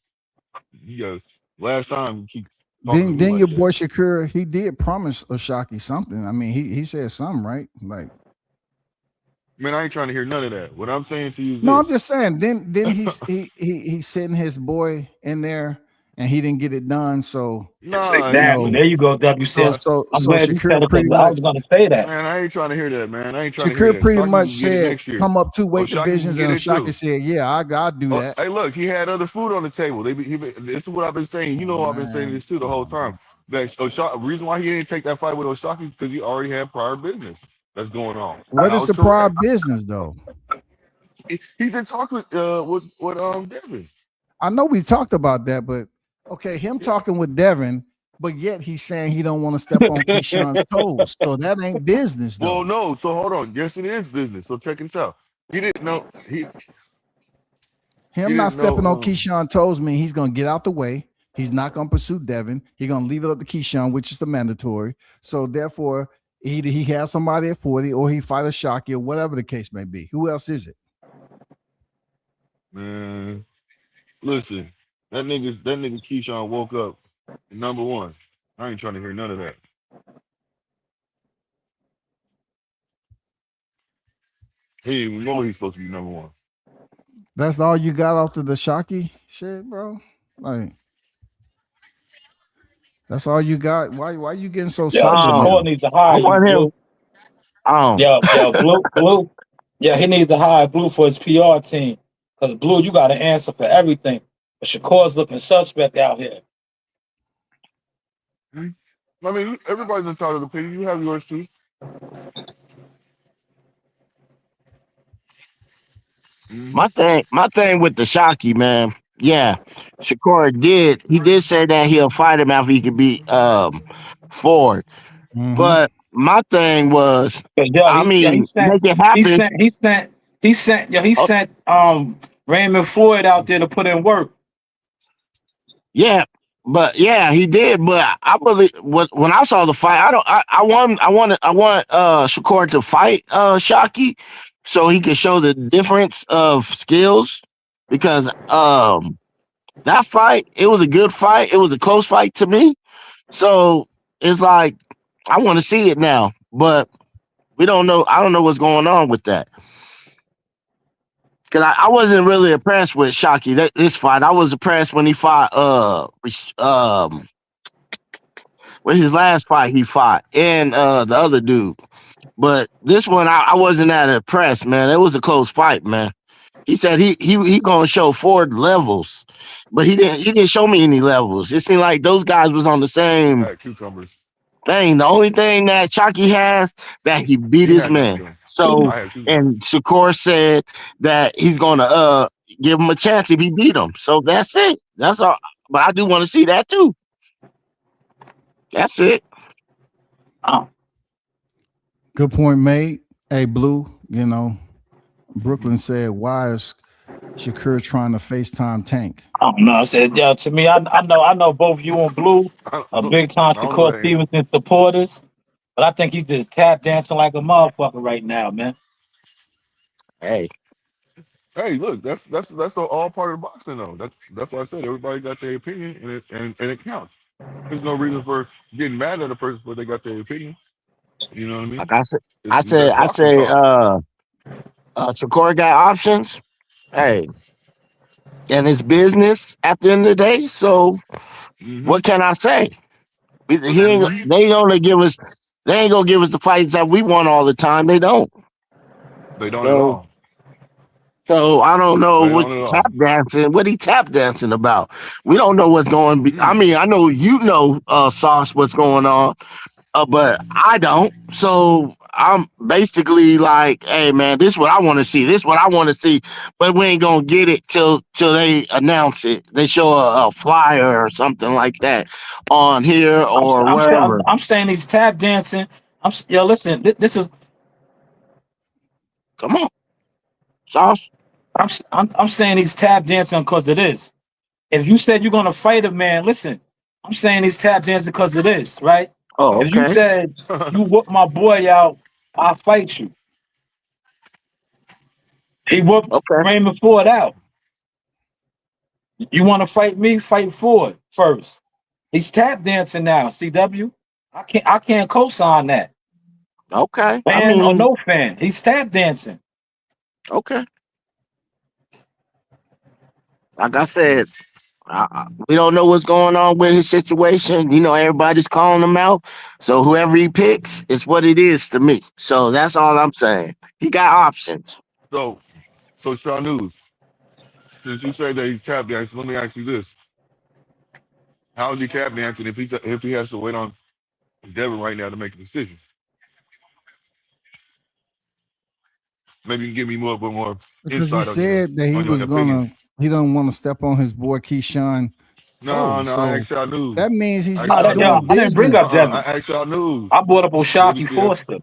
You last time you keep. Then your boy Shakur, he did promise Oshaki something. I mean, he said something, right? Like, Man, I ain't trying to hear none of that. What I'm saying to you is No, I'm this. just saying. Then he's sitting his boy in there, and he didn't get it done. So Yes, Nah, exactly. he There you go, W. so Said. so I'm so glad you said Shakur it because pretty I much was going to say that. man, I ain't trying to hear that, man. I ain't trying to hear Shakur that. pretty Shocky much can get it said next year. come up 2 weight Shocky can divisions, get and it Shocky too. said, yeah, I'll do that. Hey, look, he had other food on the table. This is what I've been saying. You Oh know, I've been saying man, this too the come whole on, time. man. That reason why he didn't take that fight with Oshaki is because he already had prior business that's going on, and What I is was the prior correct. business though? He's in talks with Devin. I know we talked about that, but okay, him Yeah. talking with Devin, but yet he's saying he don't want to step on Keyshawn's toes. So that ain't business Well, though. no. So hold on. Yes, it is business. So check this out. He didn't know. He Him not didn't know. stepping on Keyshawn toes mean he's gonna get out the way. He's not gonna pursue Devin. He's gonna leave it up to Keyshawn, which is the mandatory. So therefore, either he has somebody at 40 or he fight a Shocky or whatever the case may be. Who else is it? Man, listen. That nigga Keyshawn woke up number one. I ain't trying to hear none of that. He didn't even know he's supposed to be number one. That's all you got off of the Shocky shit, bro? Like that's all you got. Why you getting so Yeah, somber Shakur now? needs to hire I you, want him. Blue. Blue. Yeah, he needs to hire Blue for his PR team. Because Blue, you got to answer for everything. But Shakur's looking suspect out here. I mean, everybody's entitled to opinion. You have yours too. Mm-hmm. My thing with the Shocky, man. Yeah, Shakur he did say that he'll fight him after he could beat Ford. Mm-hmm. But my thing was, Yo, I he mean, sent make it he happen. sent he sent he Oh, sent Raymond Floyd out there to put in work. yeah, but yeah, he did. But I believe when I saw the fight, I want Shakur to fight Shocky so he could show the difference of skills because that fight, it was a good fight. It was a close fight to me. So it's like I want to see it now, but we don't know. I don't know what's going on with that because I wasn't really impressed with Shocky this fight. I was impressed when he fought with his last fight he fought and the other dude. But this one I wasn't that impressed, man. It was a close fight, man. He said he gonna show 4 levels, but he didn't show me any levels. It seemed like those guys was on the I same had cucumbers. thing. The only thing that Shocky has that he beat He his had to eat man. them. So I had cucumbers. and Shakur said that he's gonna give him a chance if he beat him. So that's it. That's all. But I do want to see that too. That's it. Oh, Good point made. Hey, Blue, Mm-hmm. Brooklyn said, why is Shakur trying to FaceTime Tank? I don't know. I said, yo, to me, I know both you and Blue I are don't, big time I don't know Shakur that answer. Stevenson supporters, but I think he's just tap dancing like a motherfucker right now, man. Hey, Hey, look, that's all part of boxing though. That's why I said everybody got their opinion and it counts. There's no reason for getting mad at a person for they got their opinion. You know what I mean? like I said, I said, That's I boxing say, talk. Shakur got options. Hey, and it's business at the end of the day. So Mm-hmm. what can I say? He ain't, Mm-hmm. they ain't gonna give us the fights that we want all the time. They don't. They don't at So all. I don't know They what don't at tap all. dancing. What he tap dancing about? We don't know what's going. I Mm. mean, I know Sauce, what's going on, but I don't. So I'm basically like, hey man, this is what I want to see. This is what I want to see. But we ain't gonna get it till they announce it. They show a flyer or something like that on here or wherever. I'm saying he's tap dancing. Yo, listen, this is Come on, Sauce. I'm saying he's tap dancing because it is. If you said you're gonna fight a man, listen, I'm saying he's tap dancing because it is, right? Oh, If you okay, said you whoop my boy out, I'll fight you. He whooped okay. Raymond Ford out. You want to fight me? Fight Ford first. He's tap dancing now. CW. I can't co-sign that. Okay. I Fan or mean, no fan, he's tap dancing. Okay. Like I said, we don't know what's going on with his situation. You know, everybody's calling him out. So whoever he picks is what it is to me. So that's all I'm saying. He got options. So, so Shaw News, since you say that he's tap dancing, let me ask you this: how is he tap dancing if he has to wait on Devin right now to make a decision? Maybe you can give me more Because he insight said that he on your was opinion. he don't want to step on his boy Keyshawn No, toes. no, I So asked y'all news. that means he's I asked not y'all Yo, doing news. I didn't bring business. up Devin. I asked y'all news. I brought up Let me O'Shaquie see. Foster.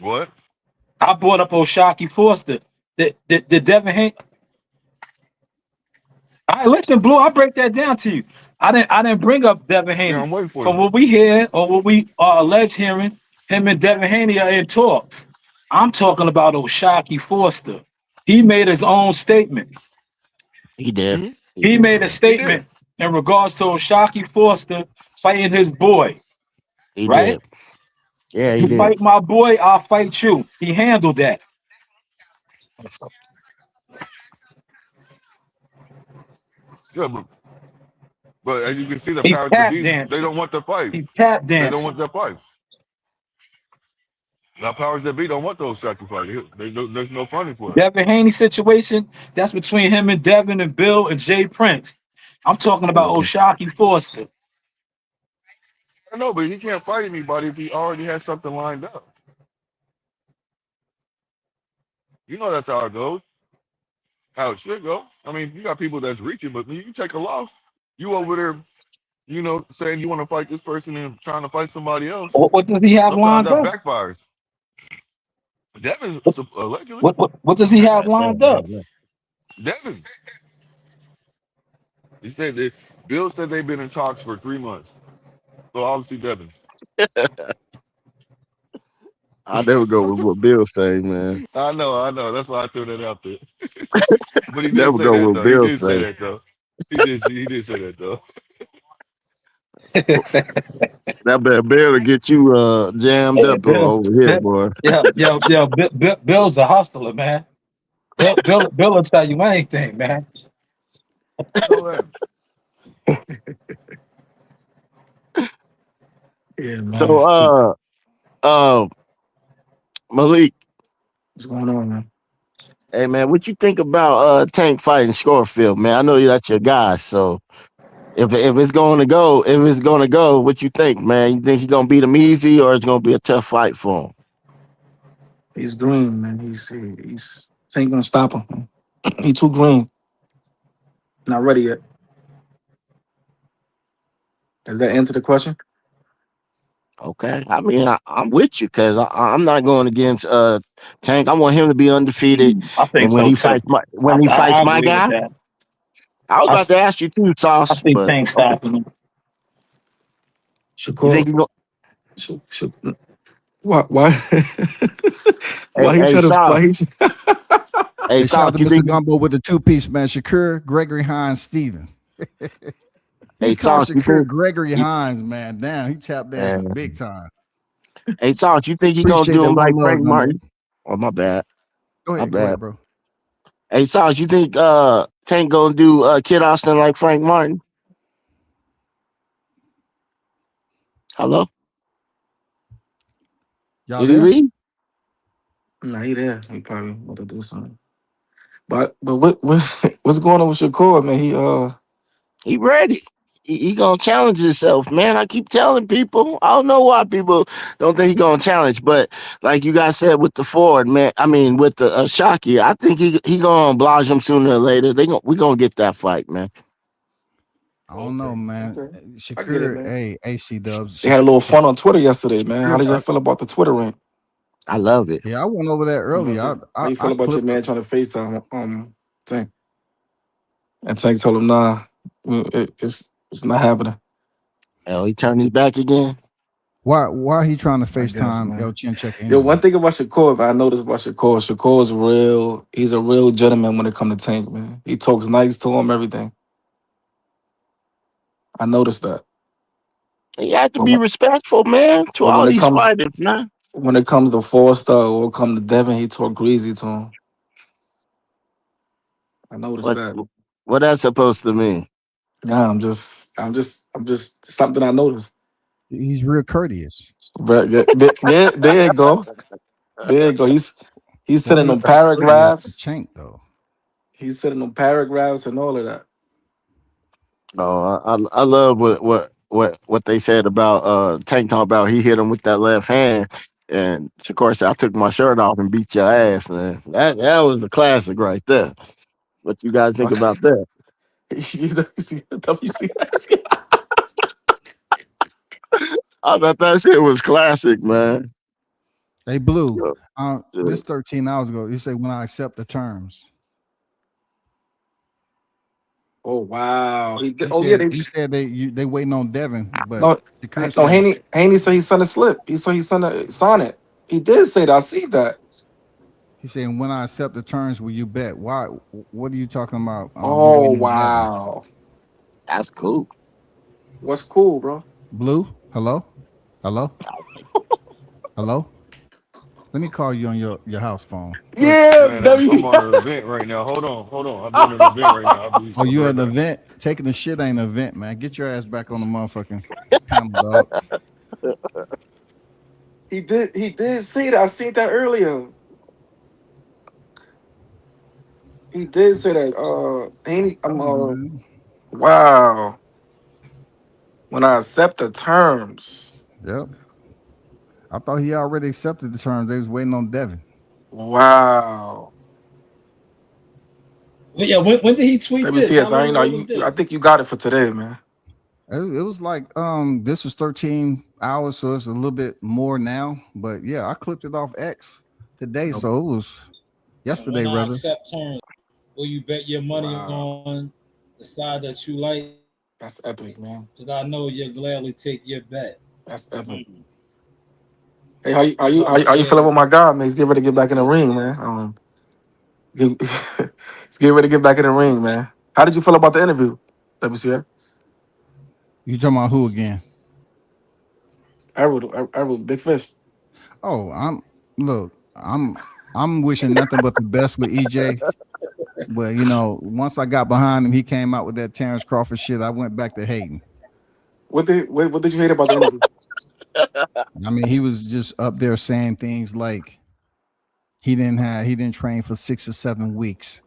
What? I brought up O'Shaquie Foster. The Devin Haney. All right, listen, Blue. I'll break that down to you. I didn't bring up Devin Yeah, Haney. I'm waiting for From you. what we hear or what we are alleged hearing, him and Devin Haney are in talks. I'm talking about O'Shaquie Foster. He made his own statement. He did. Hmm. He He did. made a Yeah. He did. statement in regards to O'Shaquie Foster fighting his boy, He right? did. Yeah, he You did. fight my boy, I'll fight you. He handled that. Yeah, but as you can see, the He's powers that tap be, they dancing. don't want the fight. He's tap They don't dancing. want that fight. The powers that be don't want those sacrifices. There's no funding for it. Devin Haney situation, that's between him and Devin and Bill and Jay Prince. I'm talking about Mhm. O'Shaquie Foster. I know, but he can't fight anybody if he already has something lined up. You know that's how it goes. How it should go. I mean, you got people that's reaching, but when you take a loss, you over there, saying you want to fight this person and trying to fight somebody else. What does he have Sometimes lined that up? backfires. Devin, allegedly, What does he have That's all. lined up? Devin. He said that Bill said they've been in talks for 3 months. So obviously Devin. I never go with what Bill say, man. I know. That's why I threw that out there. But he did Never say go that with though. He Bill did say say. that though. He did say that though. That better Bill to get you jammed Hey, up Bill, over here, Bill, boy. Bill's a hustler, man. Bill will tell you anything, man. I know that. Yeah, man. So uh Malik, What's going on, man? hey man, what you think about Tank fighting Schofield, man? I know that's your guy, so if it's gonna go, what you think, man? You think he's gonna beat him easy or it's gonna be a tough fight for him? He's green, man. He's ain't gonna stop him. Man. He too green. Not ready yet. Does that answer the question? Okay. I mean, I'm with you because I'm not going against Tank. I want him to be undefeated, I think and when so he too. fights my I agree with guy, that. I was I, about s- to ask you too, I Sauce, see but Tank okay. stopping him. You think Shakur. he go? Why? Hey, Why he hey, try to? Sauce. Why he? Just, Hey, Hey, shout out Sauce. to You Mr. think? Gumbo with the two-piece, man. Shakur, Gregory Hines, Steven. He Hey, called Sauce. You Shakur think? Gregory You, Hines, man. Damn, he tapped dancing big time. hey, Sauce. You think he gonna Appreciate do that him one like love, Frank Gumbo. Martin? Oh, my bad. My Go ahead, bad. bro. Hey, Sauce. You think Tank gonna do Kid Austin like Frank Martin? Hello? Y'all Did he there? leave? nah, he there. He probably want to do something. But what what's going on with Shakur, man? He ready. He gonna challenge himself, man. I keep telling people. I don't know why people don't think he gonna challenge, but like you guys said with the Ford, man. I mean with the Shockey, I think he gonna oblige him sooner or later. We gonna get that fight, man. I don't know, Okay, man. okay. I get it, Shakur, man. hey, AC Dubs. They had a little fun on Twitter yesterday, man. How Shakur, did y'all feel about the Twitter rant? I love it. yeah, I went over there earlier. Okay. How you I feel about your clipped. man trying to FaceTime Tank? And Tank told him, nah, it's not happening. Oh, he turned his back again. Why he trying to I guess, FaceTime El man. Chincheck Yo, anyway? one thing about Shakur, if I noticed about Shakur's real. He's a real gentleman when it comes to Tank, man. He talks nice to him, everything. I noticed that. He had to But be when, respectful, man, to but all when it these comes, fighters, man. when it comes to Forster or come to Devin, he talk greasy to him. I noticed What that. what that's supposed to mean? Yeah, I'm just something I noticed. He's real courteous. But there you go. There you go. He's Why sending you them say courteous to paragraphs. Tank though? He's sending them paragraphs and all of that. Oh, I love what they said about Tank talking about he hit him with that left hand, and Shakur said I took my shirt off and beat your ass, man. That was a classic right there. What you guys think about that? WC. I thought that shit was classic, man. Hey, Blue. Yeah, yeah. This 13 hours ago, you say when I accept the terms. Oh wow. You Oh yeah, said they waiting on Devin, but no, Shakur no. said Haney said he sent a slip. He said he sent a sign it. He did say that. I see that. he's saying when I accept the terms, will you bet? Why? What are you talking about? We Oh waiting on Devin. wow. That's cool. What's cool, bro? Blue, hello, hello, hello. Let me call you on your house phone. Go ahead. Yeah, Man, I'm W. on an event right now. Hold on. I'm doing an event right now. I'll be Oh, you right at an back. event? Taking the shit ain't an event, man. Get your ass back on the motherfucking panel, dog. He did say that. I seen that earlier. He did say that. Haney, I'm Telling you, man. wow. When I accept the terms. Yep. I thought he already accepted the terms. They was waiting on Devin. Wow. Well, yeah, when did he tweet this? How WCS, I long ain't know ago was you. I this? think you got it for today, man. It was like this was 13 hours, so it's a little bit more now. But yeah, I clipped it off X today, so it was yesterday When I rather. accept terms, will you bet your money Wow. on the side that you like? That's epic, man. Because I know you'll gladly take your bet. That's epic. Mm. Hey, how you how You you know what I'm how, how you feeling saying? with my guy, man? He's getting ready to get back in the ring, man. WCS. Get, he's getting ready to get back in the ring, man. How did you feel about the interview, WCS? You talking about who again? I wrote Big Fish. Oh, I'm wishing nothing but the best with EJ. But you know, once I got behind him, he came out with that Terrence Crawford shit. I went back to hating. What did you hate about the interview? I mean, he was just up there saying things like he didn't train for 6 or 7 weeks.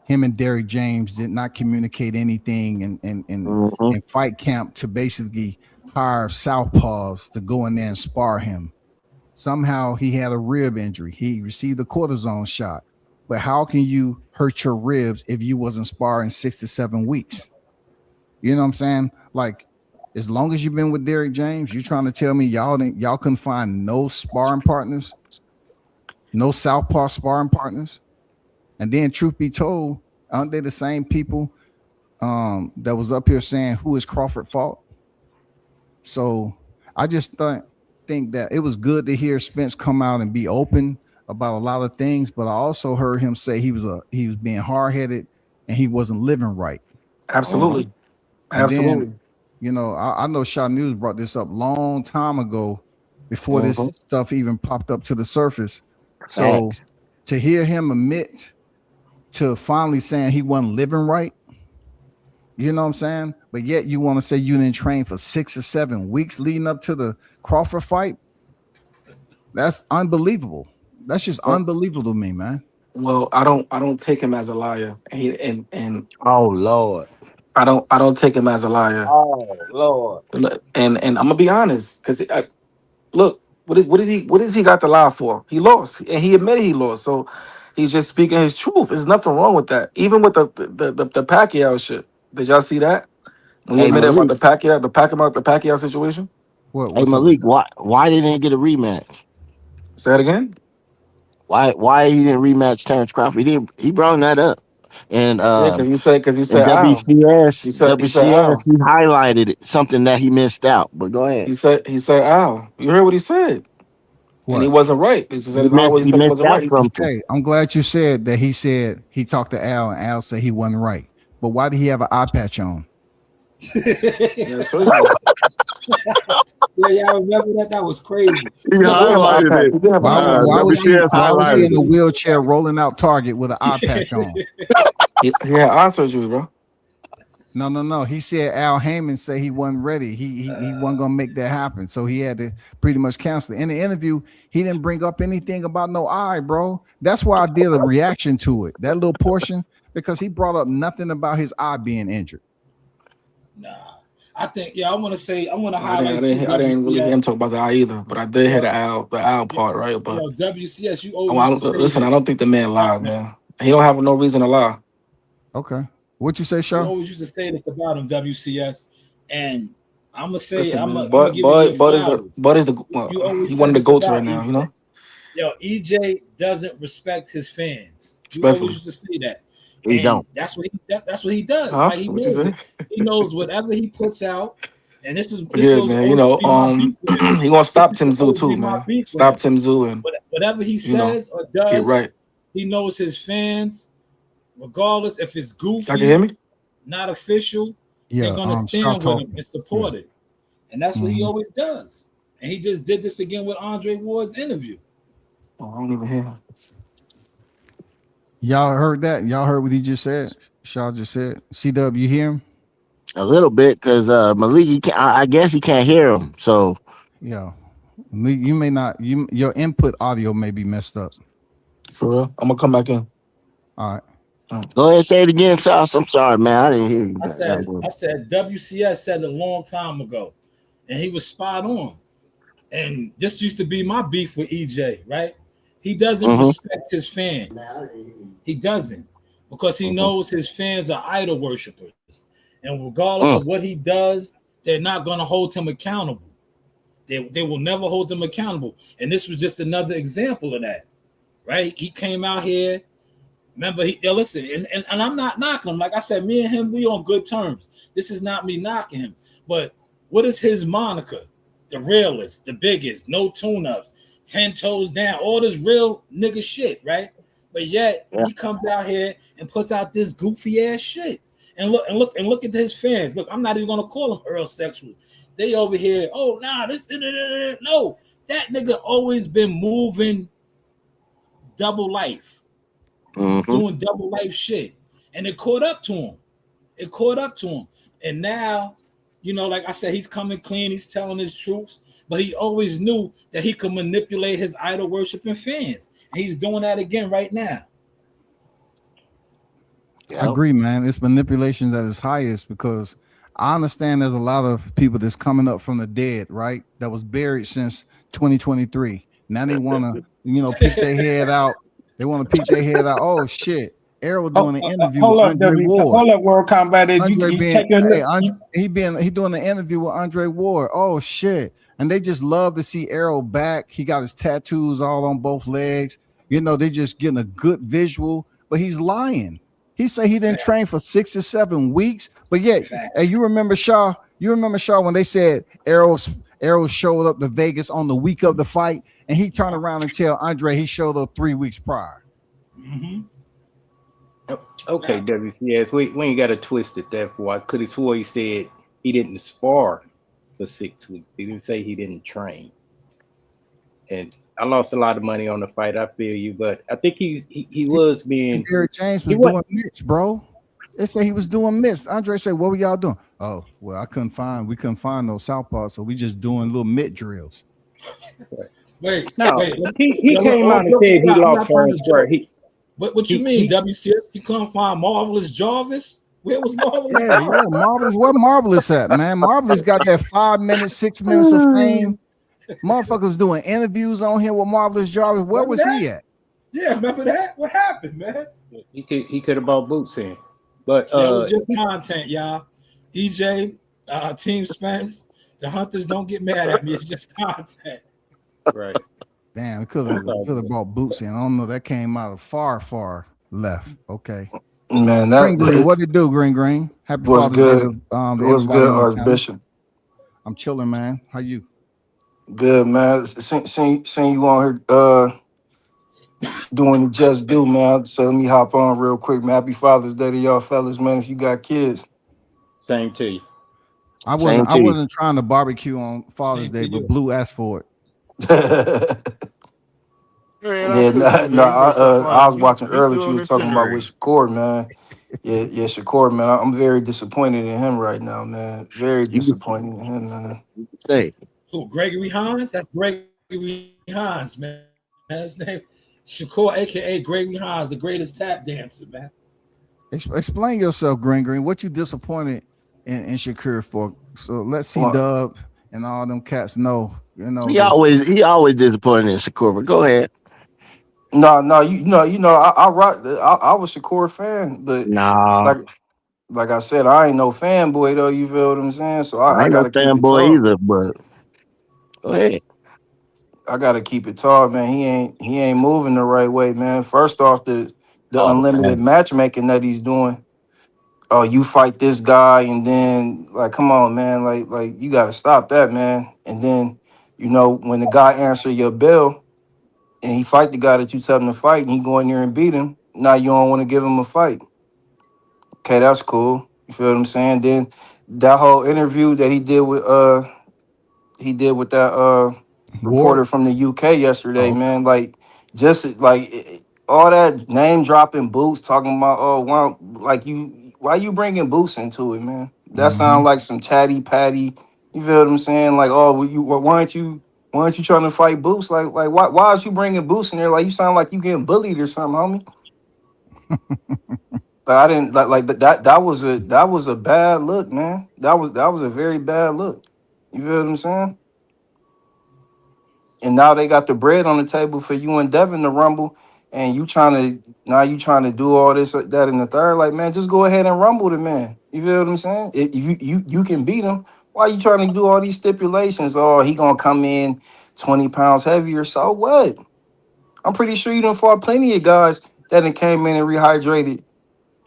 Him and Derrick James did not communicate anything Hmm. in fight camp to basically hire southpaws to go in there and spar him. Somehow he had a rib injury. He received a cortisone shot. But how can you hurt your ribs if you wasn't sparring 6 to 7 weeks? You know what I'm saying? Like, as long as you've been with Derrick James, you're trying to tell me y'all couldn't find no sparring partners, no southpaw sparring partners. And then, truth be told, aren't they the same people that was up here saying who is Crawford fought? So I just think that it was good to hear Spence come out and be open about a lot of things, but I also heard him say he was being hard headed and he wasn't living right. Absolutely, And then, absolutely. you know, I know Shaw News brought this up long time ago before this Hmm. stuff even popped up to the surface. So Facts. to hear him admit to finally saying he wasn't living right, you know what I'm saying? But yet you want to say you didn't train for 6 or 7 weeks leading up to the Crawford fight? That's unbelievable. That's just Well, unbelievable to me, man. well, I don't take him as a liar, and Oh Lord. I don't take him as a liar. Oh Lord. And I'm gonna be honest, because look, what is he got to lie for? He lost, and he admitted he lost. So he's just speaking his truth. There's nothing wrong with that. Even with the Pacquiao shit. Did y'all see that when he Hey admitted about Malik. the Pacquiao situation? Hey What's up Malik. with that? Why didn't he get a rematch? Say that again. Why he didn't rematch Terrence Crawford? He brought that up. And Yeah, because you said WCS he said WCS Al. he highlighted it, something that he missed out. But go ahead. He said Al. You heard what he said, and he What? wasn't right. He said it's not what he He said. He missed wasn't out right. something. Okay, I'm glad you said that he said he talked to Al and Al said he wasn't right. But why did he have an eye patch on? Yeah, so Yeah, I remember that. That was crazy. He Look, highlighted it. Why WCS was he highlighted in a it. wheelchair rolling out Target with an eye patch on? he had eye surgery, bro. No. He said Al Heyman said he wasn't ready. He wasn't gonna make that happen. So he had to pretty much cancel it. In the interview, he didn't bring up anything about no eye, bro. That's why I did a reaction to it, that little portion, because he brought up nothing about his eye being injured. Nah. I think, I want to I highlight didn't really hear him talk about the eye either, but I did hear the owl part, right? But WCS, you always used to say listen, this. I don't think the man lied, man. He don't have no reason to lie. Okay. What you say, You Shaw? always used to say this about him, WCS. And I'm gonna say, Listen, I'm man, gonna give you your Bud is you always he said one of the this goats about right now, EJ. you know. Yo, EJ doesn't respect his fans. You Respectfully. always used to say that, He and don't. that's what he does. Huh? Like he What you knows say? it. He knows whatever he puts out, and this Yeah, was man. always You know, be my beef with him. he gonna stop This Tim used to Zoo always too, be my man. beef with Stop him. Tim Zoo and Whatever he you know, says or get does, right. he knows his fans, regardless if it's Y'all can goofy, hear me? not official, Yeah, they're gonna Shaw stand with him talking. and support it. And that's what he always does. And he just did this again with Andre Ward's interview. Oh, I don't even hear him. Y'all heard that? Y'all heard what he just said? Shaw just said. CW, you hear him? A little bit, because Malik, I guess he can't hear him. So Yeah. You may not, your input audio may be messed up. For real? I'm gonna come back in. All right. go ahead and say it again, Sauce. I'm sorry, man. I didn't hear you. I said WCS said it a long time ago, and he was spot on. And this used to be my beef with EJ, right? He doesn't respect his fans. He doesn't, because he knows his fans are idol worshipers. And regardless of what he does, they're not going to hold him accountable. They will never hold him accountable. And this was just another example of that, right? He came out here. Remember, listen, and I'm not knocking him. Like I said, me and him, we on good terms. This is not me knocking him. But what is his moniker? The realest, the biggest, no tune-ups, 10 toes down, all this real nigga shit, right? But yet he comes out here and puts out this goofy ass shit. And look at his fans. Look, I'm not even gonna call them Earl sexual. They over here, oh nah, this no. That nigga always been moving double life, doing double life shit. And it caught up to him. And now, like I said, he's coming clean, he's telling his truths, but he always knew that he could manipulate his idol worshiping fans. And he's doing that again right now. I agree, man. It's manipulation at its highest, because I understand there's a lot of people that's coming up from the dead, right? That was buried since 2023. Now they want to, peek their head out. They want to peek their head out. Oh shit! Errol doing an interview with Andre Ward. Hold up, World Combat. He doing an interview with Andre Ward. Oh shit! And they just love to see Errol back. He got his tattoos all on both legs. They just getting a good visual, but he's lying. He said he didn't train for 6 or 7 weeks, but yet, hey, you remember Shaw when they said Errol showed up to Vegas on the week of the fight, and he turned around and tell Andre he showed up 3 weeks prior. Okay, WCS, we ain't got to twist it that far. I could have swore he said he didn't spar for 6 weeks. He didn't say he didn't train. And I lost a lot of money on the fight. I feel you, but I think he was being. Derek James was doing mitts, bro. They say he was doing mitts. Andre said, "What were y'all doing?" Oh, well, we couldn't find no southpaws, so we just doing little mitt drills. Wait. He came out and said he lost first square. What you mean, WCS? He couldn't find Marvelous Jarvis? Where was Marvelous? Yeah, Marvelous. Where Marvelous at, man? Marvelous got that 5 minutes, 6 minutes of fame. Motherfuckers doing interviews on here with Marvelous Jarvis. Where was he at? Yeah, remember that? What happened, man? He could have bought boots in, but it was just content, y'all. EJ, Team Spence, the Hunters, don't get mad at me. It's just content. Right. Damn, we could have bought boots in. I don't know. That came out of far left. Okay. Man, Green, what it do, Green? Happy Father's Day. What's good, Archbishop? I'm chilling, man. How you? Good, man. Seeing you on here doing the Just Do, man. So let me hop on real quick, man. Happy Father's Day to y'all fellas, man. If you got kids. Same to you. I Same wasn't I to you. wasn't trying to barbecue on Father's Same Day, to but you. Blue asked for it. Man, I Yeah, cooked no, it, no, man. Make some I fun. was watching He earlier. still She on was the talking about with refrigerator. Shakur, man. Yeah, Shakur, man. I'm very disappointed in him right now, man. Very You can disappointed in him, man. say Who? Gregory Hines? That's Gregory Hines, man. His name Shakur, aka Gregory Hines, the greatest tap dancer, man. Explain yourself, Green. What you disappointed in Shakur for? So let's see Well, Dub and all them cats know. he This. always disappointed in Shakur. But go ahead. no, I rock. I was Shakur fan, but Nah, like like I said, I ain't no fanboy though. You feel what I'm saying? So I I ain't no gotta keep it fanboy tall. either. But go ahead. I gotta keep it tall, man. He ain't moving the right way, man. First off, the Oh, unlimited man. matchmaking that he's doing. Oh, you fight this guy, and then like, come on, man, like you got to stop that, man. And then, when the guy answer your bill and he fight the guy that you tell him to fight, and he go in there and beat him, now you don't want to give him a fight. Okay, that's cool. You feel what I'm saying? Then that whole interview that he did with that reporter Ward. from the UK yesterday, Oh, man. Like just like all that name dropping Boots talking about why you bringing Boots into it, man? That mm-hmm. sound like some chatty patty. You feel what I'm saying? Like, oh, why aren't you trying to fight Boots? Like why is you bringing Boots in there? Like you sound like you getting bullied or something, homie. Like, I didn't that was a bad look, man. That was a very bad look. You feel what I'm saying? And now they got the bread on the table for you and Devin to rumble, and you trying to do all this that in the third. Like, man, just go ahead and rumble the man. You feel what I'm saying? You can beat him. Why you trying to do all these stipulations? Oh, he gonna come in 20 pounds heavier. So what? I'm pretty sure you done fought plenty of guys that done came in and rehydrated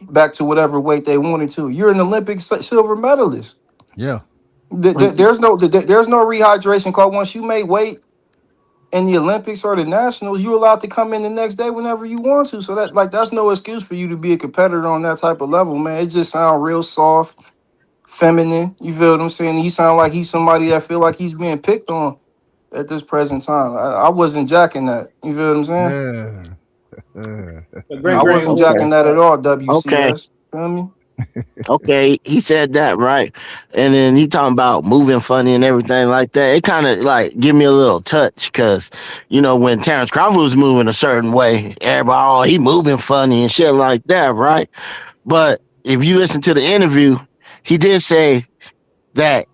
back to whatever weight they wanted to. You're an Olympic silver medalist. Yeah. There's no rehydration called once you make weight in the Olympics or the Nationals, you're allowed to come in the next day whenever you want to. So that's no excuse for you to be a competitor on that type of level, man. It just sounds real soft, feminine. You feel what I'm saying? He sound like he's somebody that feel like he's being picked on at this present time. I wasn't jacking that. You feel what I'm saying? Yeah. But I Greg, wasn't Okay. jacking that at all. Okay. WCS. Feel me? Okay, he said that right, and then he talking about moving funny and everything like that. It kind of like give me a little touch because when Terrence Crawford was moving a certain way, everybody, oh, he moving funny and shit like that, right? But if you listen to the interview, he did say that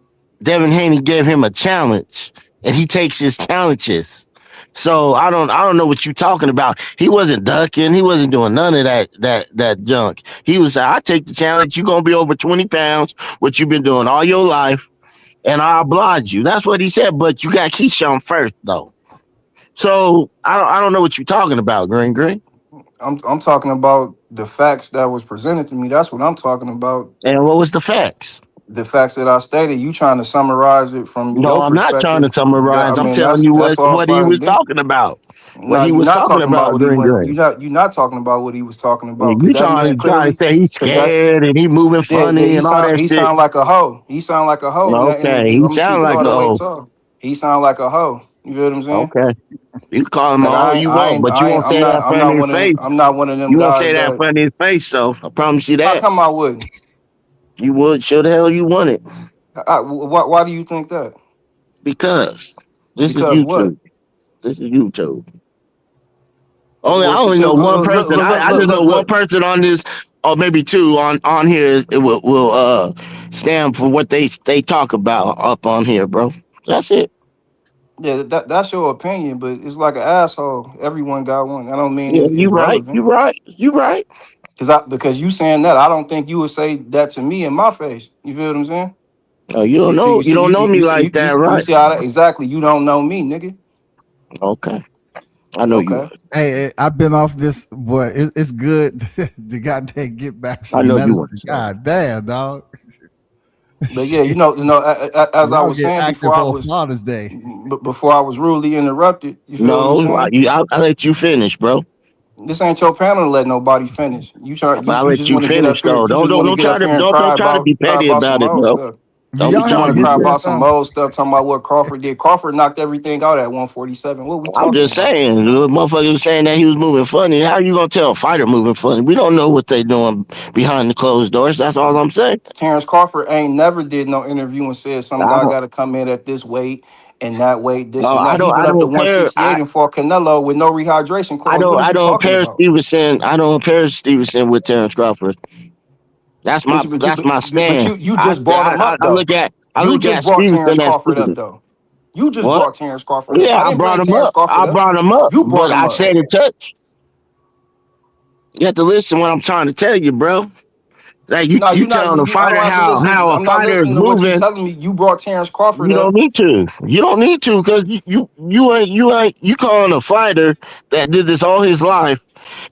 Devin Haney gave him a challenge, and he takes his challenges. So I don't know what you're talking about. He wasn't ducking. He wasn't doing none of that junk. He was I take the challenge. You're gonna be over 20 pounds, what you've been doing all your life, and I oblige you. That's what he said. But you got Keyshawn first though. So I don't know what you're talking about, Green. I'm talking about the facts that was presented to me. That's what I'm talking about. And what was the facts? The facts that I stated, you trying to summarize it from No, your I'm not trying to perspective. summarize. I'm telling you That's all what he fine was and good. talking about. What No, he you're was not talking talking about about, what he went. Green. You're not talking about what he was talking about because You that man trying to clearly, say he's because that scared and he moving yeah, funny and all that he shit. sound like a hoe. He sound like a hoe in that Okay, interview. he I'm gonna keep sound it like all the way oh, tall. He sound like a hoe. You feel what I'm saying? okay. You call him Like all you want, but you won't say that in I'm front of not his one of face. I'm not one of them You won't guys say that in that. front of his face, so I promise you How that. come I wouldn't? You would show the hell you want it. Why do you think that? Because this is Because what? YouTube. This is YouTube. I Well, only know one person. I just know one look. person on this, or maybe two on here. It will stand for what they talk about up on here, bro. That's it. Yeah, that's your opinion, but it's like an asshole. Everyone got one. I don't mean Yeah, you it's right. relevant You right. You right. because you saying that. I don't think you would say that to me in my face. You feel what I'm saying? Oh, you don't So know. you You see don't know me like that, you right? see how that exactly? You don't know me, nigga. Okay. I know you. Okay. I've been off this, boy. It's good to goddamn get back I some know you want medicine. to say that. God damn, dog. But yeah, Shit. as I Y'all was get saying active on Father's Day. before I was rudely interrupted. You feel what I'm No, saying? I let you finish, bro. This ain't your panel to let nobody finish. I You let just you want to get finish up here. though. You just want to Don't get try up to here and don't try to be cry petty about about some it, old bro. stuff. Don't be You want trying to to cry dismiss. about some old stuff, talking about what Crawford did. Crawford knocked everything out at 147. What we I'm talking just about? saying, the motherfucker was saying that he was moving funny. How you gonna tell a fighter moving funny? We don't know what they doing behind the closed doors. That's all I'm saying. Terrence Crawford ain't never did no interview and said some I guy don't. got to come in at this weight and that weight, this and that. I He don't. went I up to don't pair. 168 and fought Canelo with no rehydration clause. What is I you don't talking pair about? Stevenson. I don't pair Stevenson with Terrence Crawford. That's But my you, but you, that's my but stand. you just brought him up I though. You look just at brought Terrence Stevenson as Crawford up Stevenson. though. You just What? brought Terrence Crawford up. Yeah, I I didn't brought bring him Terrence up. Crawford I up. brought him up, You brought but him I up. said it touched. You have to listen to what I'm trying to tell you, bro. Like No, you you're not. telling a I don't fighter have to listen. how a I'm not fighter is listening to what you're moving. telling me. You brought Terrence Crawford You don't up. need to. You don't need to because you calling a fighter that did this all his life.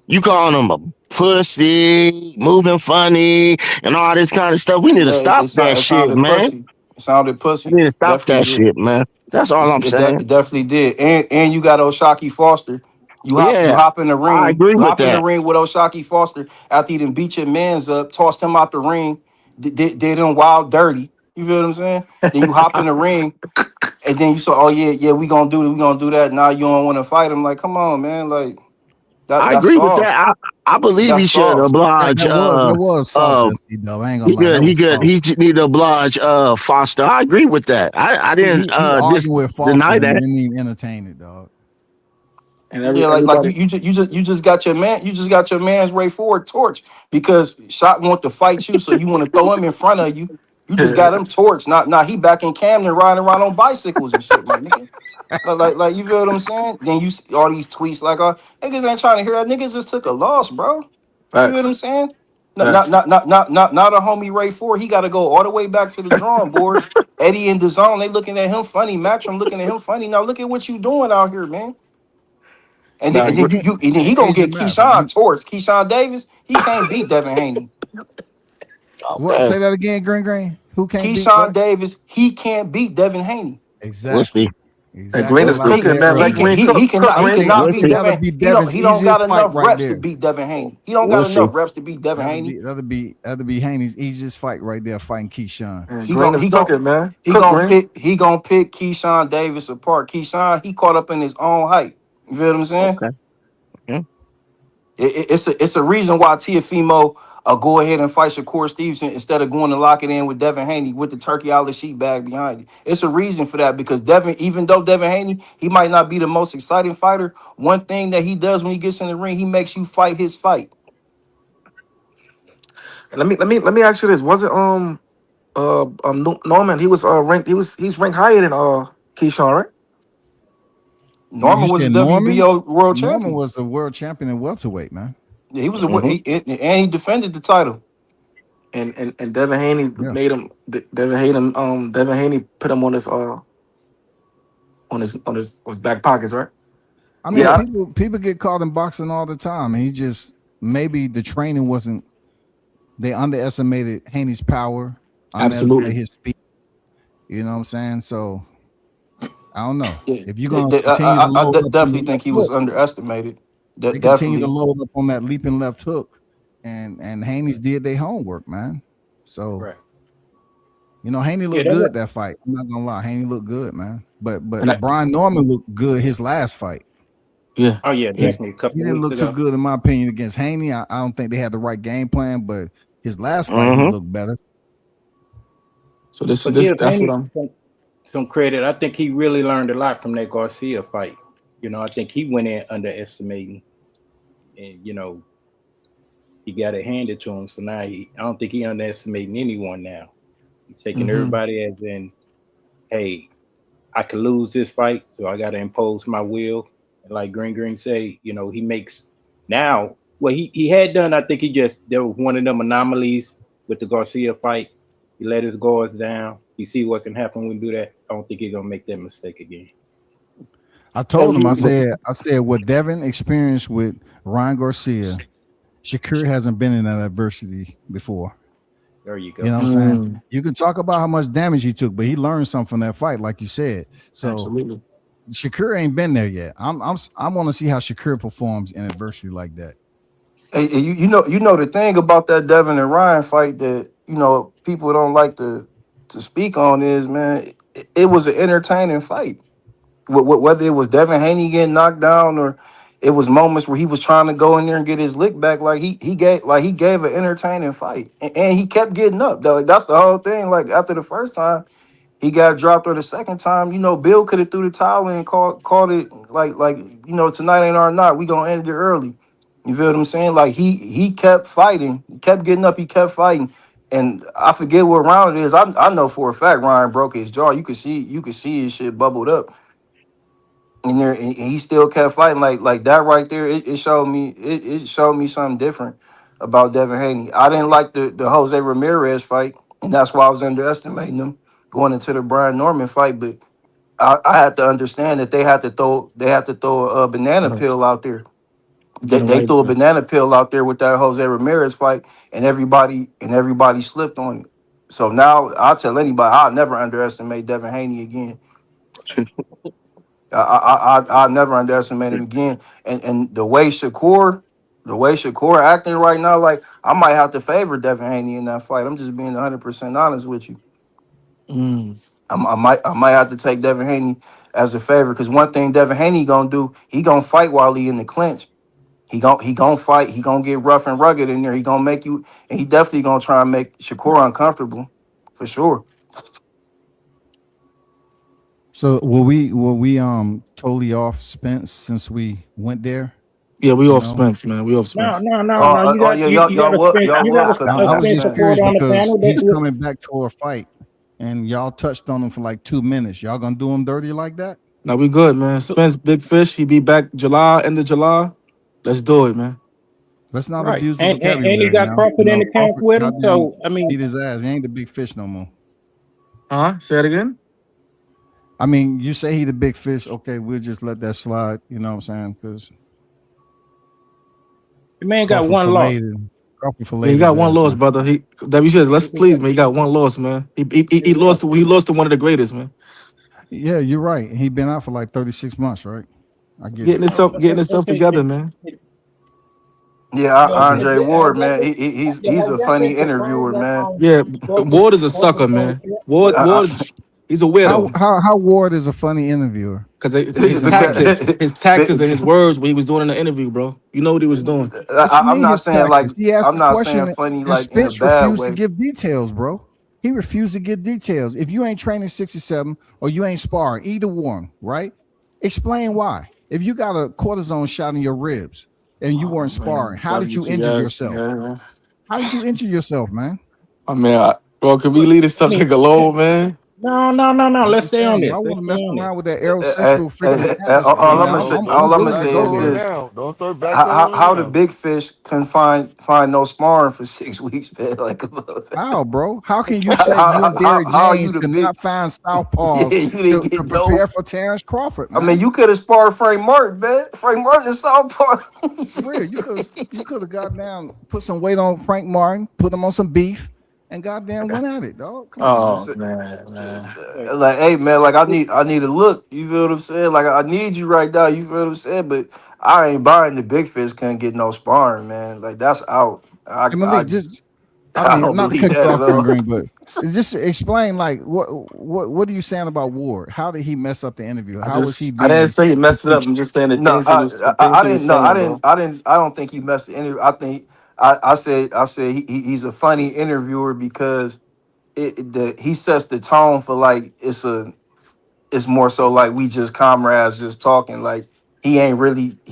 You calling him a pussy, moving funny, and all this kind of stuff. We need to Yeah, stop that it shit, sounded man. pussy. It sounded We pussy. need to stop Definitely that did. shit, man. That's all I'm saying. It definitely did. And you got Oshaki Foster. You Yeah, hop in the I ring. agree You with hop in the that. ring with Oshaki Foster after he done beat your man's up, tossed him out the ring, did him wild dirty. You feel what I'm saying? Then you hop in the ring and then you say, oh yeah, we gonna do it, we gonna do that. Now you don't want to fight him. Like, come on, man. Like I that's agree with soft. that. I believe he That's should soft. oblige. That was soft, Dusty, though. I ain't gonna He lie, could that he was could soft. he need to oblige Foster. I agree with that. I didn't He arguing with Foster deny and that. didn't even entertain it, dog. Yeah, like everybody. you just got your man, you just got your man's way forward torch because Shot want to fight you, so you want to throw him in front of you. You just got him torch. Not he back in Camden riding around on bicycles and shit, my nigga. Like you feel what I'm saying? Then you see all these tweets like, oh, niggas ain't trying to hear that. Niggas just took a loss, bro. You feel what Facts. I'm saying? Facts. Not a homie Ray Ford. He got to go all the way back to the drawing board. Eddie and DAZN, they looking at him funny. Matchroom looking at him funny. Now look at what you doing out here, man. Hey, And then he gonna Asia get Master, Keyshawn torch. Keyshawn Davis, he can't beat Devin Haney. what? Okay, Say that again, Green. Who can't beat Keyshawn what? Davis, he can't beat Devin Haney. we'll see. Exactly. He Exactly. he What he I he said he earlier. he cannot I think cannot We'll beat see. that'll Devin. be Devin's He don't got easiest fight enough right reps to there. beat Devin Haney. He don't We'll got see. enough reps to beat Devin Haney. That'll be Haney's easiest fight right there, fighting Keyshawn. He Green gon' Yeah. he he gon' cooking, man. he Cook gonna Green. pick Keyshawn Davis apart. Keyshawn, he caught up in his own hype. You feel what I'm saying? Okay. Yeah. It's a reason why Tiafimo go ahead and fight Shakur Stevenson instead of going to lock it in with Devin Haney with the turkey out of the sheet bag behind it. It's a reason for that because Devin, even though Devin Haney, he might not be the most exciting fighter. One thing that he does when he gets in the ring, he makes you fight his fight. And let me ask you this: was it Norman? He was ranked. He's ranked higher than Keyshawn, right? You Norman was a said Norman? WBO world Norman champion. was the world champion in welterweight, man. Yeah, he was Mm-hmm. and he defended the title. And Devin Haney Yeah. made him. Devin Haney put him on his back pockets, right? I mean, Yeah, people get caught in boxing all the time, and he just maybe the training wasn't. They underestimated Haney's power, underestimated absolutely. his speed. You know what I'm saying? So I don't know Yeah, if you're gonna continue to load up on the definitely think left he was hook. underestimated. They continue to Definitely. load up on that leaping left hook, and Haney's did their homework, man. So Right. Haney Yeah, looked that was, good that fight. I'm not gonna lie, Haney looked good, man. But And Brian Norman looked good his last fight. yeah, oh yeah, His definitely a He couple of didn't weeks look too ago. good in my opinion against Haney. I don't think they had the right game plan, but his last fight he Mm-hmm. looked better. so this is But this give that's what Haney I'm. some credit. I think he really learned a lot from that Garcia fight. I think he went in underestimating, and he got it handed to him. So now I don't think he underestimating anyone now. He's taking Mhm. everybody as in, hey, I could lose this fight, so I got to impose my will. And like Green say, he makes now what he had done. I think there was one of them anomalies with the Garcia fight. He let his guards down. You see what can happen when you do that. I don't think he's gonna make that mistake again. I Hey, told him, I said what Devin experienced with Ryan Garcia, Shakur hasn't been in that adversity before. There you You go. know what I'm saying? mm, You can talk about how much damage he took, but he learned something from that fight, like you said. So absolutely. Shakur ain't been there yet. I want to see how Shakur performs in adversity like that. Hey, you know the thing about that Devin and Ryan fight that people don't like to to speak on is, man, it was an entertaining fight. Whether it was Devin Haney getting knocked down or it was moments where he was trying to go in there and get his lick back, like he gave an entertaining fight, and he kept getting up. Like, that's the whole thing. Like after the first time he got dropped, or the second time, Bill could have threw the towel in and called it like tonight ain't our night. We gonna end it early. You feel what I'm saying? Like he kept fighting, he kept getting up, he kept fighting. And I forget what round it is. I know for a fact Ryan broke his jaw. You could see his shit bubbled up in there, and he still kept fighting. Like that right there. It showed me it showed me something different about Devin Haney. I didn't like the Jose Ramirez fight, and that's why I was underestimating him going into the Brian Norman fight. But I had to understand that they had to throw a banana peel out there. Get him They right threw a there. banana peel out there with that Jose Ramirez fight, and everybody slipped on it. So now I'll tell anybody, I'll never underestimate Devin Haney again. I'll never underestimate him again. And the way Shakur acting right now, like I might have to favor Devin Haney in that fight. I'm just being 100% honest with you. I might have to take Devin Haney as a favor, because one thing Devin Haney gonna do, he gonna fight while he in the clinch. He gonna fight. He gonna get rough and rugged in there. He gonna make you, and he definitely gonna try and make Shakur uncomfortable, for sure. So were we totally off Spence since we went there? Yeah, we off know? Spence, man. We off No, Spence. no, no, no. Y'all was cut me I off, was just man. curious on the because panel. he's coming back to a fight, and y'all touched on him for like 2 minutes. Y'all gonna do him dirty like that? No, we good, man. Spence, big fish. He be back end of July. Let's do it, man. Let's not Right, abuse the and he vocabulary got now. Crawford in the camp Crawford with him. goddamn So I mean, beat his ass. He ain't the big fish no more. Huh? Say it again. I mean, you say he the big fish. Okay, we'll just let that slide. You know what I'm saying? Because the man got one loss. Crawford Yeah, he filleted got his one ass, loss, man. brother. Let's please, man. He got one loss, man. He lost to one of the greatest, man. Yeah, you're right. He been out for like 36 months, right? I get Getting it. himself together, man. Yeah, Yo, Andre Ward, has man. that He's a been funny confirmed interviewer, that man. Yeah, Ward is a sucker, man. Ward, he's a weirdo. How Ward is a funny interviewer? Because his tactics and his words when he was doing in the interview, bro. You know what he was doing. What you I'm mean not his saying like tactics? He asked I'm the not saying question, funny and like in a Spence bad refused to way. give details, bro. He refused to give details. If you ain't training 67 or you ain't sparring, either one, right? Explain why. If you got a cortisone shot in your ribs and you weren't sparring, how did you injure WCS, yourself? yeah. How did you injure yourself, man? I mean, bro, can we leave this I mean, subject alone, man? no. I'm Let's just stay on saying, this. y'all want Let's to stay mess on this. around with that aerosexual freaking Hey, atmosphere. don't I'm all I'm gonna willing to say go is there. backpedal this: now. Don't start backpedaling how the now. big fish can find no sparring for 6 weeks, man? Like, How, bro? How can you say you and Derrick how you James the could big? not find Yeah, southpaws you didn't to get no. prepare for Terrence Crawford, I mean, man? you could have sparred Frank Martin, man. Frank Martin is southpaw. For real, you could have got down, put some weight on Frank Martin, put him on some beef, and goddamn went at it, dog. Come on, man. Oh man. Like, hey man, like I need a look. You feel what I'm saying? Like I need you right now. You feel what I'm saying? But I ain't buying the big fish. Couldn't get no sparring, man. Like that's out. Hey, Malik, just I I mean, don't not to believe cut you that off, at Green all. Green, but just explain, like, what are you saying about Ward? How did he mess up the interview? How was he I didn't being? say he messed it up. I'm just saying the No, things he was I saying, didn't. No, bro. I don't think he messed the interview. I think I said he's a funny interviewer because he sets the tone for like it's more so like we just comrades just talking. Like he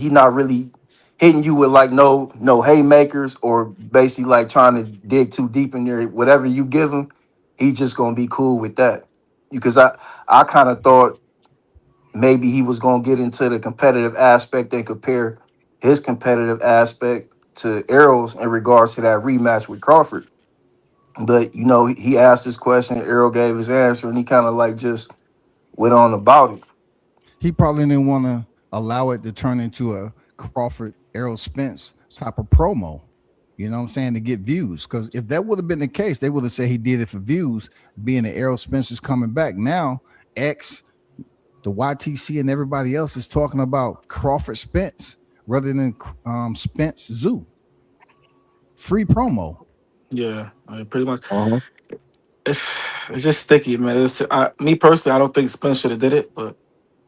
not really hitting you with like no haymakers or basically like trying to dig too deep in there. Whatever you give him, he just gonna be cool with that. Because I kind of thought maybe he was gonna get into the competitive aspect and compare his competitive aspect to Errol's in regards to that rematch with Crawford. But he asked this question, Errol gave his answer, and he kind of like just went on about it. He probably didn't want to allow it to turn into a Crawford Errol Spence type of promo. You know what I'm saying? To get views. Because if that would have been the case, they would have said he did it for views, being that Errol Spence is coming back. Now, the YTC and everybody else is talking about Crawford Spence rather than Spence Zoo. Free promo. Yeah, I mean, pretty much. It's just sticky, man. Me personally, I don't think Spence should have did it, but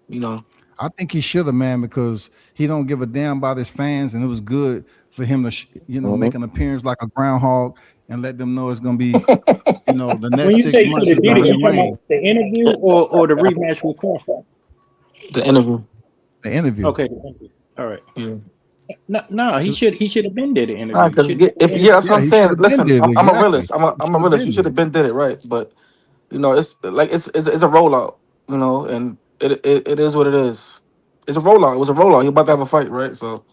you know, I think he should have, man, because he don't give a damn about his fans, and it was good for him to, make an appearance like a groundhog and let them know it's gonna be, the When next you say 6 he should months is have did gonna it, be you talking rain. about the interview or the rematch with Crawford? the interview. The interview. Okay, the interview. All right. Yeah. No, he should have been there to interview. Because He should if did that's what Yeah, I'm he should saying. have been Listen, did I'm a exactly. realist. I'm a realist. You should have been did it right, but it's like it's a rollout. And it is what it is. It's a rollout. It was a rollout. He about to have a fight, right? So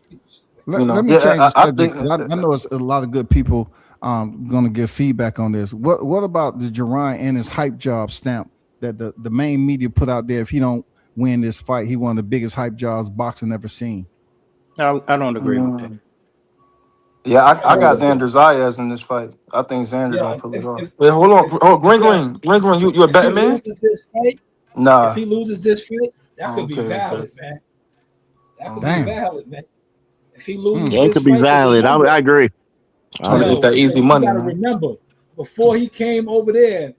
Let me Yeah, change the I subject think because I know it's a lot of good people gonna give feedback on this. What about the Jerron Ennis hype job stamp that the main media put out there? If he don't win this fight, he one of the biggest hype jobs boxing ever seen. I don't agree with that. mm, yeah, I I don't got agree. Xander Zayas in this fight. I think Xander Yeah, gonna pull it off. wait, hold on. if Oh, you Green got Green, Green Green. You a if he betting man? loses this fight, if Nah, he loses this fight, that Oh, could be okay, okay. valid, man. That could be Okay. Damn. valid, man. If he loses Mm. yeah, it this could be fight, because valid. remember, I agree. I Trying to agree. get that easy you money, got to man. remember, before he came over there,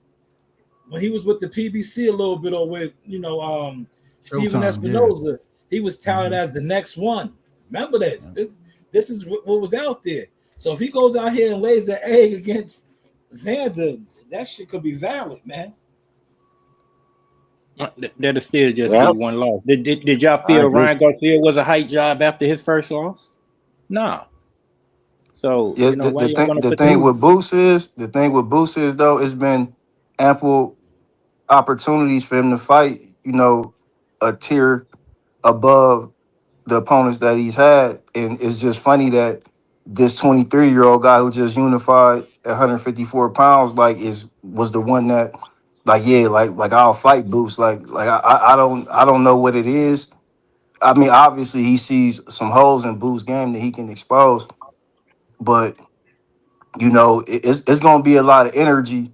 when he was with the PBC a little bit, or with Steven Showtime, yeah. Espinoza, he was touted as the next one. Remember this. This is what was out there. So if he goes out here and lays an egg against Xander, that shit could be valid, man. That'll still just be Yep, one loss. Did y'all I feel agree. Ryan Garcia was a hype job after his first loss? No. So Yeah, why y'all gonna the put the thing with Boost is though, it's been ample opportunities for him to fight, a tier above the opponents that he's had. And it's just funny that this 23-year-old guy who just unified at 154 pounds, like was the one that like I'll fight Boost. I don't know what it is. I mean, obviously he sees some holes in Boo's game that he can expose, but it's gonna be a lot of energy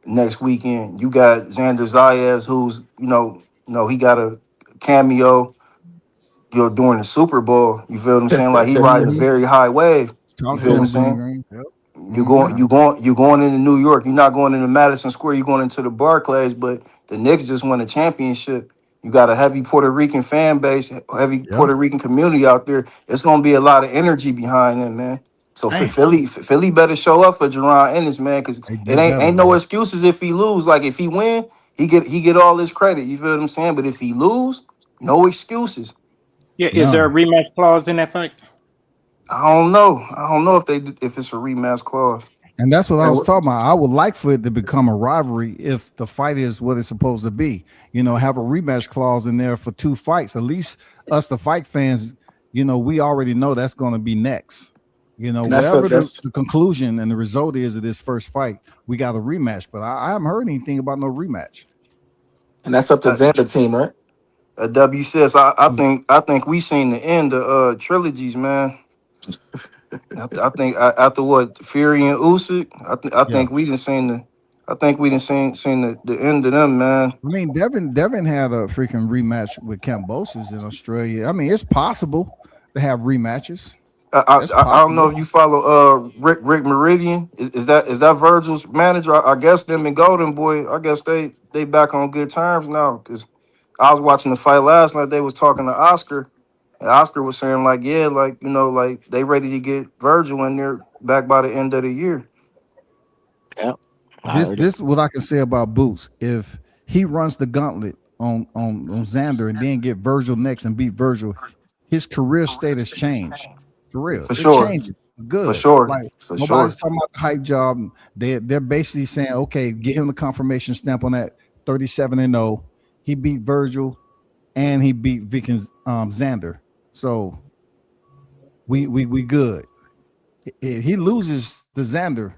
next weekend. You got Xander Zayas, who's he got a cameo, during the Super Bowl. You feel what I'm saying? Like he riding a Hmm. very high wave. You Talk feel to what I'm him, Green saying? Green. Yep. You Hmm. going you going you going into New York. You're not going into Madison Square. You're going into the Barclays. But the Knicks just won a championship. You got a heavy Puerto Rican fan base, heavy Yep. Puerto Rican community out there. It's gonna be a lot of energy behind them, man. So for Damn. Philly better show up for Jerron Ennis, man, because They it ain't better, ain't no man. excuses if he lose. Like if he win, he get all his credit. You feel what I'm saying? But if he lose, no excuses. Yeah, is there a None. rematch clause in that fight? I don't know. I don't know if it's a rematch clause. And that's what I And was talking about. I would like for it to become a rivalry if the fight is what it's supposed to be. Have a rematch clause in there for 2 fights. At least us, the fight fans, we already know that's going to be next. that's a, Whatever that's the conclusion and the result is of this first fight, we got a rematch. But I haven't heard anything about no rematch. and that's up to Xander team, right? WCS, I think we seen the end of trilogies, man. I think after what Fury and Usyk, I Yeah. think we didn't seen the end of them, man. I mean, Devin had a freaking rematch with Cambosis in Australia. I mean, it's possible to have rematches. That's I don't know possible. if you follow Rick Meridian. Is that Virgil's manager? I guess them and Golden Boy. I guess they back on good terms now. Because I was watching the fight last night. They was talking to Oscar, and Oscar was saying like, yeah, like like they ready to get Virgil in there back by the end of the year. Yep. I This heard it. this is what I can say about Boots. If he runs the gauntlet on Xander and then get Virgil next and beat Virgil, his career status changed. For real. For It sure, changes. for Good. sure, Like for nobody's sure. talking about the hype job. They're basically saying, okay, get him the confirmation stamp on that 37-0. He beat Virgil and he beat Vikings Xander. So we good. If he loses the Xander,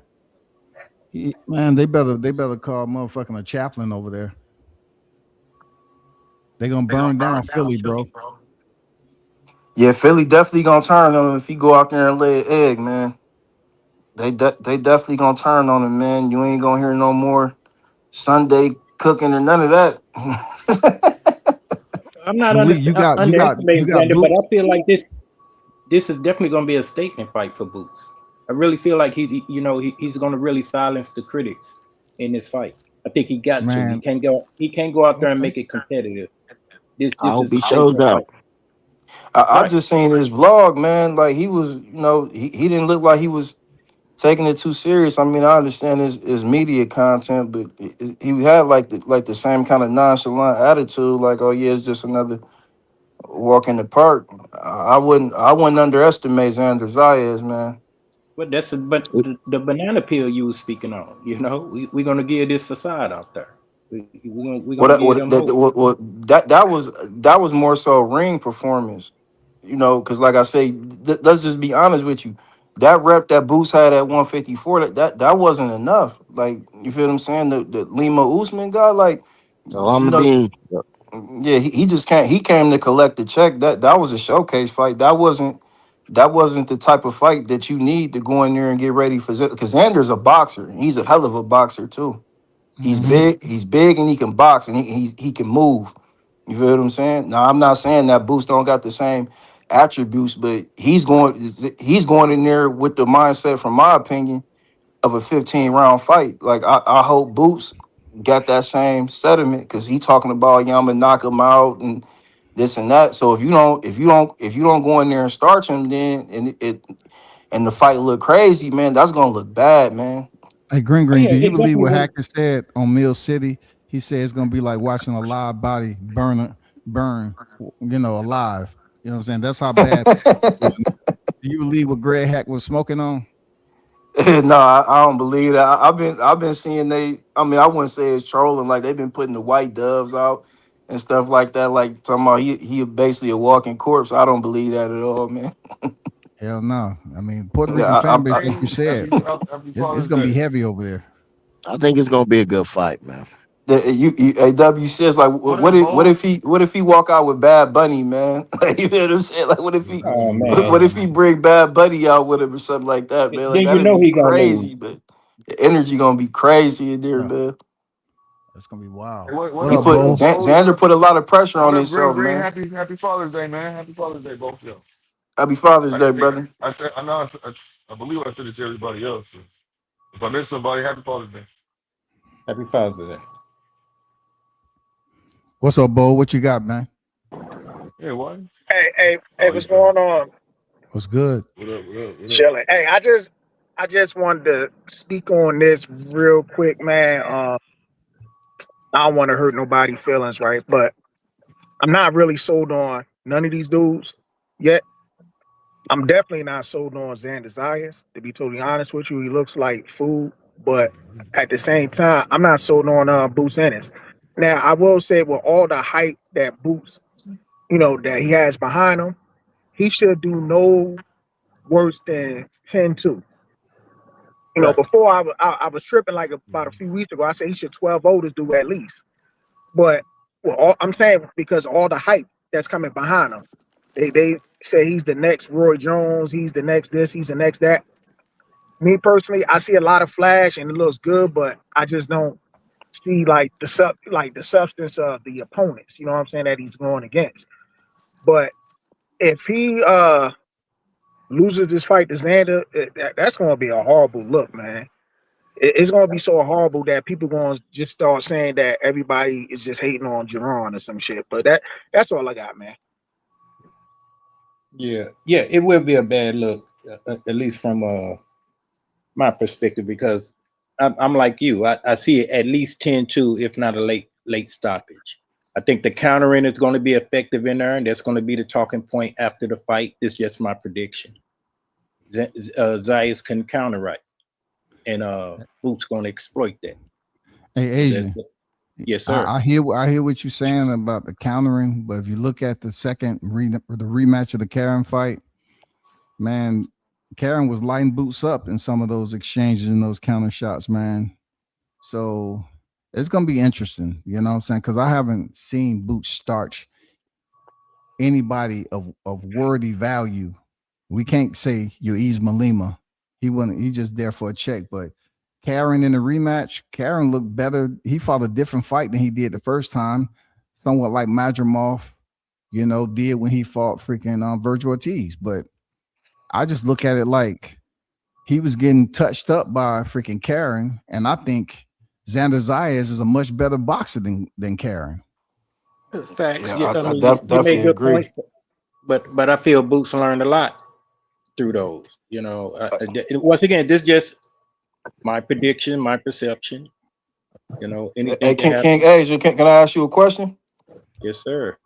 man, they better call motherfucking a chaplain over there. They gonna burn down Philly, bro. Yeah, Philly definitely gonna turn on him if he go out there and lay an egg, man. They definitely gonna turn on him, man. You ain't gonna hear no more Sunday cooking or none of that. I'm not Malik, you underestimating got Xander, but Boots. I feel like this is definitely going to be a statement fight for Boots. I really feel like he's going to really silence the critics in this fight. I think he got to. He can't go. He can't go out there and make it competitive. This I hope is he a statement shows out. fight. I Right. just seen his vlog, man. Like he was, he didn't look like he was taking it too serious. I mean, I understand his media content, but he had like the same kind of nonchalant attitude. Like, oh yeah, it's just another walk in the park. I wouldn't underestimate Xander Zayas, man. But the banana peel you was speaking on. We're gonna give this facade out there. We're gonna give them hope. That was more so ring performance, because like I say, let's just be honest with you. That rep that Boost had at 154, that wasn't enough. Like, you feel what I'm saying? The Lima Usman guy, like, So I'm you the know, bean. yeah, he just can't. He came to collect the check. That was a showcase fight. That wasn't the type of fight that you need to go in there and get ready for. Because Xander's a boxer. He's a hell of a boxer too. He's big. He's big, and he can box, and he can move. You feel what I'm saying? Now, I'm not saying that Boost don't got the same attributes, but he's going in there with the mindset, from my opinion, of a 15-round fight. Like, I hope Boots got that same sentiment, because he talking about, yeah, I'm gonna knock him out and this and that. So if you don't go in there and starch him, then and the fight look crazy, man, that's gonna look bad, man. Hey, Oh Green, yeah, do you it believe definitely what will. Hacker said on Mill City? He said it's gonna be like watching a live body burn, alive. You know what I'm saying? That's how bad. Do you believe what Greg Hack was smoking on? No, I don't believe that. I've been seeing I mean, I wouldn't say it's trolling. Like, they've been putting the white doves out and stuff like that. Like, talking about he basically a walking corpse. I don't believe that at all, man. Hell no. I mean, Puerto Yeah, Rican fan base, like you Hey, said, happy it's Father's gonna be Day. heavy over there. I think it's gonna be a good fight, man. WC is like, What what up, if what Bo? if he what if he walk out with Bad Bunny, man? Like, you know what I'm saying? Like, what if he Oh what man, if he bring Bad Bunny out with him or something like that, man? Like, then you that'd know be he gonna lose. crazy, but the energy gonna be crazy in there, Yeah, man. it's gonna be wild. Hey, what What He up, up? What put up, Bo? Bo? Xander put a lot of pressure on What up, Green himself, Green? man. Happy Father's Day, man. Happy Father's Day, both of y'all. Happy Father's I Day, didn't think brother. I said I know I believe I said it to everybody else. So if I missed somebody, happy Father's Day. Happy Father's Day. What's up, Bo? What you got, man? Yeah, what? Hey, Oh, what's he's done. going on? What's good? What up? What up? What up? Chilling. Hey, I just wanted to speak on this real quick, man. I don't want to hurt nobody's feelings, right? But I'm not really sold on none of these dudes yet. I'm definitely not sold on Xander Zayas, to be totally honest with you. He looks like food, but at the same time, I'm not sold on Boots Ennis. Now, I will say, with all the hype that Boots, that he has behind him, he should do no worse than 10-2. Right. Before I was tripping like about a few weeks ago. I said he should 12-0 this dude at least. But I'm saying, because all the hype that's coming behind him, they say he's the next Roy Jones, he's the next this, he's the next that. Me personally, I see a lot of flash and it looks good, but I just don't see like the substance of the opponents. You know what I'm saying, that he's going against. But if he loses this fight to Xander, that's going to be a horrible look, man. It's going to be so horrible that people going to just start saying that everybody is just hating on Jerron or some shit. But that's all I got, man. Yeah, it will be a bad look, at least from my perspective, because I'm like you. I see it at least 10-2, if not a late stoppage. I think the countering is going to be effective in there, and that's going to be the talking point after the fight. This is just my prediction. Zayas can counter right, and Boots going to exploit that. Hey, Asian. Yes, sir. I hear what you're saying about the countering, but if you look at the rematch of the Karen fight, man, Karen was lighting Boots up in some of those exchanges and those counter shots, man. So it's gonna be interesting, you know what I'm saying? Because I haven't seen Boots starch anybody of worthy value. We can't say you're Isma Lima. He just there for a check, but Karen in the rematch, Karen looked better. He fought a different fight than he did the first time, somewhat like Madrimov, did when he fought freaking Virgil Ortiz. But I just look at it like he was getting touched up by freaking Karen, and I think Xander Zayas is a much better boxer than Karen. Facts. Yeah, I I mean, you definitely made good agree. points, but I feel Boots learned a lot through those. Once again, this just my prediction, my perception. Hey, Anything can King happen. Asia, can I ask you a question? Yes, sir.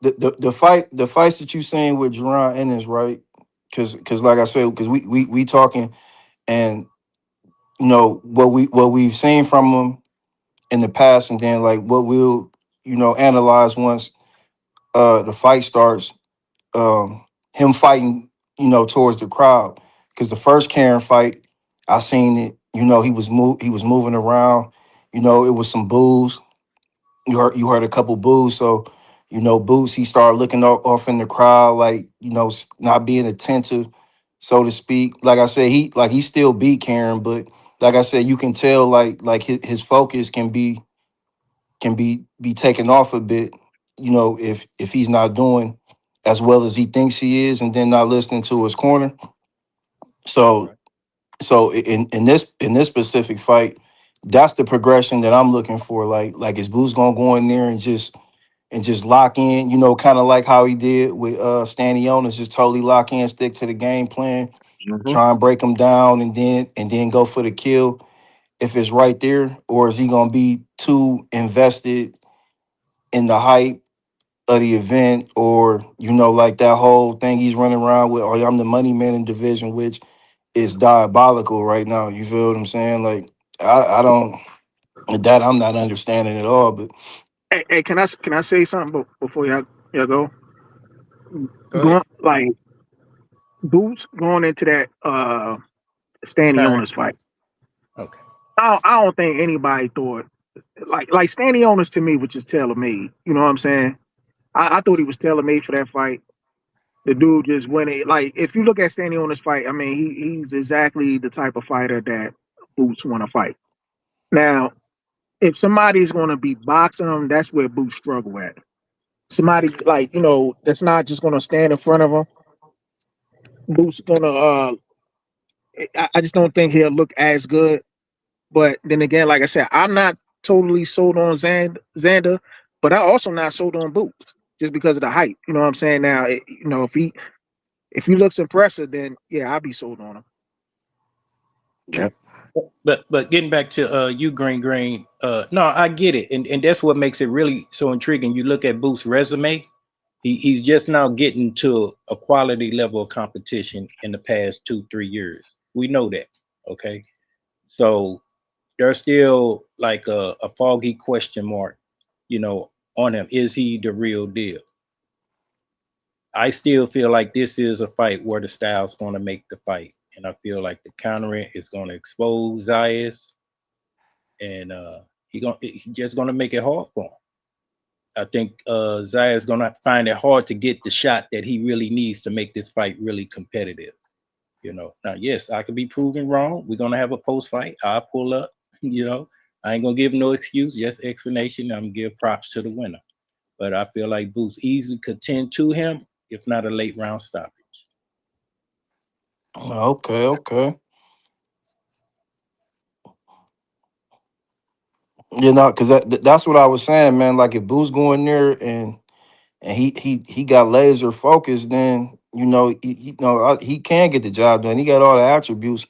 The fights that you saying with Jerron Ennis, right? Because like I said, because we talking, and what we've seen from him in the past, and then like what we'll analyze once the fight starts. Him fighting, towards the crowd. Because the first Karen fight, I seen it. He was moving around. It was some boos. You heard a couple boos. So, Boots, he started looking off in the crowd, like, not being attentive, so to speak. Like I said, he still beat Karen, but like I said, you can tell like his focus can be taken off a bit, if he's not doing as well as he thinks he is, and then not listening to his corner. So Right. so in this specific fight, that's the progression that I'm looking for. Like is Boots gonna go in there and just lock in, kind of like how he did with Stanionis, just totally lock in, stick to the game plan, Mm-hmm. try and break him down, and then go for the kill if it's right there, or is he gonna be too invested in the hype of the event, or like that whole thing he's running around with, oh, I'm the money man in division, which is diabolical right now. You feel what I'm saying? Like I don't that I'm not understanding at all. But Hey, can I say something before y'all go? Go ahead. Going like Boots going into that Karen. Stanionis fight. Okay. I don't think anybody thought like Stanionis to me was just tailor made. You know what I'm saying? I thought he was tailor made for that fight. The dude just went it. Like if you look at Stanionis fight, I mean he's exactly the type of fighter that Boots want to fight. Now, if somebody's going to be boxing him, that's where Boots struggle at. Somebody like that's not just going to stand in front of him. Boots gonna. I just don't think he'll look as good. But then again, like I said, I'm not totally sold on Xander, but I also not sold on Boots just because of the hype. You know what I'm saying? Now, if he looks impressive, then yeah, I'll be sold on him. Yep. But getting back to you, Green. No, I get it, and that's what makes it really so intriguing. You look at Booth's resume; he's just now getting to a quality level of competition in the past 2-3 years. We know that, okay? So there's still like a foggy question mark, on him. Is he the real deal? I still feel like this is a fight where the style's going to make the fight, and I feel like the countering is going to expose Zayas, and he just gonna make it hard for him. I think Zaya's gonna find it hard to get the shot that he really needs to make this fight really competitive. Now, yes, I could be proven wrong. We're gonna have a post fight. I'll pull up. I ain't gonna give no excuse, just explanation. I'm gonna give props to the winner. But I feel like Boots easily contend to him, if not a late round stoppage. okay. Because that's what I was saying, man. Like if Boo's going there and he got laser focused, then he can get the job done. He got all the attributes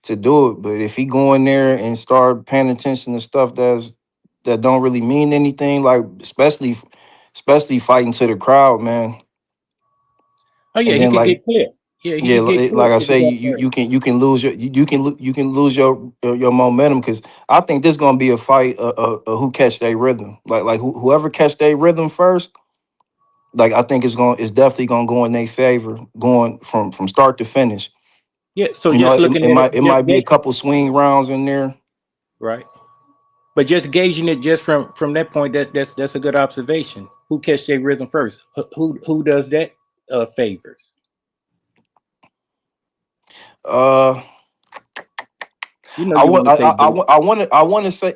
to do it. But if he go in there and start paying attention to stuff that don't really mean anything, like especially fighting to the crowd, man. Oh yeah, And he then could like get clear. Yeah, he yeah, could get clear like I if he say, got you can lose you can lose your momentum, because I think this gonna be a fight who catch their rhythm, like whoever catch their rhythm first. Like I think it's definitely gonna go in their favor, going from start to finish. Yeah, so just It, looking it at it, might it might be a couple swing rounds in there. right. But just gauging it just from that point, that's a good observation. Who catch their rhythm first? Who does that favors? Uh, You want to say Boots.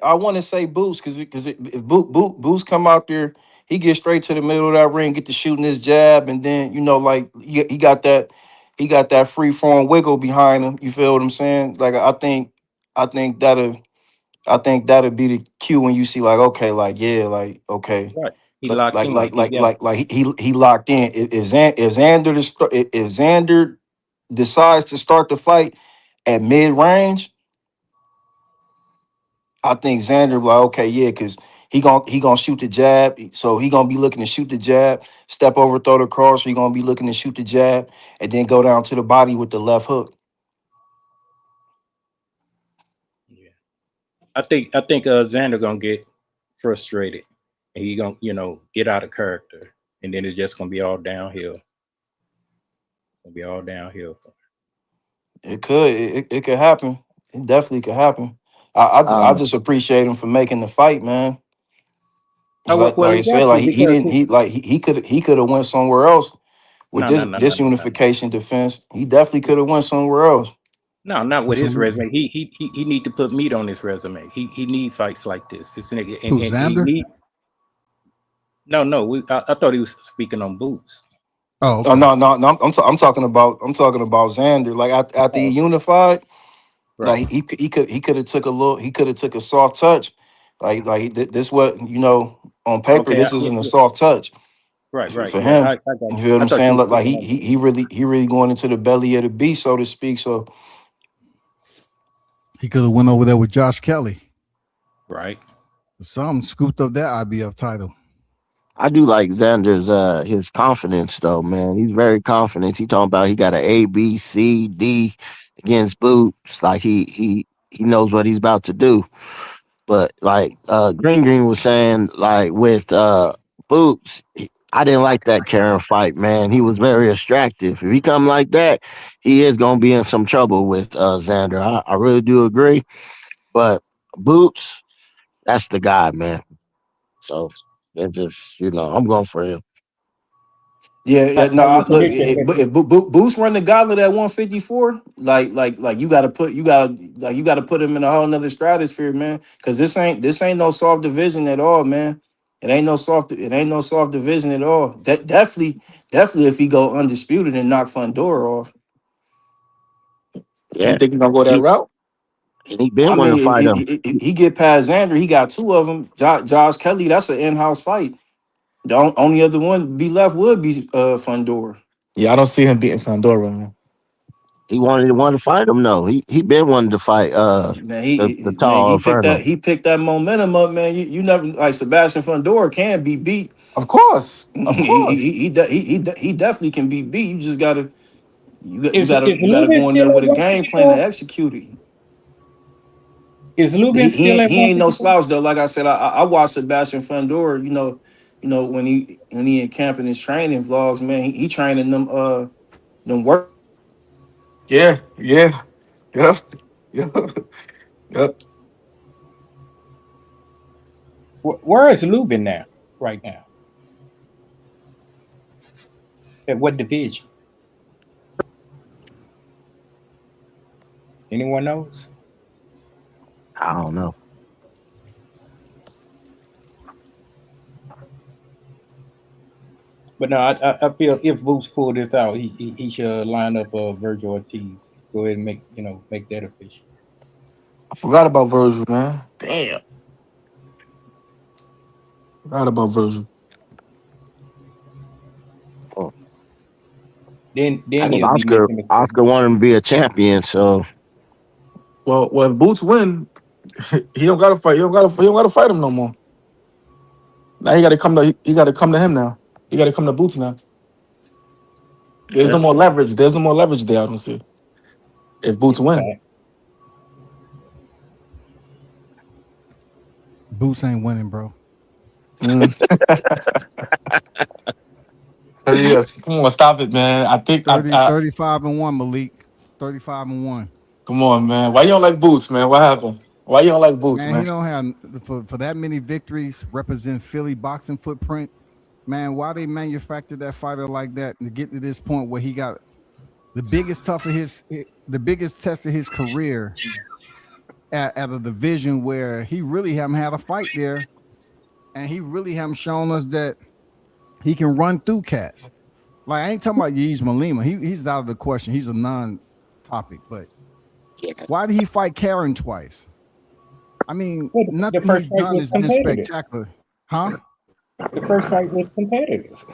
I want to say Boots, because if Boots come out there, he gets straight to the middle of that ring, get to shooting his jab, and then like he got that free form wiggle behind him. You feel what I'm saying? Like I think that'll I think that'd be the cue when you see like, okay, like yeah, like okay, Right. He locked in. he locked in. If Xander decides to start the fight at mid range, I think Xander be like, okay, yeah, because he gonna shoot the jab, so he gonna be looking to shoot the jab, step over, throw the cross. He gonna be looking to shoot the jab, and then go down to the body with the left hook. Yeah. I think Xander gonna get frustrated, and he gonna get out of character, and then it's just gonna be all downhill. It'll be all downhill. It could happen. It definitely could happen. I just appreciate him for making the fight, man. Oh, well, Like I he got said, like to because he could have went somewhere else with no, no, no, no, this no, no, no. unification defense. He definitely could have went somewhere else. No, not with his Absolutely. resume. He need to put meat on his resume. He need fights like this. This nigga Who, and he Xander? need. No. I thought he was speaking on Boots. Oh, Oh okay. no. I'm talking about Xander. Like after he Oh, unified, right. like he could have took a little. He could have took a soft touch. This what on paper. Okay. This isn't a soft touch Right. for Yeah. I him. got You you. feel what I I'm thought you saying? was Like speaking on Boots. he really going into the belly of the beast, so to speak. So He could have went over there with Josh Kelly. Right. Some scooped up that IBF title. I do like Xander's his confidence though, man. He's very confident. He talking about he got an A, B, C, D against Boots. Like he knows what he's about to do. But like Green was saying, like with Boots, I didn't like that Karen fight, man. He was very extractive. If he come like that, he is gonna be in some trouble with Xander. I really do agree. But Boots, that's the guy, man. So it just I'm going for him. yeah. No, Listen, look, listen. if Boost run the gauntlet at 154, like you got to put him in a whole nother stratosphere, man. Because this ain't no soft division at all, man. It ain't no soft division at all. That definitely if he go undisputed and knock Fundora off. You Yeah. think he's gonna go that He, route? and he been I wanting to mean, fight him. if he get past Xander, he got two of them. Josh Kelly, that's an in-house fight. The only other one be left would be Fundora. Yeah, I don't see him beating Fundora, man. He wanted to fight him. No, he been wanting to fight Man, the tall Inferno. he picked that momentum up, man. You never like Sebastian Fundora can be beat. Of course. Of course. He definitely can be beat. You just gotta Is you gotta Lubin go in there still with at a game plan to 154? execute it. Is Lubin still at He ain't no 154? slouch though. Like I said, I watched Sebastian Fundora. When he in camp in his training vlogs, man, he training them work. Yeah. Yeah. Yep. Yep. Yep. Where is Lubin now? Right now, at what division? Anyone knows? I don't know. But no, I feel if Boots pull this out, he should line up Virgil Ortiz. Go ahead and make that official. I forgot about Virgil, man. Damn. Forgot about Virgil. Oh, I Then think he'll be Oscar making the Oscar wanted him to be a champion. So Well, if Boots win, he don't gotta fight. He don't gotta fight him no more. Now he gotta come to him now. He gotta come to Boots now. There's no yeah, more leverage. There's no more leverage there, I don't see. If Boots win. fact. Boots ain't winning, bro. Mm. Yes. Come on, stop it, man. I think 35-1, Malik. 35-1. come on, man. Why you don't like Boots, man? What happened? Why you don't like Boots, Man, he man? don't have for that many victories represent Philly boxing footprint. Man, why they manufacture that fighter like that to get to this point where he got the biggest test of his career at a division where he really haven't had a fight there, and he really haven't shown us that he can run through cats. Like, I ain't talking about Yeej Malima. He's out of the question. He's a non-topic. But why did he fight Karen twice? I mean, Well, the nothing first he's fight done was has been competitive. spectacular, huh? The first fight was competitive.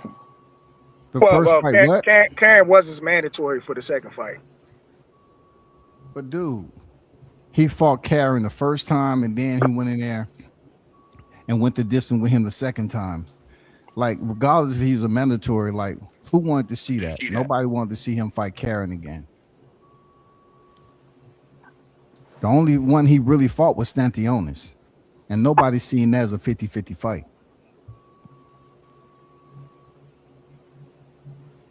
The Well, first fight, what? Karen wasn't mandatory for the second fight. But dude, he fought Karen the first time, and then he went in there and went the distance with him the second time. Like, regardless if he was a mandatory, like, who wanted to see that? Nobody wanted to see him fight Karen again. The only one he really fought was Stanthionis, and nobody's seen that as a 50-50 fight.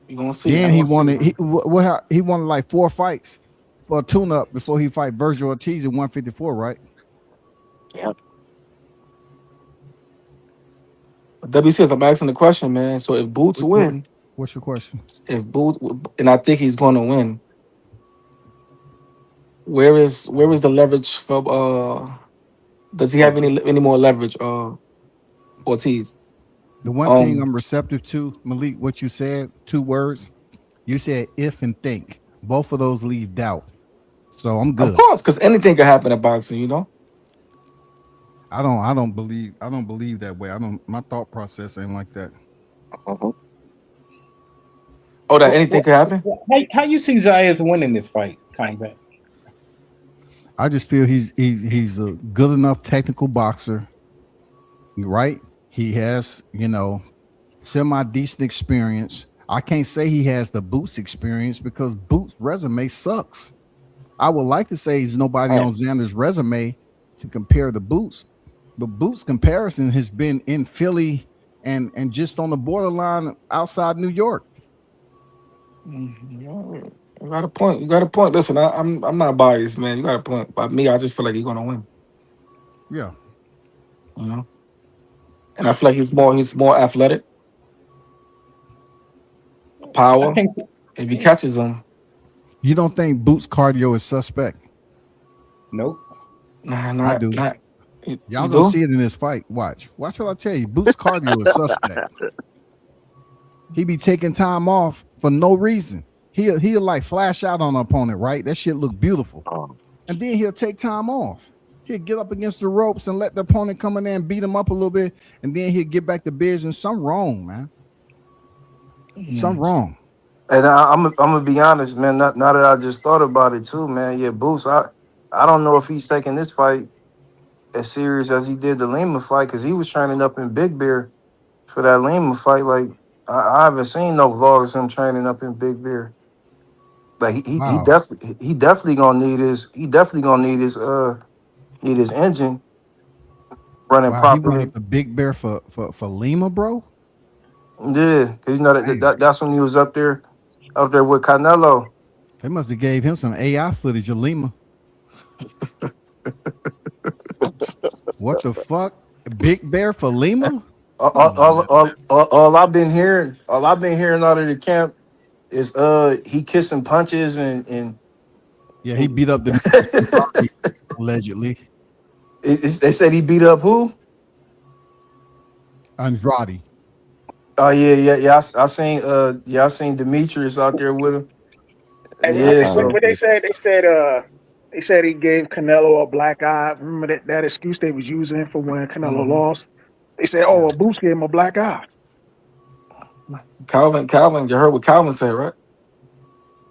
You gonna see? Then he wanted he wanted like 4 fights for a tune-up before he fight Virgil Ortiz at 154, right? Yep. WCS, I'm asking the question, man. So if Boots win, What's your question? if Boots, and I think he's going to win, where is the leverage for? Does he have any more leverage? Ortiz. The one thing I'm receptive to, Malik, what you said, 2 words. You said if and think. Both of those leave doubt. So I'm good. Of course, because anything can happen in boxing, you know. I don't believe that way. My thought process ain't like that. Uh-huh. Oh, that anything can happen? How you see Zayas winning this fight, Combat? I just feel he's a good enough technical boxer, right? He has, semi-decent experience. I can't say he has the Boots experience because Boots' resume sucks. I would like to say he's nobody on Xander's resume to compare the Boots, but Boots' comparison has been in Philly and just on the borderline outside New York. You got a point. You got a point. Listen, I'm not biased, man. You got a point. But me, I just feel like he's gonna win. Yeah. You know? And I feel like he's more athletic. Power. I think If he catches him. You don't think Boots' cardio is suspect? Nope. Nah, I do. Y'all gonna see it in this fight. Watch what I tell you. Boots' cardio is suspect. He be taking time off for no reason. He'll like flash out on the opponent, right? That shit look beautiful. And then he'll take time off. He'll get up against the ropes and let the opponent come in there and beat him up a little bit, and then he'll get back to business. Something wrong, man. Something wrong. And I'm gonna be honest, man. Now that I just thought about it too, man. Yeah, Boots. I don't know if he's taking this fight as serious as he did the Lima fight because he was training up in Big Bear for that Lima fight. Like I haven't seen no vlogs of him training up in Big Bear. Like he definitely gonna need his engine running Wow, he properly. went up to Big Bear for Lima, bro. Yeah, because that's when he was up there with Canelo. They must have gave him some AI footage of Lima. What the fuck? Big Bear for Lima? All I've been hearing out of the camp is he kissing punches and yeah, he beat up the allegedly. They said he beat up who? Andrade. Oh yeah. I seen Demetrius out there with him. And what they said he gave Canelo a black eye. Remember that excuse they was using for when Canelo lost? They said, "Oh, Boots gave him a black eye." Calvin, you heard what Calvin said, right?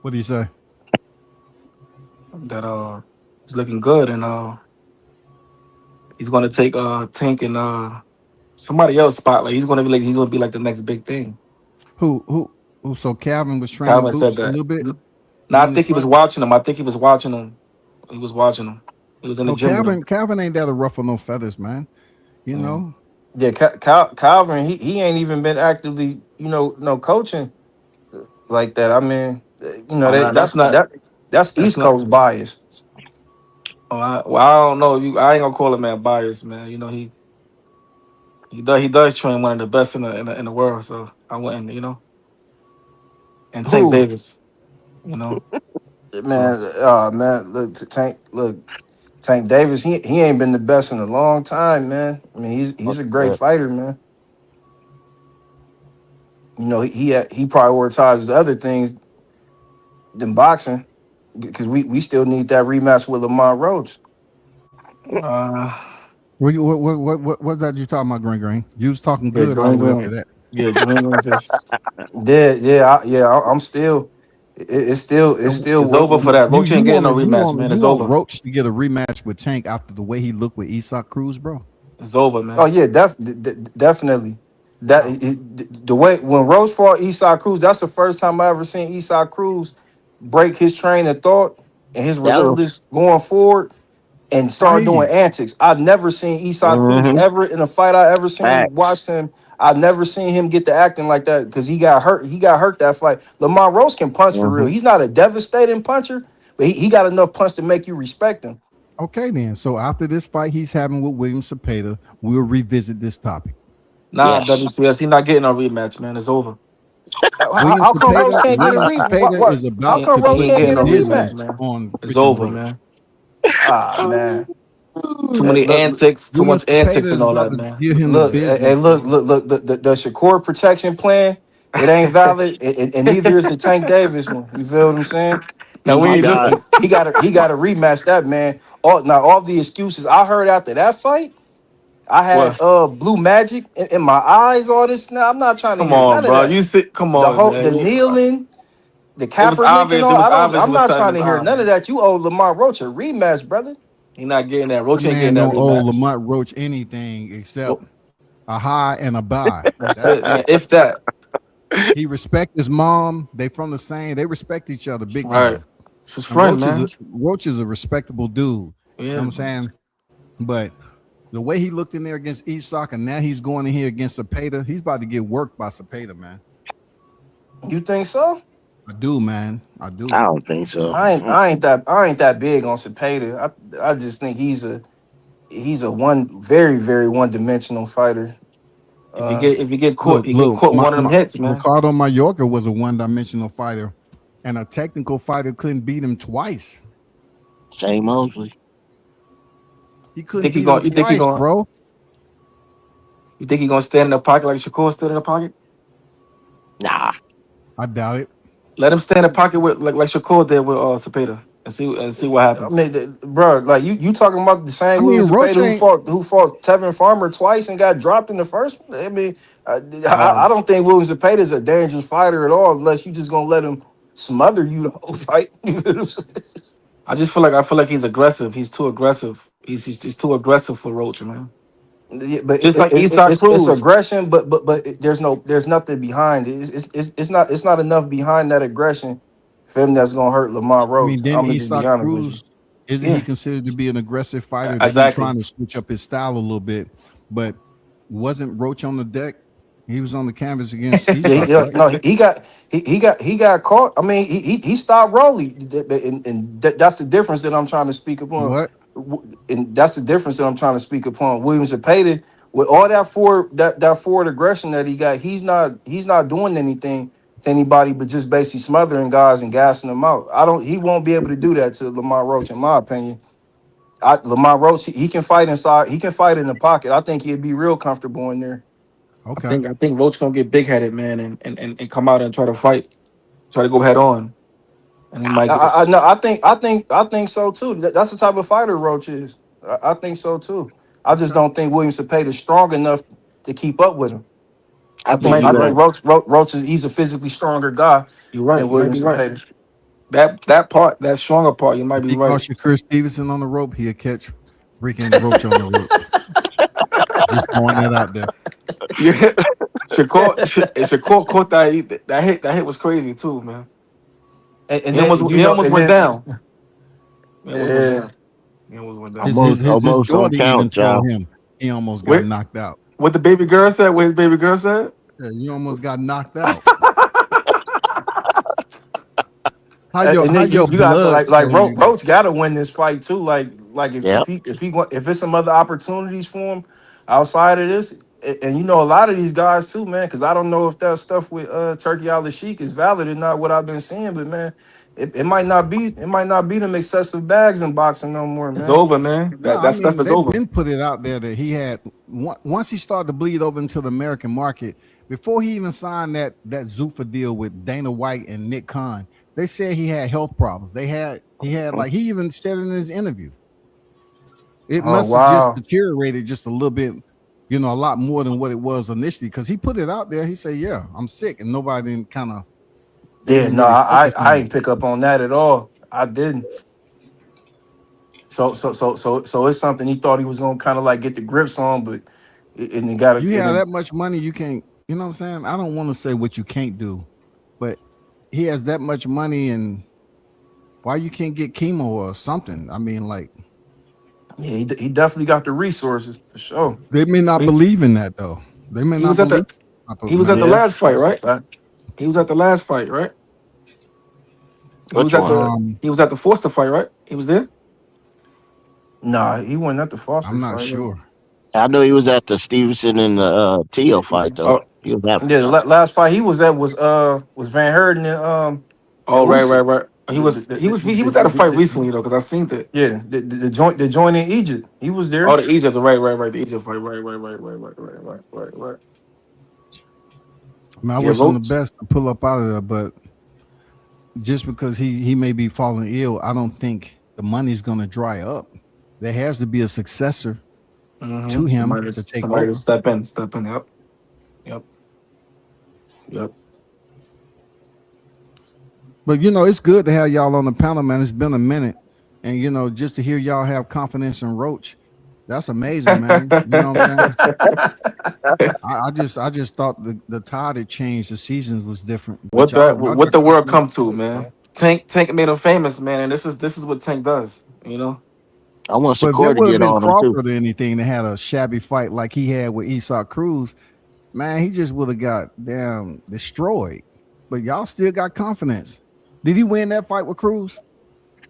What did he say? That he's looking good and he's gonna take Tank and somebody else spotlight. He's gonna be like the next big thing. Who? So Calvin was training Calvin said Boots a that. little bit. No, I think he was watching him. He was watching him. He was in the gym. Calvin ain't that a ruffle no feathers, man. You know. Yeah, Calvin, he ain't even been actively, coaching like that. I mean, that's East Coast bias. Oh, I don't know. I ain't gonna call him man bias, man. You know he does train one of the best in the world. So I wouldn't, and Tank Davis, Man, Tank Davis, he ain't been the best in a long time, man. I mean, he's a great fighter, man. He prioritizes other things than boxing because we still need that rematch with Lamont Roach. What that you talking about, Green? You was talking Yeah, good all the way up to Green. that. Yeah, Green just I'm still. It's still. it's over for that. Roach ain't getting no rematch, man. You It's want over. Roach to get a rematch with Tank after the way he looked with Isak Cruz, bro? It's over, Oh man. yeah, definitely. Wow. The way when Rose fought Esau Cruz, that's the first time I ever seen Esau Cruz break his train of thought and his Tell him. relentless going forward and I start hear doing you. antics. I've never seen Esau Cruz Mm-hmm. ever in a fight I ever seen Facts. watched him. I've never seen him get to acting like that because he got hurt. He got hurt that fight. Lamar Rose can punch for real. Mm-hmm. He's not a devastating puncher, but he got enough punch to make you respect him. Okay, then. So after this fight he's having with William Cepeda, we'll revisit this topic. Nah, Yes. WCS, he not getting a rematch, man. It's over. William How come Rose Cepeda, can't get a William what? Cepeda What? is How about come to Rose He ain't put can't the getting get a no rematch, rematch? business man. on It's freaking over, Roach. man. Ah man. Too Hey, many antics, too William much Cepeda antics and is all about that, to man. give him the look, hey, business, look, bro. look, look. The Shakur protection plan, it ain't valid, and neither is the Tank Davis one. You feel what I'm saying? And He we he My ain't he look. God. he got to rematch that man. All the excuses I heard after that fight, I had What? blue magic in my eyes. All this now, I'm not trying to Come hear on, none of bro. that. You sit. Come The on, whole the man. kneeling, the It was Kaepernick and obvious. all. It was obvious. I'm What not son trying was to hear on, none of man. that. You owe Lamar Roach a rematch, brother. He not getting that. That Roach ain't getting man that don't owe rematch. Lamont Roach anything except Well, a high and a buy. that's That's it, it. man. If that. He respect his mom. They from the same. They respect each other big Right. time. It's his And friend, man. Roach is a respectable dude. You know what Yeah. I'm saying? But the way he looked in there against Isak, and now he's going in here against Cepeda, he's about to get worked by Cepeda, man. You think so? I do, man. I do. I don't think so. I ain't that big on Cepeda. I just think he's a one very very one dimensional fighter. Uh, If you get caught, Look, he get look. caught with one of them hits, man. Ricardo Mayorga was a one-dimensional fighter, and a technical fighter couldn't beat him twice. Shane Mosley. He couldn't beat him You think he twice, going bro. you think he gonna stand in the pocket like Shakur stood in the pocket? Nah. I doubt it. Let him stand in the pocket with like Shakur did with Cepeda and see what I happens. mean, bro, like you talking about the I same mean, William Roach Cepeda ain't. who fought Tevin Farmer twice and got dropped in the first one? I mean, I Um, don't think William Cepeda is a dangerous fighter at all unless you just gonna let him smother you the whole fight. You feel what I'm saying? I feel like he's aggressive. He's too aggressive. He's too aggressive for Roach, man. Yeah, but Just like Isak it's Cruz. aggression, but there's nothing behind it. It's not enough behind that aggression for him that's gonna hurt Lamar I Roach. mean, then I'm gonna just be Isak honest with you. Cruz, isn't he Yeah, considered to be an aggressive fighter? They've been exactly. trying to switch up his style a little bit, but wasn't Roach on the deck? He was on the canvas against Yeah, Isak, right? no, he got caught. I mean, he stopped rolling, and that's the difference that I'm trying to speak upon. What? And that's the difference that I'm trying to speak upon. Williams and Payton, with all that forward aggression that he got, he's not doing anything to anybody but just basically smothering guys and gassing them out. He won't be able to do that to Lamar Roach, in my opinion. Lamar Roach, he can fight inside, he can fight in the pocket. I think he'd be real comfortable in there. Okay. I think Roach gonna get big headed, man, and come out and try to fight, try to go head on, and he might get. No, I think so too. That's the type of fighter Roach is. I think so too. I just Okay. don't think William Cepeda is strong enough to keep up with him. I You think might he be I think right. ready. Roach is he's a physically stronger guy You're right. than You might William be right. Cepeda. That part, that stronger part, you might If be he caught right. Shakur Stevenson on the rope, he'll catch freaking Roach on the rope. Just throwing that out there. Yeah, Shakur caught that hit was crazy too, man. And then He almost and went then down. He almost went uh, down. He almost went down. His Almost don't daughter even count, told y'all. him he almost got Wait, knocked out. what the baby girl said? What his baby girl said? Yeah, you almost got knocked out. and How then your you got blood tell you that? Roach got to win this fight too. Like Yep. if it's some other opportunities for him outside of this, and you know a lot of these guys too, man. Because I don't know if that stuff with Turkey Al Sheik is valid or not. What I've been seeing, but man, it might not be them excessive bags in boxing no more, It's man. over, man. No, I That stuff mean is they've over. been put it out there that he had once he started to bleed over into the American market. Before he even signed that Zuffa deal with Dana White and Nick Khan, they said he had health problems. He had like he even said in his interview. It Oh must have just wow. deteriorated just a little bit, a lot more than what it was initially. Because he put it out there. He said, "Yeah, I'm sick," and nobody didn't they Yeah, didn't no, really I focus I on ain't it. pick up on that at all. I didn't. So it's something he thought he was gonna kind of like get the grips on, but and he got it. You And have then, that much money, you can't. You know what I'm saying? I don't want to say what you can't do, but he has that much money, and why you can't get chemo or something? I mean, like yeah, he definitely got the resources for sure. they may not He believe in that though. They may he not was at believe the type he of was at the medical. Yeah, last fight, that's a right? fact. He was at the last fight, right? He was Which at one? the Um, he was at the Forster fight, right? He was there. Nah, he wasn't at the Foster I'm not fight. sure. I know he was at the Stevenson and the Teo fight though. Oh, He was at Yeah, the last fight he was at was Van Herden and oh, right, right, Usyk. right. He The, was the, he the, was the, he the, was at a the, fight the- recently though, because I seen that. yeah, the joint in Egypt. He was Oh, there. the Egypt, right, right, right, the Egypt fight, right, right, right, right, right, right, right, right, right. I mean, I Yeah, wish him the Roach. best to pull up out of there, but just because he may be falling ill, I don't think the money's going to dry up. There has to be a successor to him to take Somebody to over. step in. Yep, yep, yep. But it's good to have y'all on the panel, man. It's been a minute, and just to hear y'all have confidence in Roach, that's amazing, man. You know what I'm saying? I just thought the tide had changed. The seasons was different, but y'all What got the world confidence. come to, man. Tank made him famous, man, and this is what Tank does. I want But if there Shakur to would have get been on him too. Crawford or anything that had a shabby fight like he had with Esau Cruz, man, he just would have got damn destroyed. But y'all still got confidence. Did he win that fight with Cruz?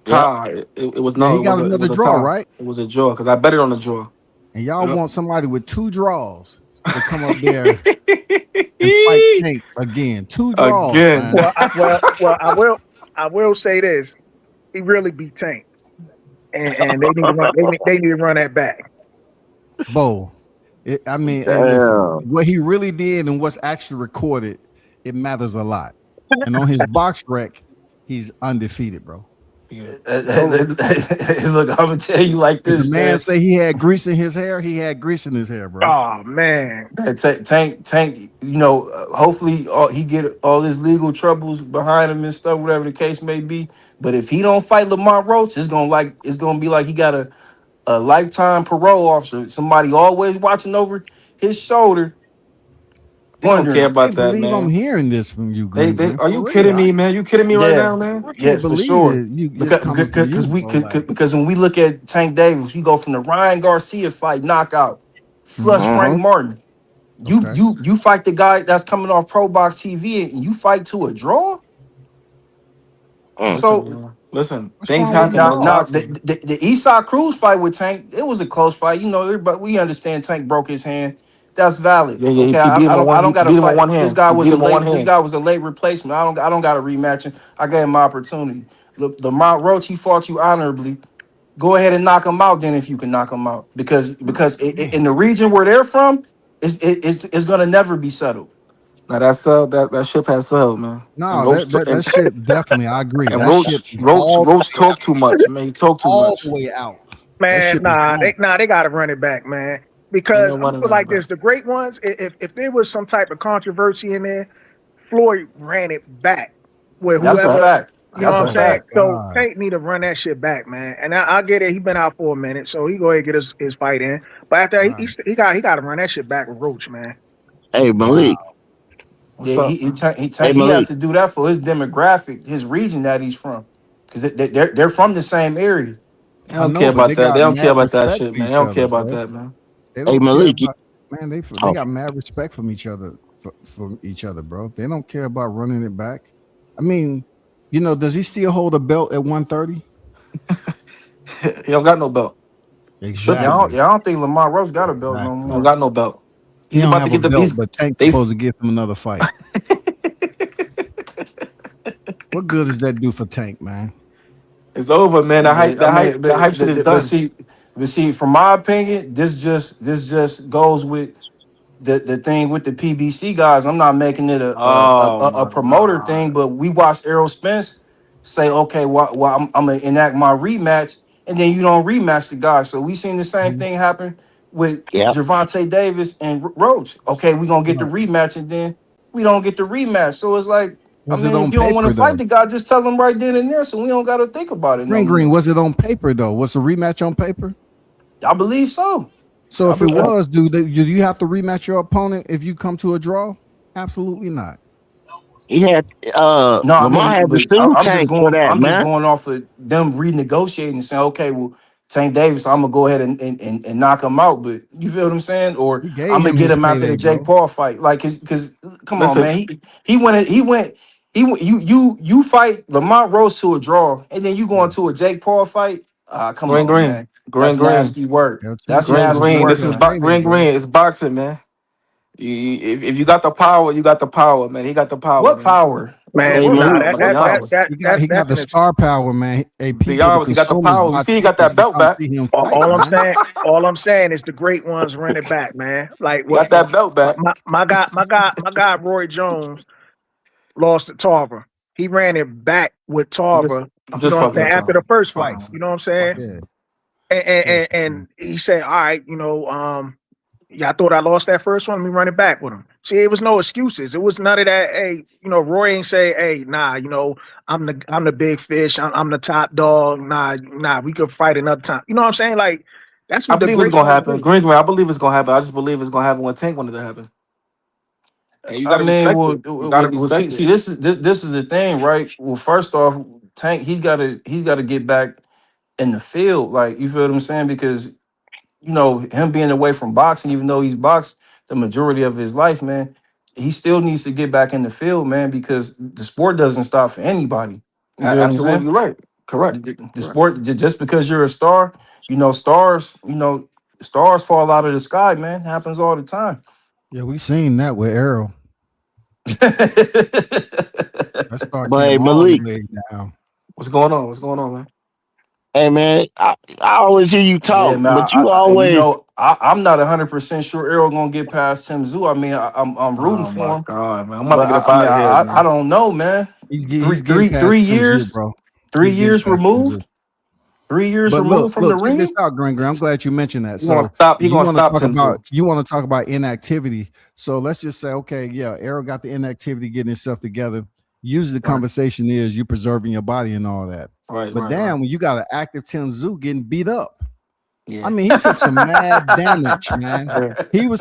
Yep. Tie. It was Yeah, no, he got it another was a draw, tie. right? It was a draw because I bet it on the draw. And y'all Yep. want somebody with 2 draws to come up there and fight Tank again. 2 draws, Again. man. I will say this: he really beat Tank, and they need to run. They need to run that back. Bo. I mean, hey, listen, Damn. what he really did and what's actually recorded, it matters a lot. And on his box rec, he's undefeated, bro. Yeah. So Look, I'm gonna tell you like If the this, man man. say he had grease in his hair, he had grease in his hair, bro. oh man, Tank. Hopefully he get all his legal troubles behind him and stuff, whatever the case may be. But if he don't fight Lamont Roach, it's gonna be like he got a lifetime parole officer, somebody always watching over his shoulder, They don't care I wondering, about can't that, believe I'm man. hearing this from you, Greens, They man. are For you real. kidding me, man? You kidding me right yeah, now, man? I can't yes, for believe sure. it. You just Because coming from you, bro. Like, because when we look at Tank Davis, you go from the Ryan Garcia fight knockout, flush mhm, Frank Mm-hmm. Martin. You okay. you you fight the guy that's coming off Pro Box TV and you fight to a draw. Mm. So Listen. What's Things wrong with the happen. now It's draw? now boxing. the Eastside Cruz fight with Tank, it was a close fight, but we understand Tank broke his hand. That's valid. Yeah, yeah. Okay, He beat him on I one. don't He got to beat him on fight. one hand. He beat him on one This hand. guy was a late replacement. I don't got a rematch him. I gave him my opportunity. Lamont Roach, he fought you honorably. Go ahead and knock him out then if you can knock him out because Man. in the region where they're from, it's gonna never be settled. Now that ship has sailed, man. And No, that shit definitely. I agree. And That ship Roach is Roach all Roach talk too much, man. He talk too all the much. way out. That man, ship is gone. they got to run it back, man. Ain't Because no I'm running feel that like back. this: the great ones, if there was some type of controversy in there, Floyd ran it back with That's a whoever. fact. You know what That's I'm a Oh my saying? fact. So god. Tank need to run that shit back, man. And I get it. He been out for a minute, so he go ahead and get his fight in. But after that, Wow. he got to run that shit back with Roach, man. Hey Wow. Malik. What's Yeah, up, man? Hey he has Malik. to do that for his demographic, his region that he's from, because they're from the same area. They I don't know, care but about they that. They got don't care mad about that respect shit, for man. They each don't care other, about bro. that, man. They Hey don't care Malik. about man. They Oh, got mad respect from each other for each other, bro. They don't care about running it back. I mean, does he still hold a belt at 130? He don't got no belt. Stripped it. Exactly. I don't think Lamar Rose got a belt no He Exactly. don't more. got no belt. He He's don't about to have a get the. belt, but Tank's They. supposed to give him another fight. What good does that do for Tank, man? It's over, man. The hype. Yeah, I mean, The hype shit is done. but see, from my opinion, this just goes with the thing with the PBC guys. I'm not making it Oh a my promoter god. thing, but we watched Errol Spence say, okay, well I'm gonna enact my rematch, and then you don't rematch the guy. So we seen the same thing happen with Yep. Gervonta Davis and Roach. Okay, we're gonna get the Right. rematch, and then we don't get the rematch. So it's like, I Was it mean, on if you don't want paper to fight though? the guy, just tell him right then and there, so we don't got to think about it no Green, more. was it on paper though? Was the rematch on paper? I believe so. So if it was, do you have to rematch your opponent if you come to a draw? Absolutely not. He had No, I Lamar mean, had to but sue Tank for that, I'm just man. going off of them renegotiating and saying, okay, well, Tank Davis, I'm gonna go ahead and knock him out. But you feel what I'm saying? Or We gave I'm gonna him get his him after payday, the Jake bro. Paul fight. Like, cause come on, Listen, man. You fight Lamont Rose to a draw, and then you go Yeah. into a Jake Paul fight. Come Green on, Green, man. Green That's Green, nasty work. Hell, two That's Green champions nasty Green. versus work, This is a man. payday, Green bro. Green. It's boxing, man. If you got the power, you got the power, man. He got the power, What man. power? Man, Hey What nah, Malik. I'm that gonna be that that honest. that that's He got the definite. star power, man. Hey, Be people, the honest. He got the consumers power. You buy see, he got tickets that to belt come back. see him All, fight, all I'm man. saying, all I'm saying is the great ones run it back, man. Like He got that belt back. my guy, Roy Jones lost to Tarver. He ran it back with Tarver. I'm You know just what I'm fucking saying? with After y'all. the first Fucking fights, with you know what I'm saying? Yeah, yeah. And he said, "All right, yeah, I thought I lost that first one. Let me run it back with him." See, it was no excuses. It was none of that. Hey, Roy ain't say, "Hey, nah, I'm the big fish. I'm the top dog. Nah, we could fight another time." You know what I'm saying? Like that's I what the believe it's great gonna ones happen. do. Green Green. I believe it's gonna happen. I just believe it's gonna happen when Tank wanted to happen. And you I gotta mean, respect it. You gotta see, respect it. this is the thing, right? Well, first off, Tank, he's gotta get back in the field, like you feel what I'm saying, because him being away from boxing, even though he's boxed the majority of his life, man, he still needs to get back in the field, man, because the sport doesn't stop for anybody. You feel what I'm saying? Absolutely right. Correct. The Correct. sport, just because you're a star, stars fall out of the sky, man. Happens all the time. Yeah, we seen that with Arrow. That star But hey came all the Malik, way down. What's going on? What's going on, man? hey man, I always hear you Yeah, talk, man. but you And always I'm not 100% sure Errol gonna get past Tim Zoo. I mean, I'm rooting Oh for my him, god, man. I'm about to but get up I mean, out of here, I man. don't know, man. He's getting past Three Tim Zoo, years, bro. three He's getting years past Tim Zoo. removed, 3 years But removed from the check this ring. out, Green. I'm glad you mentioned that. He gonna So stop. He gonna stop Tim Zoo. you want to talk about inactivity. So let's just say, okay, yeah, Arrow got the inactivity getting himself together. Usually the Right. conversation is you preserving your body and all that. Right. But Right. Right. damn, when you got an active Tim Zoo getting beat up. I Yeah. mean, he took some mad damage, man. Yeah. He was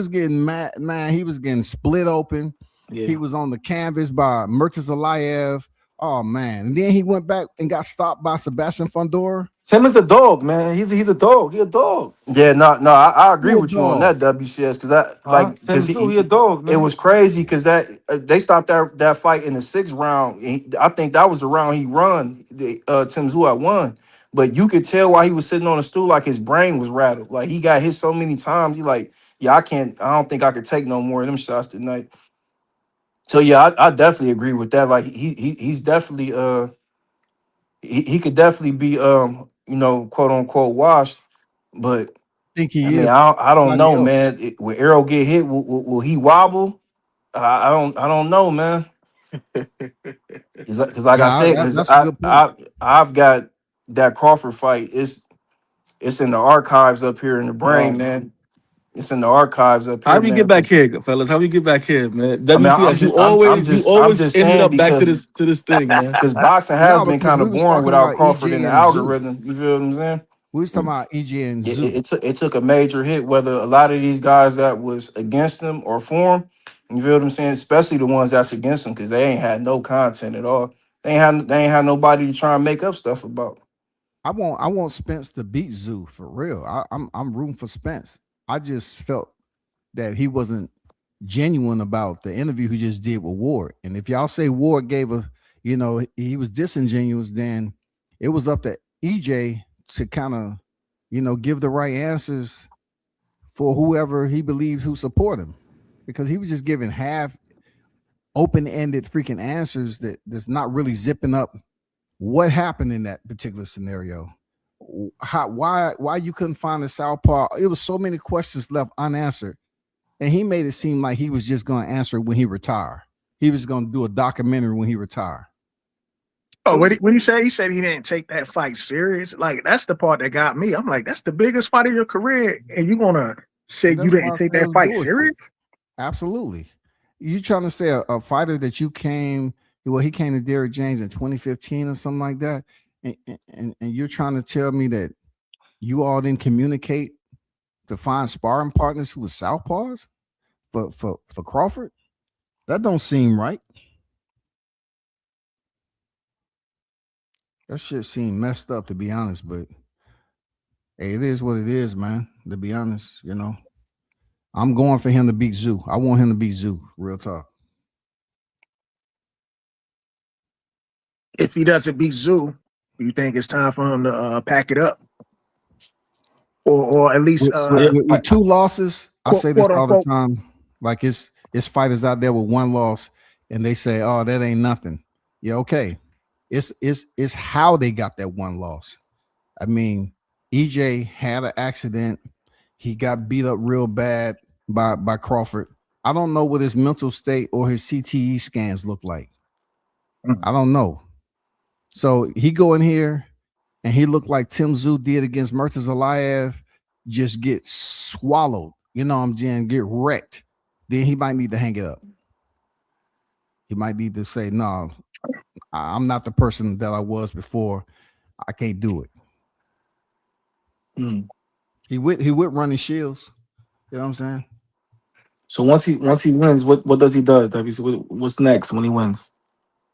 getting mad, man. He was getting split open. He Yeah. was on the canvas by Mertis Alayev. Oh man. And then he went back and got stopped by Sebastian Fundora. Tim is a dog, man. He's a dog. He a dog. Yeah, no, I agree Who a with you on dog? that, WCS, because Huh? Tim Zoo, he a dog, it man. was crazy because that they stopped that fight in the sixth round. I think that was the round he run. Tim Zoo had won, but you could tell while he was sitting on the stool, like his brain was rattled. Like he got hit so many times. He like, yeah, I don't think I could take no more of them shots tonight. So yeah, I definitely agree with that. Like he's definitely he could definitely be quote unquote washed, but Think I he mean, is I don't somebody know, else. man. Will Arrow get hit? Will he wobble? I don't know, man. Because like I Yeah, said, because that's a good point. I've got that Crawford fight. It's in the archives up here in the brain, Oh. man. It's in the archives up How here, we get man. back 'Cause, here, fellas? How we get back here, man? I mean, I'm WCS, just I'm you just I'm always just ended saying up back to because this thing, man. boxing has No, been because kind we of was boring talking without about Crawford EJ in the and Zoo. algorithm. You feel what I'm saying? We was talking about EJ and it, Zoo. it, took it took a major hit, whether a lot of these guys that was against him or for him, you feel what I'm saying? Especially the ones that's against him, because they ain't had no content at all. They ain't had nobody to try and make up stuff about. I want Spence to beat Zoo for real. I'm rooting for Spence. I just felt that he wasn't genuine about the interview he just did with Ward. And if y'all say Ward gave he was disingenuous, then it was up to EJ to kind of, give the right answers for whoever he believes who support him. Because he was just giving half open-ended freaking answers that's not really zipping up what happened in that particular scenario. Why you couldn't find the southpaw? It was so many questions left unanswered, and he made it seem like he was just going to answer it when he retired. He was going to do a documentary when he retired. Oh, what he say? He said he didn't take that fight serious. Like, that's the part that got me. I'm like, that's the biggest fight of your career, and you gonna say you didn't take that fight serious? Absolutely. You trying to say a fighter that he came to Derrick James in 2015 or something like that, and you're trying to tell me that you all didn't communicate to find sparring partners who were southpaws for Crawford? That don't seem right. That shit seemed messed up, to be honest, but hey, it is what it is, man. To be honest, I'm going for him to beat Zoo. I want him to beat Zoo. Real talk. If he doesn't beat Zoo, you think it's time for him to pack it up, or at least with two losses? I say this all the unquote, time. Like it's fighters out there with one loss, and they say, "Oh, that ain't nothing." Yeah, okay. It's how they got that one loss. I mean, EJ had an accident. He got beat up real bad by Crawford. I don't know what his mental state or his CTE scans look like. I don't know. So he go in here and he looked like Tim Tszyu did against Murtaza Aliyev, just get swallowed. You know what I'm saying? Get wrecked. Then he might need to hang it up. He might need to say, no, I'm not the person that I was before. I can't do it. He went running shields. You know what I'm saying? So once he wins, what does he do? What's next when he wins?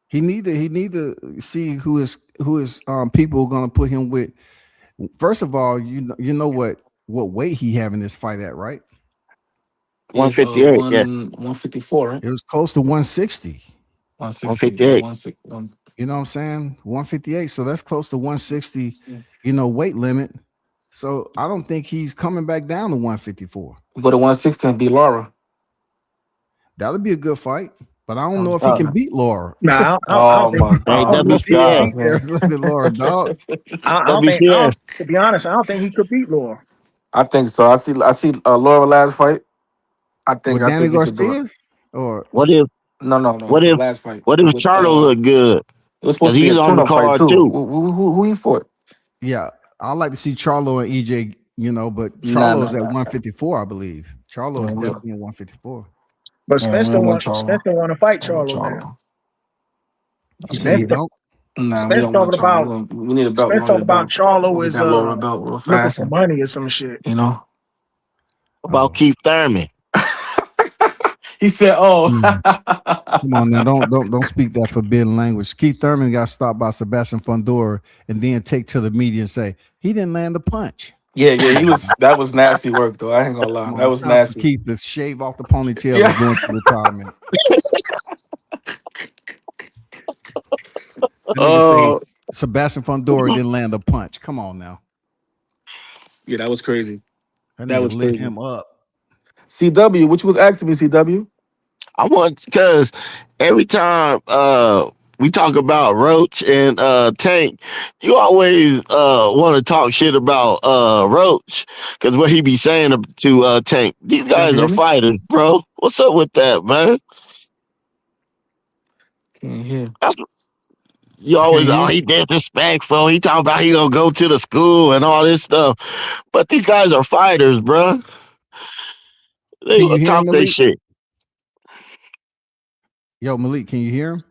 He need to see who his people are gonna put him with. First of all, you know what weight he having this fight at, right? 158, yeah. 154, right? It was close to 160. 158. You know what I'm saying? 158. So that's close to 160, weight limit. So I don't think he's coming back down to 154. We go to 160 and beat Laura. That'll be a good fight. But I don't know if he can beat Laura. Nah, Oh my God! I don't know if he can beat WCS. Laura, dog. I don't think, to be honest, I don't think he could beat Laura. I think so. I see Laura last fight. I think Danny he could do it. Garcia? Or What if No. what His if last fight. what if Charlo look good? It was supposed to be He's a on the tune-up fight card too. too. Who he fought? yeah, I'd like to see Charlo and EJ, but Charlo's at 154, I believe. Charlo is definitely at 154. But Spencer want to fight Charlo now. He don't. Spence talking about we need a belt. Spence talking about Charlo is Laura belt real looking fast. for money or some shit. About Keith Thurman. He said, "Oh, come on now, don't speak that forbidden language." Keith Thurman got stopped by Sebastian Fundora and then take to the media and say he didn't land a punch. Yeah, he was. That was nasty work, though. I ain't gonna lie, that was nasty. Keith to shave off the ponytail and going to retirement. Say Sebastian Fundora didn't land a punch. Come on now. Yeah, that was crazy. That was lit him up. CW, which was asking me, CW. I want, because every time we talk about Roach and Tank, you always want to talk shit about Roach, because what he be saying to Tank, these guys are fighters, bro. What's up with that, man? Can't hear. You always, he disrespectful. He talking about he gonna go to the school and all this stuff, but these guys are fighters, bro. They gonna talk their shit. Yo, Malik, can you hear him?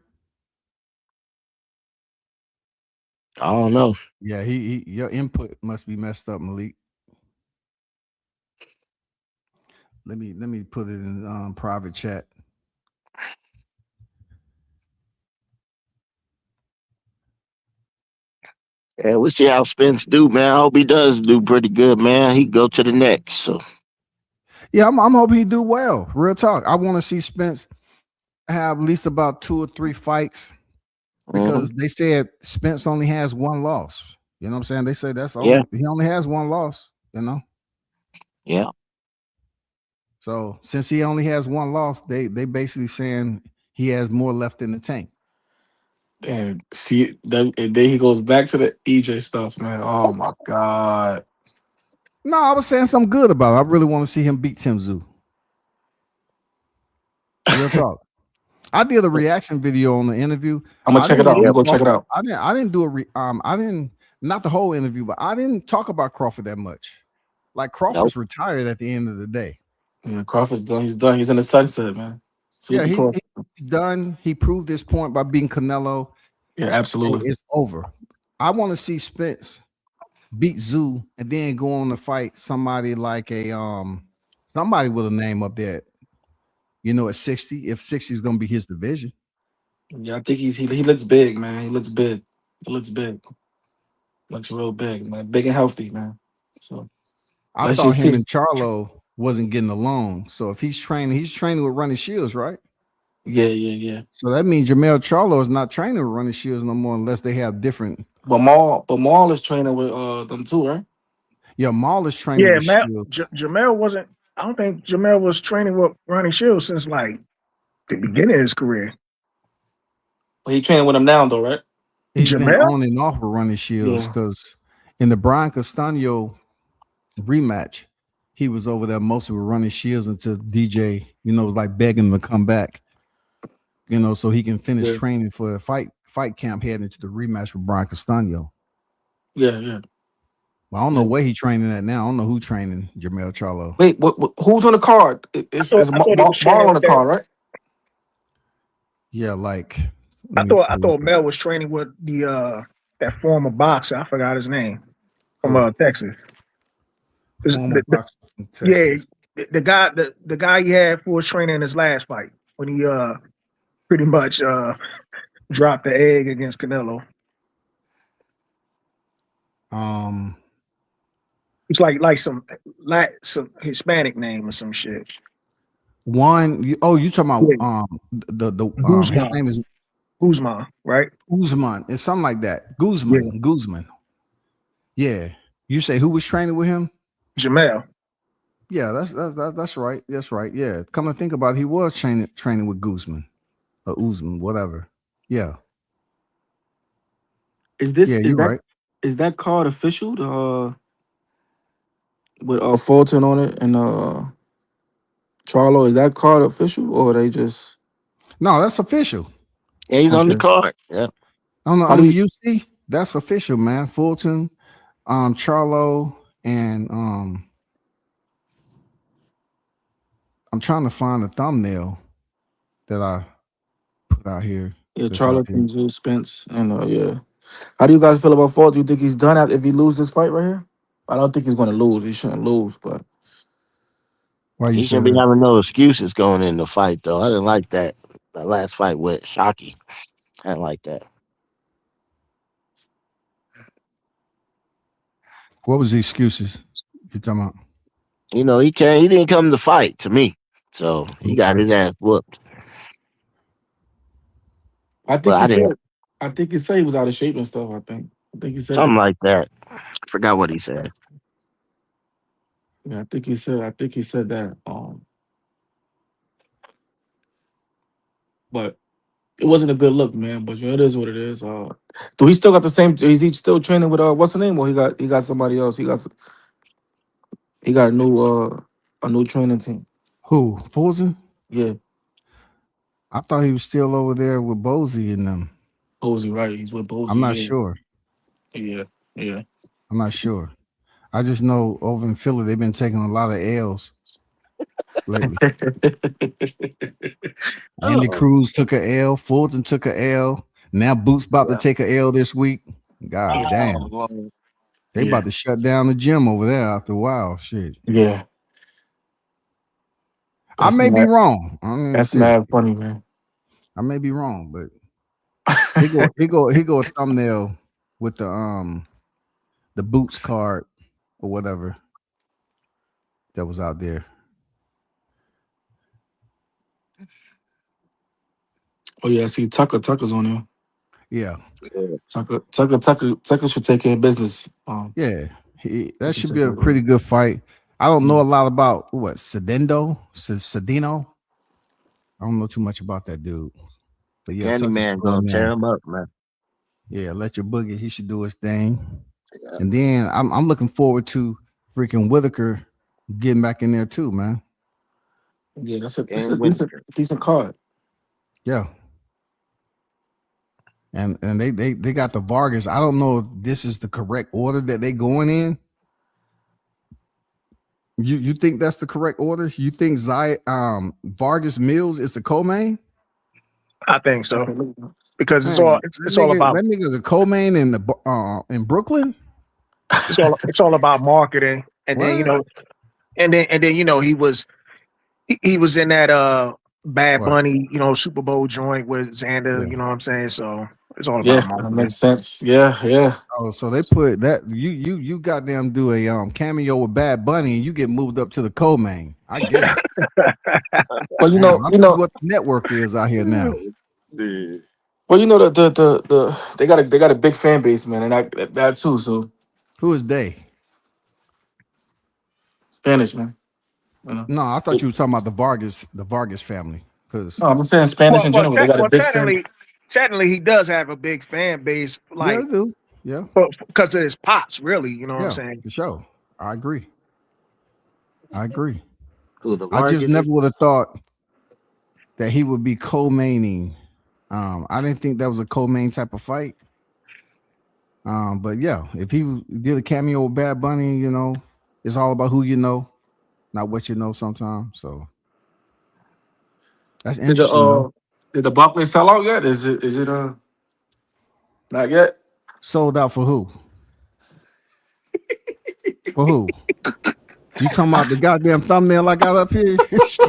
I don't know. Yeah, your input must be messed up, Malik. Let me put it in private chat. Yeah, we'll see how Spence do, man. I hope he does do pretty good, man. He go to the next. So yeah, I'm hoping he do well. Real talk. I want to see Spence have at least about 2 or 3 fights, because they said Spence only has 1 loss. You know what I'm saying? They say he only has 1 loss, Yeah. So since he only has 1 loss, they basically saying he has more left in the tank. And see that, and then he goes back to the EJ stuff, man. Oh my God. No, I was saying something good about it. I really want to see him beat Tim Tszyu. Real talk. I did a reaction video on the interview. I'm gonna check it out. I'm gonna go check it Crawford. out. I didn't do I didn't not the whole interview, but I didn't talk about Crawford that much. Like Crawford's retired at the end of the day. Yeah, Crawford's done. He's done. He's in the sunset, man. Yeah, he's done. He proved his point by beating Canelo. Yeah, absolutely. It's over. I want to see Spence beat Zoo and then go on to fight somebody like somebody with a name up there. At 60, if 60 is gonna be his division. Yeah, I think he looks big, man. He looks big. Looks real big, man. Big and healthy, man. So I thought him and Charlo wasn't getting along. So if he's training with Ronnie Shields, right? Yeah. So that means Jermell Charlo is not training with Ronnie Shields no more unless they have different. But Maul is training with them too, right? Yeah, Maul is training with Shields. Jermell wasn't. I don't think Jermell was training with Ronnie Shields since like the beginning of his career. But he training with him now, though, right? He's been on and off with Ronnie Shields because in the Brian Castano rematch, he was over there mostly with Ronnie Shields until DJ, was like begging him to come back, so he can finish training for the fight camp heading into the rematch with Brian Castano. Yeah. Well, I don't know where he's training at now. I don't know who training Jermell Charlo. Wait, who's on the card? It's Maul on the card, right? Yeah, like I thought Mel was training with the that former boxer. I forgot his name from Texas. Yeah, the guy he had for his training in his last fight when he pretty much dropped the egg against Canelo. It's like some Hispanic name or some shit. You talking about his name is Guzman, right? Guzman. It's something like that. Guzman. Yeah. You say who was training with him? Jermell. Yeah, that's right. That's right. Yeah. Come to think about it, he was training with Guzman or Uzman, whatever. Yeah. Is that card official? With Fulton on it and Charlo, is that card official or they just? No, that's official. Yeah, he's on the card. Yeah. On the UC, that's official, man. Fulton, Charlo, and I'm trying to find the thumbnail that I put out here. Yeah, Charlo, Zoo, Spence, and yeah. How do you guys feel about Fulton? Do you think he's done if he loses this fight right here? I don't think he's going to lose. He shouldn't lose, but he shouldn't be having no excuses going in the fight, though. I didn't like that last fight with Shakur. I didn't like that. What was the excuses you talking about? He didn't come to fight to me, so he got his ass whooped. I think he said he was out of shape and stuff. I think he said something like that. I forgot what he said. Yeah, I think he said that. But it wasn't a good look, man. But it is what it is. Do he still got the same? Is he still training with what's the name? Or he got somebody else? He got a new training team. Who? Fulton? Yeah. I thought he was still over there with Bozy and them. Bozy, right? He's with Bozy. I'm not sure. Yeah. I'm not sure. I just know over in Philly they've been taking a lot of L's lately. Andy Cruz took a L. Fulton took a L. Now Boots about to take a L this week. God damn. They about to shut down the gym over there after a while. Shit. Yeah. I may be wrong. That's mad funny, man. I may be wrong, but he go a thumbnail with the Boots card or whatever that was out there. Oh yeah, see Tucker's on there. Yeah. Tucker should take care of business. Yeah. That should be a pretty good fight. I don't know a lot about Cedino. I don't know too much about that dude. But yeah, Candyman gonna tear him up, man. Yeah, let your boogie. He should do his thing. Yeah. And then I'm looking forward to freaking Whitaker getting back in there too, man. Yeah, that's a decent card. Yeah. And they got the Vargas. I don't know if this is the correct order that they going in. You think that's the correct order? You think Vargas Mills is the co-main? I think so because Man, it's all about that nigga the co-main in Brooklyn. it's all about marketing, and then What? and then he was in that Bad What? Bunny Super Bowl joint with Xander. Yeah. You know what I'm saying? So it's all Yeah, about that marketing. makes sense. Yeah. Oh, so they put that you goddamn do a cameo with Bad Bunny and you get moved up to the co-main. I get it. Well, Damn, I see what the network is out here now. Dude. well, the they got a big fan base, man, and that too. So Who is they? Spanish, man. You know. No, I thought you were talking about the Vargas family. Because No, I'm saying Spanish Well, in well, general. They got a well, big fan. technically, he does have a big fan base, yeah, like they do. Yeah, because of his pops. Really, you know what I'm yeah, saying? for sure. I agree. I agree. Who the I just Vargas never is? would have thought that he would be co-maining. I didn't think that was a co-main type of fight. But yeah, if he did a cameo with Bad Bunny, it's all about who you know, not what you know sometimes. So that's Did the interesting though. did the Barclays sell out yet? Is it not yet? Sold out for who? For who? You talking about the goddamn thumbnail I got up here? Shit.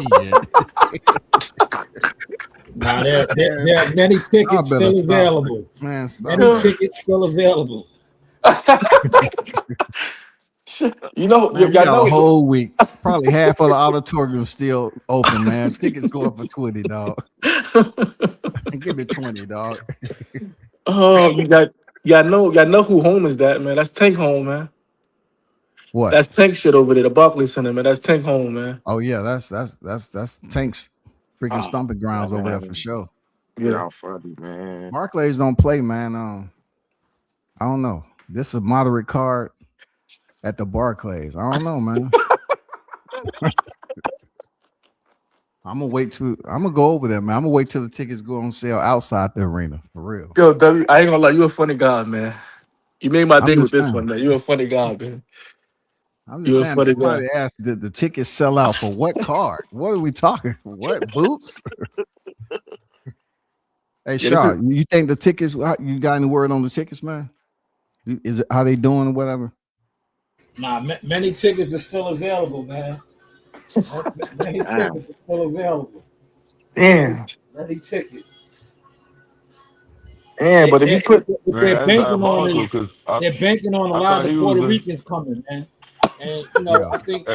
Nah, there are many tickets still available. Man, stop Many that. tickets still available. Man, we got a whole week. Probably half of the auditorium still open, man. Tickets going for 20, dog. Give me 20, dog. Oh, y'all know who home is that, man? That's Tank home, man. What? That's Tank shit over there, the Barclays Center, man. That's Tank home, man. Oh yeah, that's Tank's freaking stomping grounds over there Man, for sure. Yeah. y'all funny, man. Barclays don't play, man. I don't know. This is a moderate card at the Barclays. I don't know, man. I'm gonna go over there, man. I'm gonna wait till the tickets go on sale outside the arena for real. Yo, W, I ain't gonna lie, you a funny guy, man. You made my I'm day with just this saying. one, man. You a funny guy, man. I'm just You a saying. funny guy. Somebody asked, did the tickets sell out for what card? What are we talking? What boots? Hey, Shaw, you think the tickets? You got any word on the tickets, man? Is it how they doing or whatever? Nah, many tickets are still available, man. Many tickets are still available. Damn. Many tickets. Damn, but if you put They're banking on diabolical it. because They're banking on a I lot thought of he the was Puerto a. Ricans coming, man. And I think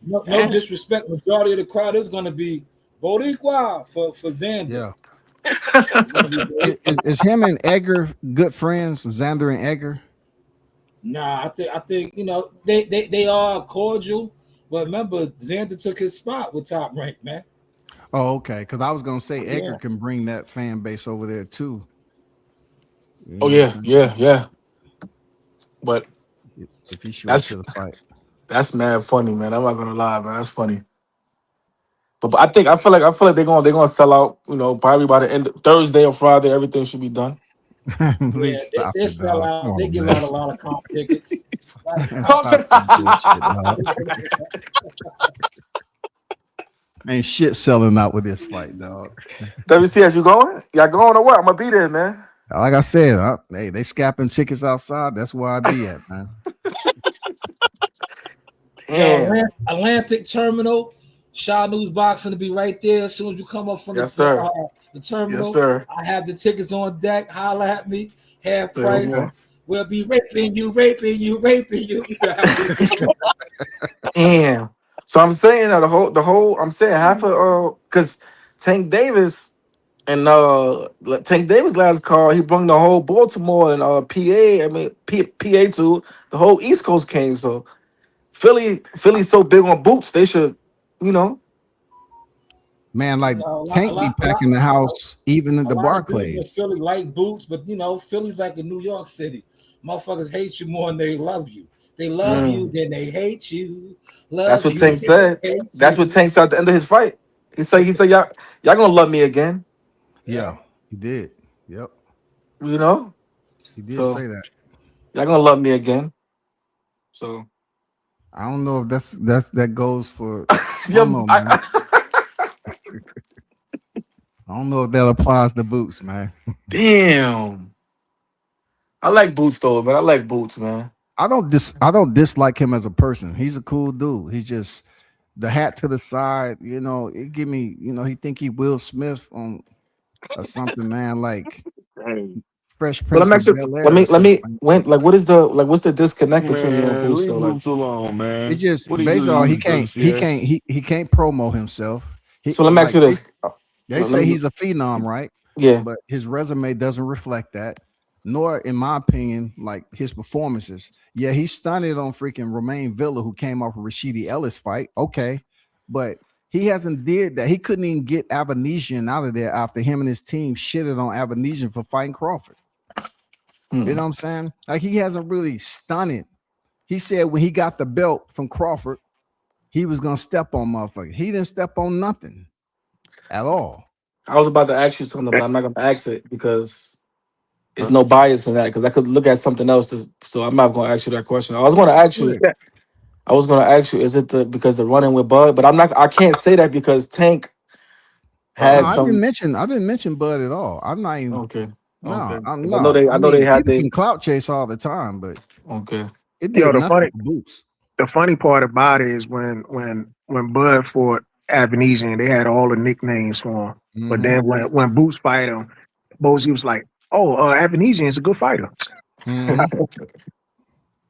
no disrespect, majority of the crowd is going to be Boricua for Xander. Yeah. It's gonna be Is him and Edgar good friends? Xander and Edgar? Nah, I think they are cordial, but remember Xander took his spot with Top Rank, man. Oh, okay. Because I was gonna say Edgar can bring that fan base over there too. Oh yeah. But if he show up to the fight, that's mad funny, man. I'm not gonna lie, man. That's funny. But I feel like they're gonna sell out. Probably by the end of Thursday or Friday, everything should be done. Please stop they it, sell dog. out. They give out a lot of comp tickets. Stop that bullshit, dog. Ain't shit selling out with this fight, dog. WCS, you going? Y'all going or what? I'm gonna be there, man. Like I said, hey, they scapping tickets outside. That's where I be at, man. Yo, Atlantic Terminal, Shaw News Boxing to be right there as soon as you come up from the terminal. Yes, sir. I have the tickets on deck. Holla at me, half price. Okay. We'll be raping you. Damn. So I'm saying that the whole I'm saying half of because Tank Davis and Tank Davis last call, he brought the whole Baltimore and PA. I mean PA to the whole East Coast came. So Philly's so big on boots, they should, Man, like Tank be packing the house even in the Barclays. Philly like boots, but Philly's like in New York City. Motherfuckers hate you more than they love you. They love you, then they hate you. That's what Tank said. That's what Tank said at the end of his fight. He said, y'all gonna love me again. Yeah, he did. Yep, You know, he did so say that. y'all gonna love me again. So I don't know if that goes for. I don't yeah, know, man. I don't know if that applies to Boots, man. damn. I like Boots though, man. I like Boots, man. I don't dislike him as a person. He's a cool dude. He's just the hat to the side. You know, it give me. You know, he think he Will Smith on or something, man. Like Hey, Fresh But I'm Prince of actually Bel let Air or me something. when like what's the disconnect between you and Man, Boots leave though? Like Boots alone, It's man. just What do you do to basically you, he the can't WCS? he can't promo himself. He so let me ask like you this. they Let say me he's a phenom, right? yeah. But his resume doesn't reflect that. Nor, in my opinion, like his performances. Yeah, he stunted on freaking Romain Villa, who came off a Rashidi Ellis fight. Okay, but he hasn't did that. He couldn't even get Avanesian out of there after him and his team shitted on Avanesian for fighting Crawford. You know what I'm saying? Like he hasn't really stunted. He said when he got the belt from Crawford, he was gonna step on motherfuckers. He didn't step on nothing at all. I was about to ask you something, but I'm not gonna ask it because there's no bias in that. Because I could look at something else. So I'm not gonna ask you that question. I was gonna ask you. Good. I was gonna ask you, is it because the running with Bud? But I'm not. I can't say that because Tank No, had I some. didn't mention Bud at all. I'm not even. Okay. No, I'm 'Cause no. I I know they mean, had people they. can clout chase all the time, but Okay. it Yo, did nothing for Boots. the funny part about it is when Bud fought Avenesian, they had all the nicknames for him. But Mm-hmm. then when Boots fight him, Bozy was like, "Oh, Avenesian is a good fighter." Mm-hmm.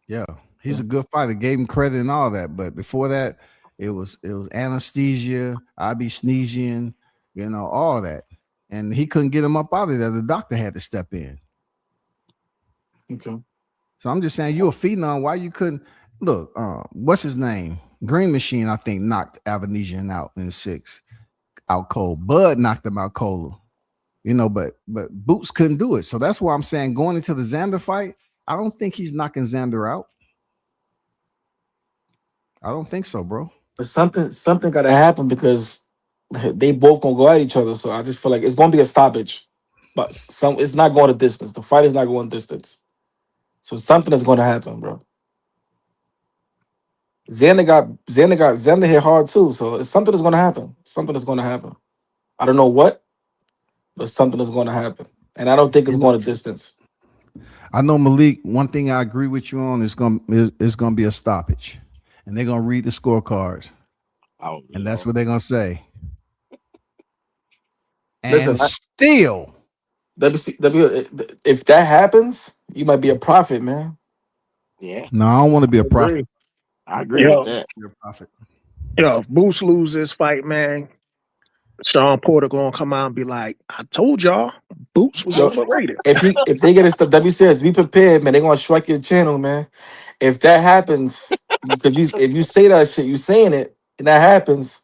Yeah, he's a good fighter. Gave him credit and all that, but before that, it was anesthesia. I be sneezing, all that, and he couldn't get him up out of there. The doctor had to step in. Okay. So I'm just saying, you a phenom. Why you couldn't look? What's his name? Green Machine, I think, knocked Avanesian out in 6, out cold. Bud knocked him out cold. But Boots couldn't do it. So that's why I'm saying going into the Xander fight, I don't think he's knocking Xander out. I don't think so, bro. But something got to happen because they both gonna go at each other. So I just feel like it's gonna be a stoppage. But it's not going to distance. The fight is not going distance. So something is going to happen, bro. Xander hit hard too. So it's something is going to happen. Something is going to happen. I don't know what, but something is going to happen. And I don't think it's going to distance. I know, Malik. One thing I agree with you on is gonna be a stoppage, and they're gonna read the scorecards, oh, and that's what they're gonna say. Listen, And still, if that happens, you might be a prophet, man. yeah, no, I don't want to be a prophet. I agree with Yo, that. Be a prophet. if Boots loses this fight, man, Sean Porter gonna come out and be like, "I told y'all, Boots was Yo, overrated." if they get it stuff, WCS, be prepared, man. They're gonna strike your channel, man. If that happens, because if you say that shit, you saying it, and that happens,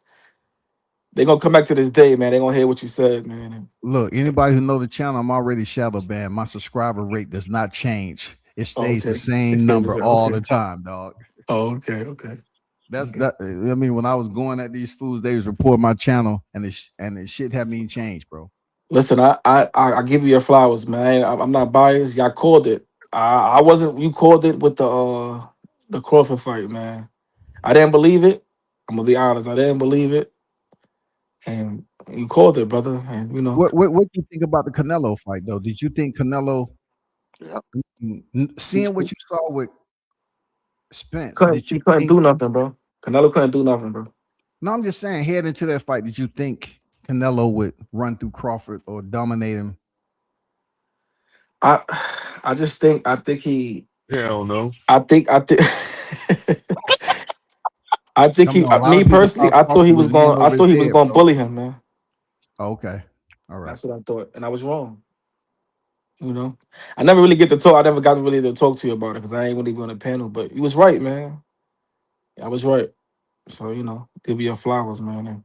they're gonna come back to this day, man. They're gonna hear what you said, man. Look, anybody who know the channel, I'm already shadow banned. My subscriber rate does not change. It Oh, stays the okay. same It's number all okay. the time, dog. Oh, okay. That's Okay. that. I mean, when I was going at these fools, they was report my channel, and the shit haven't even changed, bro. Listen, I give you your flowers, man. I'm not biased. Y'all called it. I wasn't. You called it with the Crawford fight, man. I didn't believe it. I'm gonna be honest. I didn't believe it, and you called it, brother. And What do you think about the Canelo fight, though? Did you think Canelo, Yep. seeing what you saw with Spence, couldn't did you he couldn't think? do nothing, bro. Canelo couldn't do nothing, bro. No, I'm just saying, head into that fight, did you think Canelo would run through Crawford or dominate him? I I think he Hell no. I think I think Come he on, a lot me of people personally thought I thought he Crawford was was in going I over his thought he was head, going to bro. bully him, man. Oh, okay, all right. That's what I thought, and I was wrong. I never really get to talk. I never got really to talk to you about it because I ain't really on the panel. But you was right, man. I was right. So give you your flowers, man. And,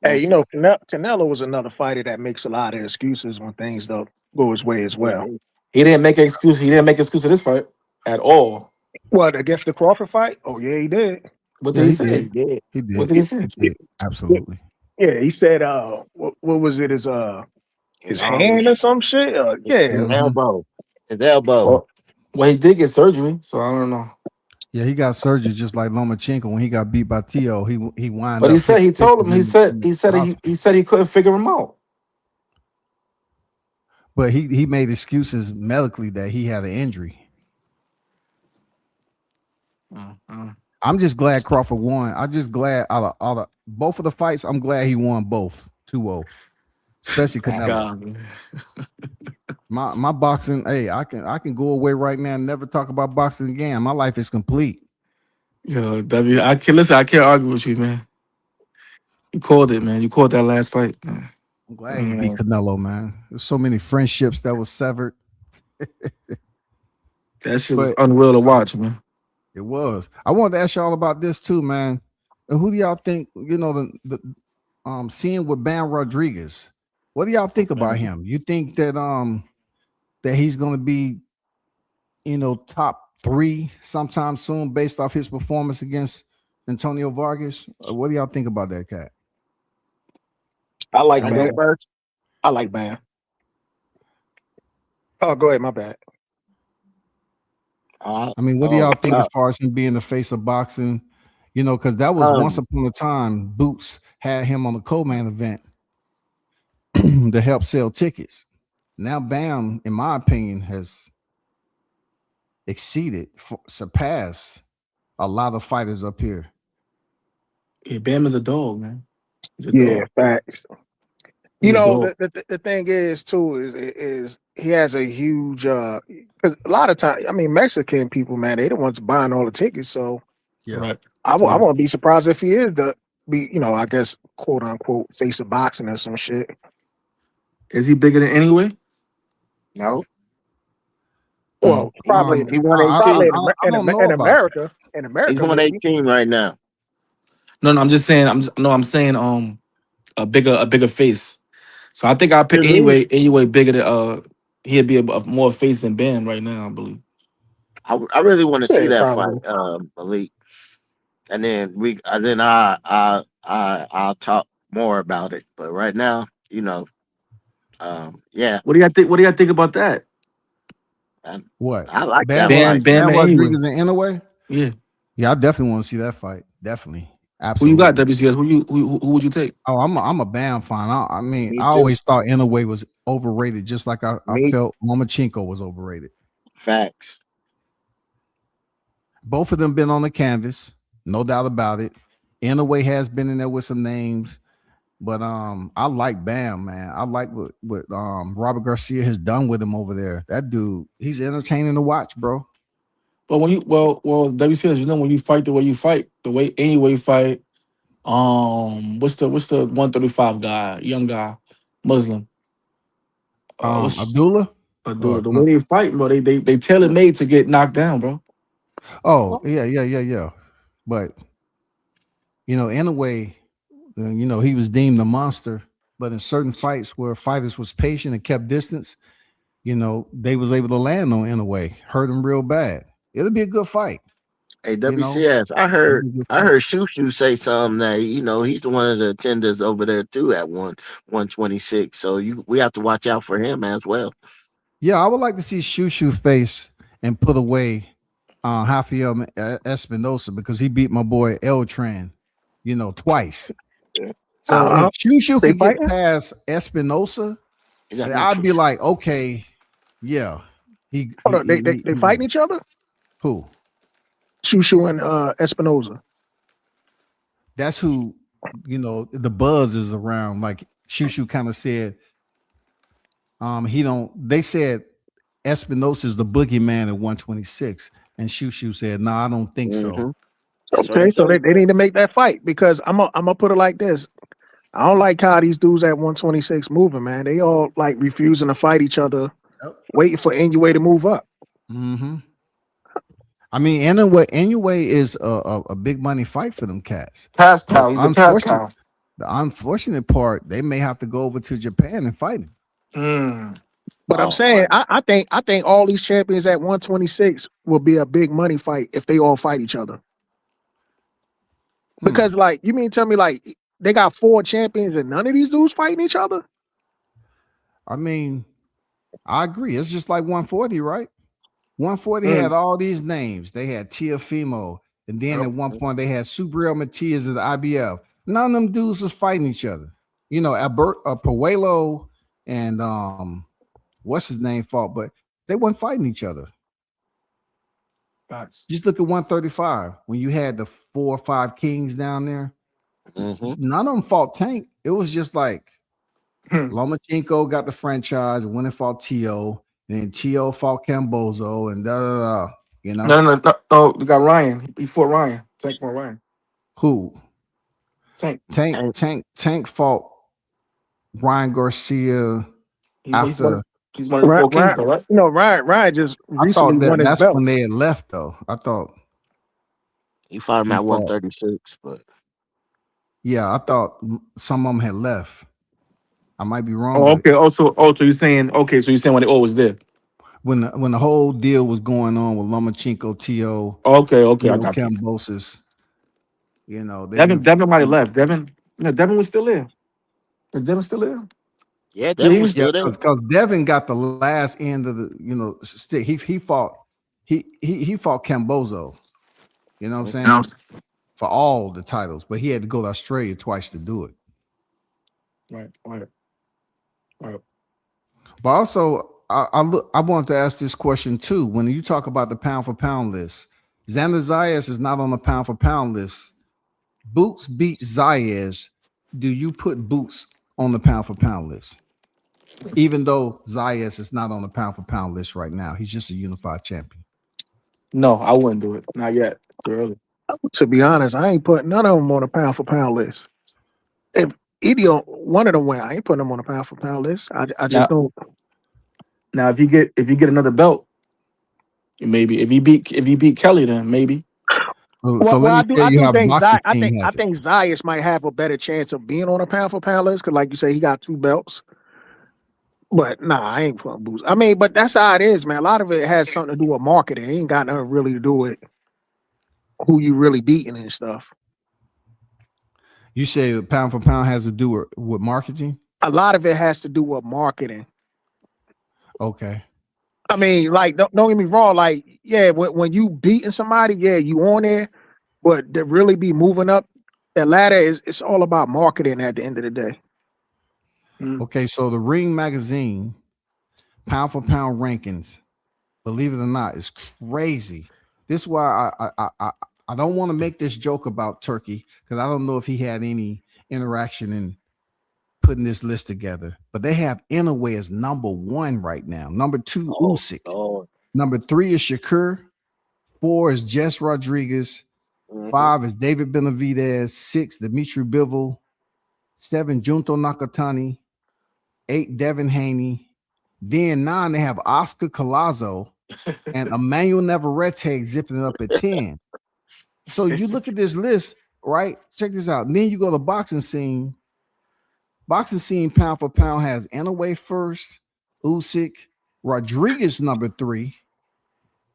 Hey, Canelo was another fighter that makes a lot of excuses when things don't go his way as well. he didn't make an excuse. He didn't make an excuse of this fight at all. What, against the Crawford fight? Oh yeah, he did. What did Yeah, he he did. say? Yeah. He What did. did he say? He did. Absolutely. Yeah, he said, what was it? his hand or some shit. His elbow. His elbow. Well, he did get surgery, so I don't know. Yeah, he got surgery just like Lomachenko when he got beat by T.O. He wound But up. he told him he said he couldn't figure him out. But he made excuses medically that he had an injury. I'm just glad Crawford won. I'm just glad out of both of the fights, I'm glad he won both 2-0. Especially Canelo. My boxing, hey, I can go away right now and never talk about boxing again. My life is complete. Yo, I can't argue with you, man. You called it, man. You called that last fight, man. I'm glad he beat Canelo, man. There's so many friendships that was severed. That shit was unreal to watch, man. It was. I wanted to ask y'all about this too, man. Who do y'all think, the seeing with Bam Rodriguez? What do y'all think about him? You think that that he's gonna be, top 3 sometime soon based off his performance against Antonio Vargas? What do y'all think about that, cat? I like Bam. I like Bam. Oh, go ahead. My bad. I mean, what do y'all think as far as him being the face of boxing? Because that was once upon a time, Boots had him on the co-main event to help sell tickets. Now, Bam, in my opinion, has surpassed a lot of fighters up here. Yeah, Bam is a dog, man. Yeah, facts. The thing is too is he has a huge 'cause a lot of times, I mean, Mexican people, man, they the ones buying all the tickets. So yeah, right. I won't be surprised if he is I guess quote unquote face of boxing or some shit. Is he bigger than Anyway? No. Well, probably he won 18. In America. In America, he's won 18 right now. No, I'm just saying. I'm saying a bigger face. So I think I pick Anyway bigger than he'd be a more face than Bam right now, I believe. I really want to see that fight, Malik, and then I'll talk more about it. But right now, yeah. What do y'all think about that? What? I like Bam, that fight. Bam Rodriguez and Inoue? Yeah. Yeah, I definitely want to see that fight. Definitely. Absolutely. Who you got, WCS? Who would you take? Oh, I'm a Bam fan. I always thought Inoue was overrated, just like I felt Lomachenko was overrated. Facts. Both of them been on the canvas, no doubt about it. Inoue has been in there with some names, but I like Bam, man. I like what Robert Garcia has done with him over there. That dude, he's entertaining to watch, bro. But when you WCS, when you fight the way you fight, the way Anyway fight, what's the 135 guy, young guy, Muslim? Abdullah. The way they fight, bro, they tailor made to get knocked down, bro. Oh, yeah. But in a way, he was deemed a monster. But in certain fights where fighters was patient and kept distance, they was able to land on Inoue, hurt him real bad. It'll be a good fight. Hey, WCS, I heard Shushu say something that he's the one of the attenders over there too at 126. So we have to watch out for him as well. Yeah, I would like to see Shushu face and put away Rafael Espinosa because he beat my boy Eltran, twice. So if Shushu could get past Espinosa, I'd be like, okay, yeah. They fighting each other? Who? Shushu and Espinosa. That's who, the buzz is around. Like Shushu kind of said, they said Espinosa is the boogeyman at 126. And Shushu said, no, I don't think so. Okay, so they need to make that fight because I'm gonna put it like this. I don't like how these dudes at 126 moving, man. They all like refusing to fight each other, waiting for Inoue to move up. Mm-hmm. I mean, Inoue is a big money fight for them cats. Cash cow. He's a cash cow. The unfortunate part, they may have to go over to Japan and fight him. But I'm saying, I think all these champions at 126 will be a big money fight if they all fight each other. Because, like, you mean tell me, like, they got 4 champions and none of these dudes fighting each other? I mean, I agree. It's just like 140, right? 140 had all these names. They had Tiafimo, and then at one point they had Subriel Matias of the IBF. None of them dudes was fighting each other. You know, Puello and what's his name fought, but they weren't fighting each other. Just look at 135 when you had the 4 or 5 kings down there. None of them fought Tank. It was just like Lomachenko got the franchise, went and fought Tio, and then Tio fought Cambozo, and you know. No. Oh, they got Ryan. He fought Ryan. Tank fought Ryan. Who? Tank. Tank fought Ryan Garcia after. He's one of the 4 kings, though, right? You know, Ryan just recently won his that's belt. when they had left, though. I thought he fought him at 136, but yeah, I thought some of them had left. I might be wrong. Oh, okay. So you're saying when they all was there. When the whole deal was going on with Lomachenko, Tio. Okay, I got Cambosis. You know, Devin might have left. Devin was still there. Is Devin still there? Yeah, Devin was still there. Because Devin got the last end of the stick. He fought Cambozo. You know what I'm saying? For all the titles, but he had to go to Australia twice to do it. Right. But also, I wanted to ask this question too. When you talk about the pound for pound list, Xander Zayas is not on the pound for pound list. Boots beat Zayas. Do you put Boots on the pound for pound list? Even though Zayas is not on the pound for pound list right now, he's just a unified champion. No, I wouldn't do it. Not yet. Too early. To be honest, I ain't putting none of them on a pound for pound list. If either one of them win, I ain't putting them on a pound for pound list. I just don't. Now, if you get another belt, maybe if you beat Kelly, then maybe. So let me tell you how boxing I think Zayas might have a better chance of being on a pound for pound list because, like you say, he got 2 belts. But nah, I ain't putting Boots. I mean, but that's how it is, man. A lot of it has something to do with marketing. It ain't got nothing really to do with who you really beating and stuff. You say the pound for pound has to do with marketing? A lot of it has to do with marketing. Okay. I mean, like, don't get me wrong. Like, yeah, when you beating somebody, yeah, you on there. But to really be moving up that ladder it's all about marketing at the end of the day. Okay, so the Ring Magazine pound for pound rankings, believe it or not, is crazy. This is why I don't want to make this joke about Turkey because I don't know if he had any interaction in putting this list together. But they have Inoue as number 1 right now. Number 2, Usyk. Number 3 is Shakur. 4 is Jess Rodriguez. 5 is David Benavidez. 6, Dimitri Bivol. 7, Junto Nakatani. 8, Devin Haney. Then 9, they have Oscar Collazo and Emmanuel Navarrete zipping it up at 10. So you look at this list, right? Check this out. And then you go to boxing scene. Boxing scene pound for pound has Inoue first, Usyk, Rodriguez number 3,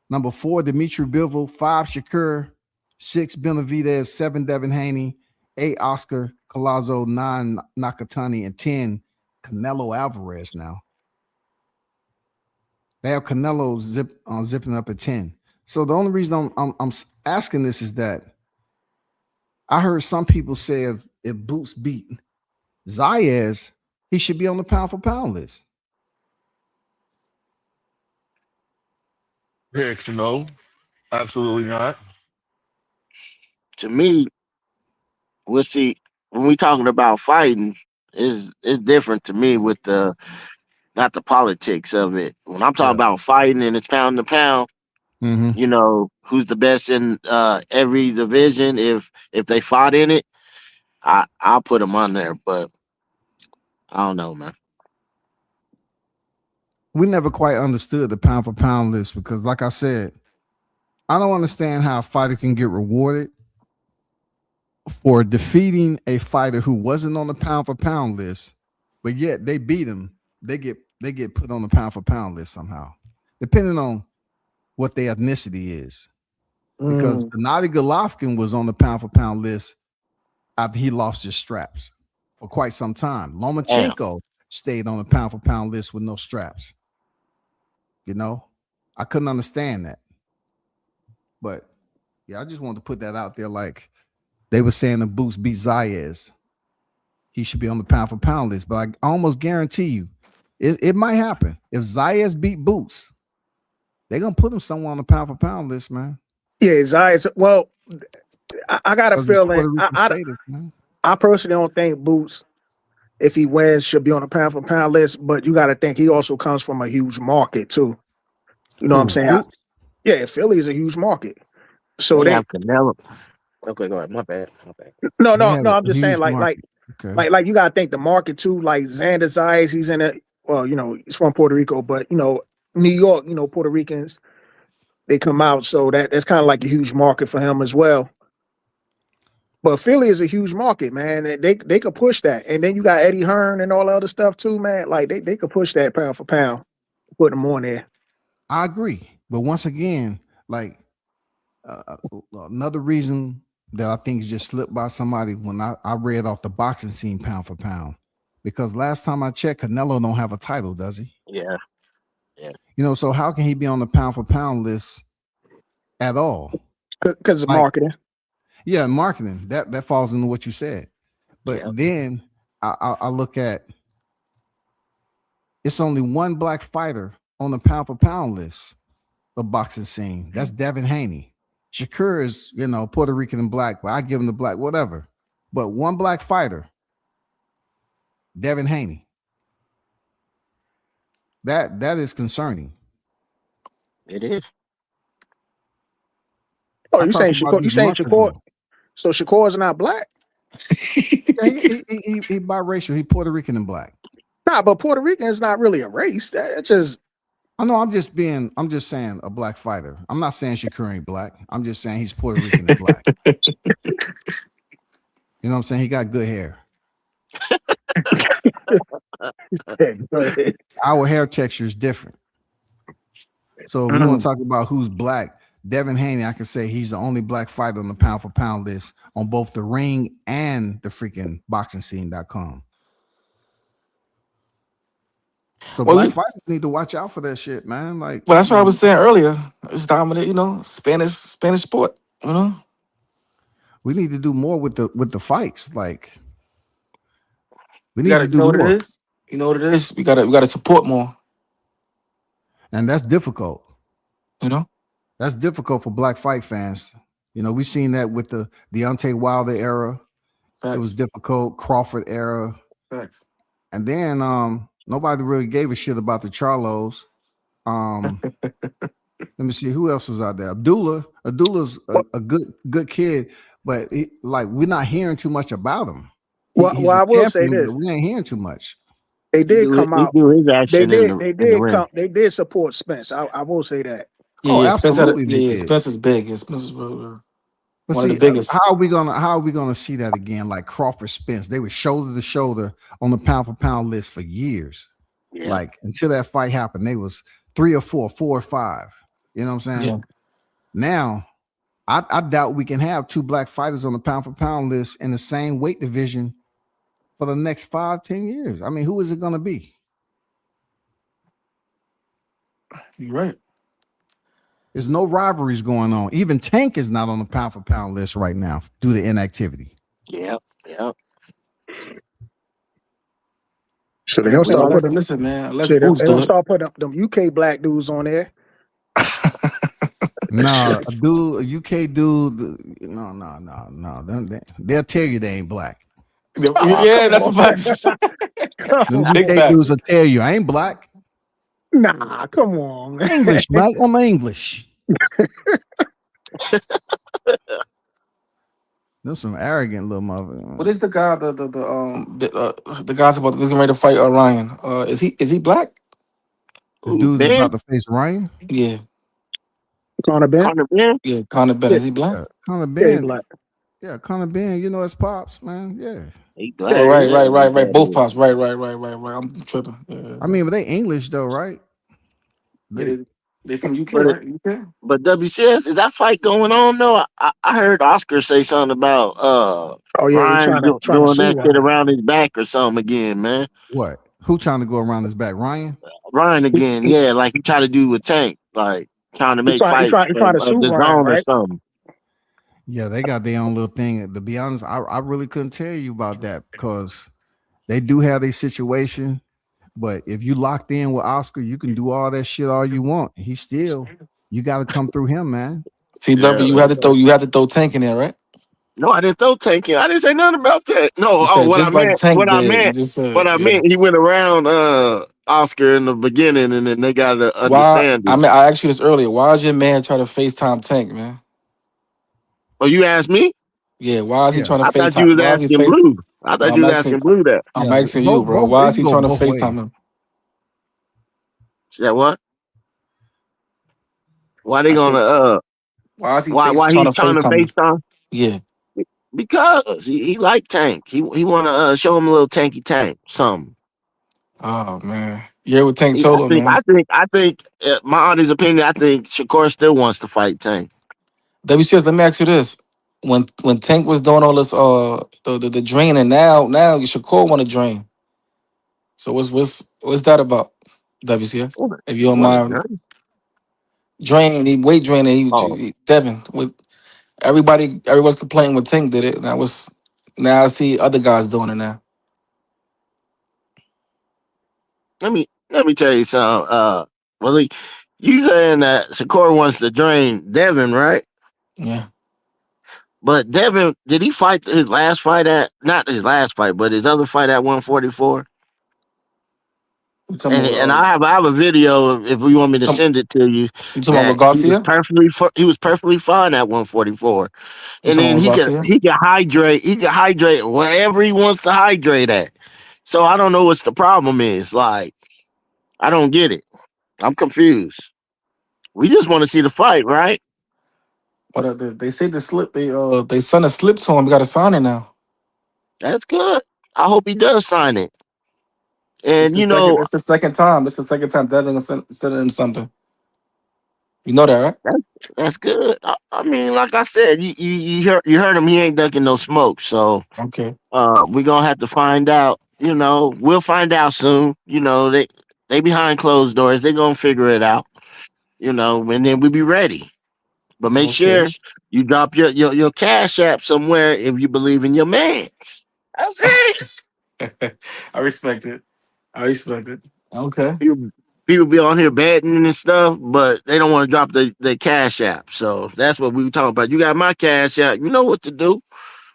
number 4, Dimitri Bivol, 5, Shakur, 6, Benavidez, 7, Devin Haney, 8, Oscar Collazo, 9, Nakatani, and 10, Canelo Alvarez. Now they have Canelo zipping up at 10. So the only reason I'm asking this is that I heard some people say if Boots beat Zayas, he should be on the pound for pound list. Heck no, absolutely not. To me, we'll see when we talking about fighting, it's different to me with the not the politics of it. When I'm talking about fighting and it's pound to pound, you know, who's the best in every division, if they fought in it, I'll put them on there, but I don't know, man. We never quite understood the pound for pound list because, like I said, I don't understand how a fighter can get rewarded for defeating a fighter who wasn't on the pound for pound list, but yet they beat him. They get put on the pound for pound list somehow, depending on what their ethnicity is. Because Gennady Golovkin was on the pound for pound list after he lost his straps for quite some time. Lomachenko stayed on the pound for pound list with no straps. You know, I couldn't understand that. But yeah, I just wanted to put that out there. Like they were saying the Boots beat Zayas. He should be on the pound for pound list. But I almost guarantee you, it might happen. If Zayas beat Boots, they're gonna put him somewhere on the pound for pound list, man. Yeah, Zayas. Well, I got a feeling. Status, man. I personally don't think Boots, if he wins, should be on the pound for pound list. But you got to think he also comes from a huge market too. You know what I'm saying? Yeah, Philly is a huge market. So they have Canelo. Okay, go ahead. My bad. No. I'm just saying, like you got to think the market too. Like Xander Zayas, he's in it. Well, you know, he's from Puerto Rico, but you know, New York, you know, Puerto Ricans, they come out, so that's kind of like a huge market for him as well. But Philly is a huge market, man. They could push that, and then you got Eddie Hearn and all the other stuff too, man. Like they could push that pound for pound, put them on there. I agree, but once again, like another reason that I think just slipped by somebody when I read off the boxing scene pound for pound, because last time I checked, Canelo don't have a title, does he? Yeah. You know, so how can he be on the pound for pound list at all? Because of marketing. Yeah, marketing. That falls into what you said. But then I look at it's only one black fighter on the pound for pound list of boxing scene. That's Devin Haney. Shakur is, you know, Puerto Rican and black, but I give him the black, whatever. But one black fighter, Devin Haney. That is concerning. It is. Oh, you saying Shakur? So Shakur is not black? Yeah, he biracial. He Puerto Rican and black. Nah, but Puerto Rican is not really a race. That's just. I know. I'm just saying a black fighter. I'm not saying Shakur ain't black. I'm just saying he's Puerto Rican and black. You know what I'm saying? He got good hair. Our hair texture is different. So if we want to talk about who's black, Devin Haney, I can say he's the only black fighter on the pound for pound list on both the ring and the freaking boxingscene.com. So black fighters need to watch out for that shit, man. Like, well, that's what I was saying earlier. It's dominant, you know, Spanish sport, you know. We need to do more with the fights. Like, we need to do more. What it is? You know what it is? We gotta support more. And that's difficult. You know? That's difficult for black fight fans. You know, we seen that with the Deontay Wilder era. Facts. It was difficult. Crawford era. Facts. And then nobody really gave a shit about the Charlos. Let me see who else was out there. Abdullah's a good kid, but we're not hearing too much about him. Well, I will say this: we ain't hearing too much. They did come out. They did support Spence. I will say that. Yeah, absolutely. Spence is big. Spence is really but one see, of the biggest. How are we gonna see that again? Like Crawford Spence, they were shoulder to shoulder on the pound for pound list for years. Yeah. Like until that fight happened, they was 3 or 4, 4 or 5. You know what I'm saying? Yeah. Now, I doubt we can have 2 black fighters on the pound for pound list in the same weight division for the next 5-10 years. I mean, who is it gonna be? You're right. There's no rivalries going on. Even Tank is not on the pound for pound list right now due to inactivity. Yep. So they'll start putting listen, man. They'll start putting them UK black dudes on there. Nah, a UK dude. No. They'll tell you they ain't black. Yeah, that's a fact. UK dudes will tell you I ain't black. Nah, come on, man. English, right? I'm English. There's some arrogant little motherfucker. What is the guy? The guy's about getting ready to fight Ryan. Is he black? The dude that's about to face Ryan. Yeah. Conor Ben. Yeah, Conor Ben. Is he black? Conor Ben. Black. Yeah, Conor Ben. You know his pops, man. Yeah. He black. Oh, right. Both pops. Right. I'm tripping. Yeah. I mean, but they English though, right? They from UK, right? UK? But WCS, is that fight going on though? I heard Oscar say something about Ryan doing that shit around his back or something again, man. What? Who trying to go around his back? Ryan? Ryan He, again, he, yeah, like he tried to do with Tank, like trying to he make try he fights try he try to of shoot the Ryan, zone or right? something. Yeah, they got their own little thing. To be honest, I really couldn't tell you about that because they do have a situation. But if you locked in with Oscar, you can do all that shit all you want. He still, you got to come through him, man. CW, Yeah, man. you had to throw Tank in there, right? No, I didn't throw Tank in. I didn't say nothing about that. No, You oh, said just like Tank did. You just what said, I yeah. meant, he went around Oscar in the beginning, and then they got to Why? understand I it. mean, I asked you this earlier. Why is your man trying to FaceTime Tank, man? Oh, you asked me? Yeah, why is he Yeah, trying to I thought you FaceTime? was Why is he asking face? Blue. I No, thought you was asking Blue that. I'm yeah. asking you, Both, bro. both. Why It is can he go trying to both ways. FaceTime him? Yeah, what? Why they I said, gonna why is he why trying he to trying to FaceTime him? FaceTime? Yeah. Because he like Tank. He wanna show him a little tanky tank, something. Oh man. Yeah, what Tank I told him, think man. my honest opinion. I think Shakur still wants to fight Tank. WCS, let me ask you this. When Tank was doing all this the draining, now Shakur want to drain. So what's that about? WCS? If you don't What a mind journey. draining, weight draining, Oh, Devin with everyone's complaining when Tank did it. And now I see other guys doing it now. let me tell you something. Willie, you saying that Shakur wants to drain Devin, right? Yeah. But Devin, did he fight his last fight at not his last fight, but his other fight at 144? You talking And about I have a video if you want me to some send it to you you talking about with that Garcia? he was perfectly fine at 144, You and talking about then with Garcia? he could hydrate wherever he wants to hydrate at. So I don't know what's the problem is. Like I don't get it. I'm confused. We just want to see the fight, right? But they say they sent a slip to him. We got to sign it now. That's good. I hope he does sign it. It's And the second. It's the second time. It's the second time Devin sent him something. You know that, right? that's that's good. I mean, like I said, you heard him. He ain't ducking no smoke. So Okay. we're gonna have to find out. We'll find out soon. They behind closed doors. They're gonna figure it out. And then we'll be ready. But make Okay. sure you drop your cash app somewhere if you believe in your man. That's it. I respect it. I respect it. Okay. People, people be on here betting and stuff, but they don't want to drop the cash app. So that's what we were talking about. You got my cash app. You know what to do.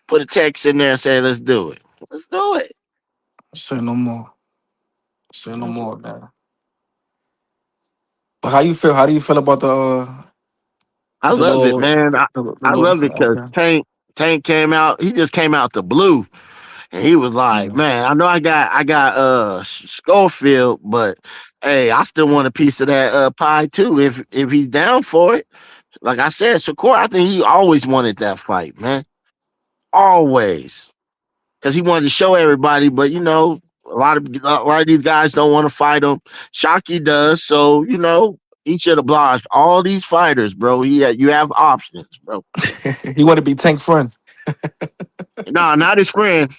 Put a text in there and say, let's do it. Let's do it. Say no more. Say no That's it. more, man. But how you feel? How do you feel about I the love it, little man. the I little? love it because Okay. Tank came out. He just came out the blue. And he was like, Yeah. man, I know I got Schofield, but hey, I still want a piece of that pie too if he's down for it. Like I said, Shakur, I think he always wanted that fight, man. Always. Because he wanted to show everybody, but a lot of these guys don't want to fight him. Shockey does, so he should oblige all these fighters, bro. You have options, bro. He want to be Tank friend. No, not his friend.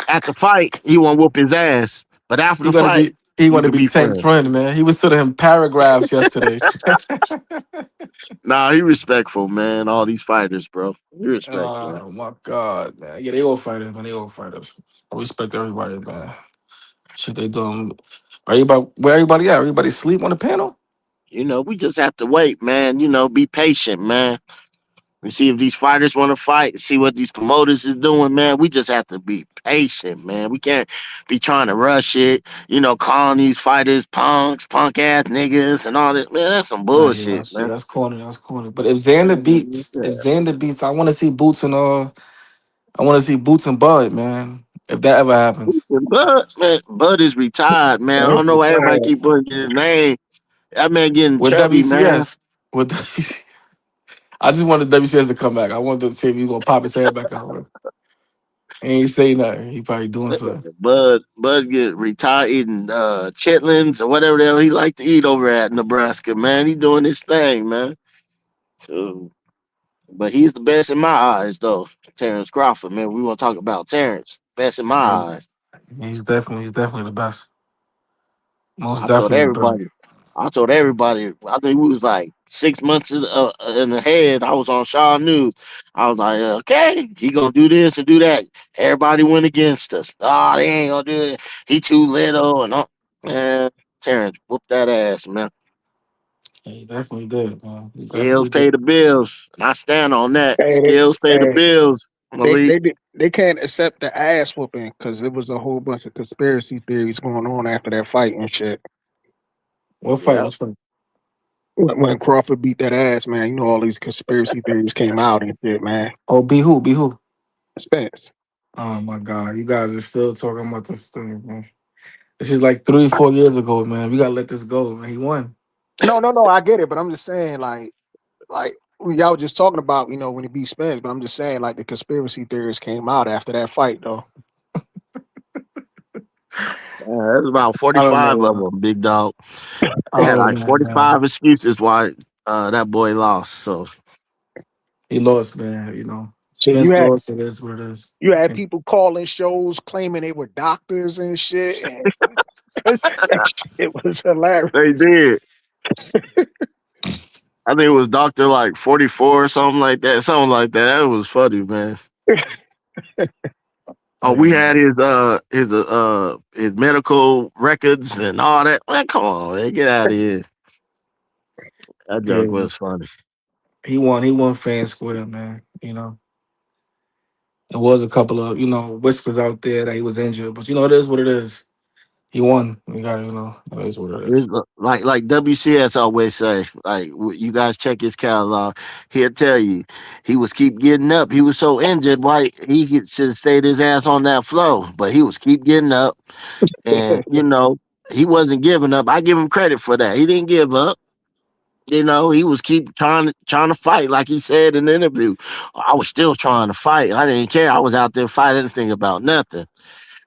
At the fight, he want to whoop his ass, but after He the want to fight, be. He you want to could be be Tank friends. friend, man. He was sending him paragraphs yesterday. Nah, he respectful, man. All these fighters, bro. He respectful. Oh my god, man. Yeah, they all fighters, man. They all fighters. I respect everybody, man. Shit, they doing. Where everybody at? Everybody sleep on the panel? We just have to wait, man. Be patient, man. We see if these fighters want to fight, see what these promoters is doing, man. We just have to be patient, man. We can't be trying to rush it, calling these fighters punks, punk ass niggas, and all that. Man, that's some Nah, yeah, bullshit, man. that's corny. That's corny. But if Xander beats, I want to see Boots and Bud, man. If that ever happens. Bud, man, Bud is retired, man. I Yeah, don't know why everybody keep putting his name. That man getting With chubby, man. WCS. With I just wanted WCS to come back. I wanted to see if he gonna pop his head back out. He ain't say nothing. He probably doing something. Bud get retired eating chitlins or whatever the hell he like to eat over at Nebraska, man. He doing his thing, man. So, but he's the best in my eyes, though. Terrence Crawford, man. We want to talk about Terrence. Best in my eyes. He's definitely the best. Most I told definitely, bro. everybody. I told everybody. I think we was like 6 months in the head. I was on Shaw News. I was like, okay, he gonna do this and do that. Everybody went against us. Oh, they ain't gonna do it. He too little and all. Man, Terrence, whoop that ass, man. Yeah, he definitely did, man. He Skills definitely pay did. the bills, and I stand on that. Hey, Skills pay the hey, bills, Malik. they can't accept the ass whooping because it was a whole bunch of conspiracy theories going on after that fight and shit. What fight? Yeah, Which fight? When Crawford beat that ass, man, you know all these conspiracy theories came out and shit, man. Oh, be who? Be who? Spence. Oh my God, you guys are still talking about this thing, man. This is like 3, 4 years ago, man. We gotta let this go, man. He won. No, I get it, but I'm just saying, like y'all were just talking about, when he beat Spence, but I'm just saying, like the conspiracy theories came out after that fight, though. there's about I don't 45 know, of man. them, big dog. I They had don't like know, man. 45 excuses why that boy lost. So He lost, man. You know, Shit, you Spence had lost. It is what it is. you had And people calling shows claiming they were doctors and shit, and it was they hilarious. did. I think it was Doctor like 44 or something like that. Something like that. That was funny, man. Oh, we yeah, had his medical records and all that. Man, come on, man, get out of here. That yeah. joke was funny. He won. He won fan square, man. You know, there was a couple of whispers out there that he was injured, but it is what it is. He won. We got it is what it is. Like WCS always say, like you guys check his catalog, he'll tell you he was keep getting up. He was so injured, why should have stayed his ass on that flow, but he was keep getting up, and he wasn't giving up. I give him credit for that. He didn't give up. He was keep trying to fight, like he said in the interview. I was still trying to fight. I didn't care. I was out there fighting anything about nothing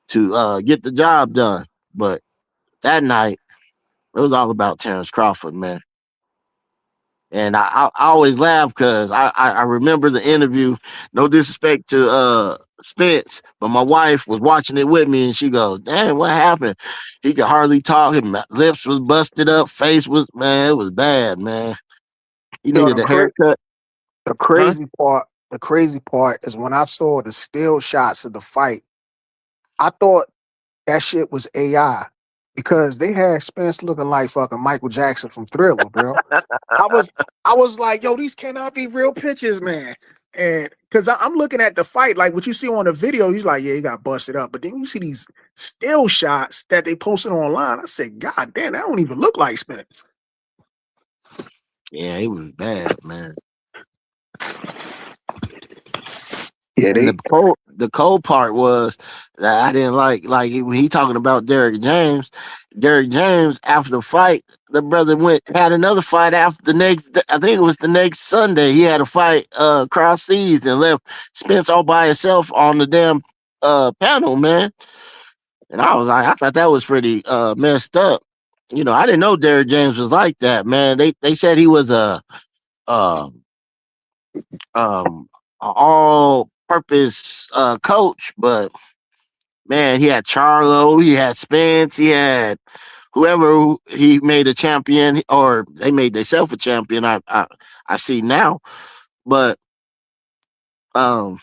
to get the job done. But that night, it was all about Terrence Crawford, man. And I always laugh because I remember the interview. No disrespect to Spence, but my wife was watching it with me, and she goes, "Damn, what happened? He could hardly talk. His lips was busted up. Face was, man, it was bad, man. He Yo, needed a haircut, the huh?" crazy part is when I saw the still shots of the fight, I thought that shit was AI because they had Spence looking like fucking Michael Jackson from Thriller, bro. I was I was like, yo, these cannot be real pictures, man. And because I'm looking at the fight, like what you see on the video, he's like, yeah, he got busted up. But then you see these still shots that they posted online. I said, God damn, that don't even look like Spence. Yeah, he was bad, man. Yeah, And they the cold part was that I didn't like when he talking about Derrick James. Derrick James after the fight, the brother had another fight after the next. I think it was the next Sunday. He had a fight cross seas and left Spence all by himself on the damn panel, man. And I was like, I thought that was pretty messed up. I didn't know Derrick James was like that, man. They said he was uh all purpose coach, but man, he had Charlo, he had Spence, he had whoever he made a champion, or they made themselves a champion. I see now, but I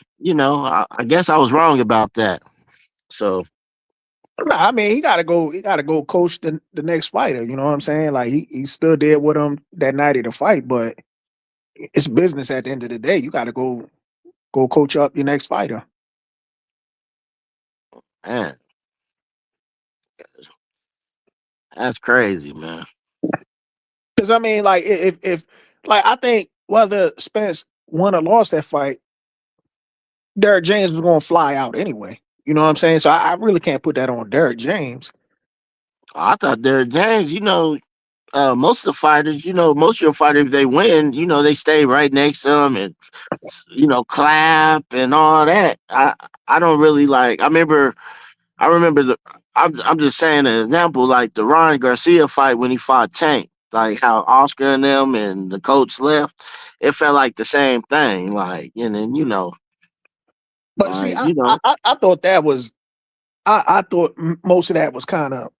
guess I was wrong about that. So Nah, I mean, he gotta go. He gotta go coach the next fighter. You know what I'm saying? Like he still did with him that night of the fight, but it's business at the end of the day. You gotta go coach up your next fighter. man, that's crazy, man. Because I mean, like if like I think whether Spence won or lost that fight, Derrick James was going to fly out anyway. You know what I'm saying? So I really can't put that on Derrick James. I thought Derrick James, most of the fighters, most of your fighters, if they win, they stay right next to them and clap and all that. I don't really like. I remember the. I'm just saying an example, like the Ryan Garcia fight when he fought Tank, like how Oscar and them and the coach left. It felt like the same thing, like and then But see, like I thought that was I thought most of that was kind of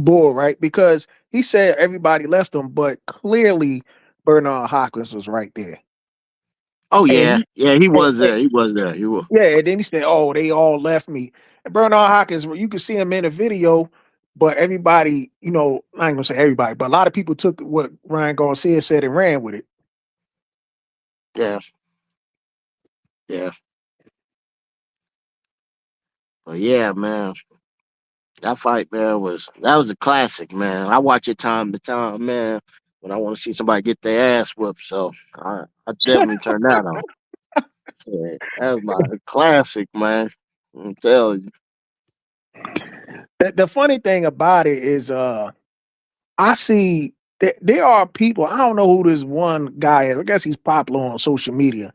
Bull, right? Because he said everybody left him, but clearly Bernard Hopkins was right there. Oh And yeah, he, yeah, he and, was there. He was there. He was. yeah, and then he said, "Oh, they all left me." And Bernard Hopkins, you can see him in the video, but everybody, I ain't gonna say everybody, but a lot of people took what Ryan Garcia said and ran with it. Yeah, yeah. But yeah, man, that fight, man, was a classic, man. I watch it time to time, man. When I want to see somebody get their ass whooped, so I definitely turn that on. So, that was my classic, man. I'm telling you. The funny thing about it is, I see that there are people. I don't know who this one guy is. I guess he's popular on social media.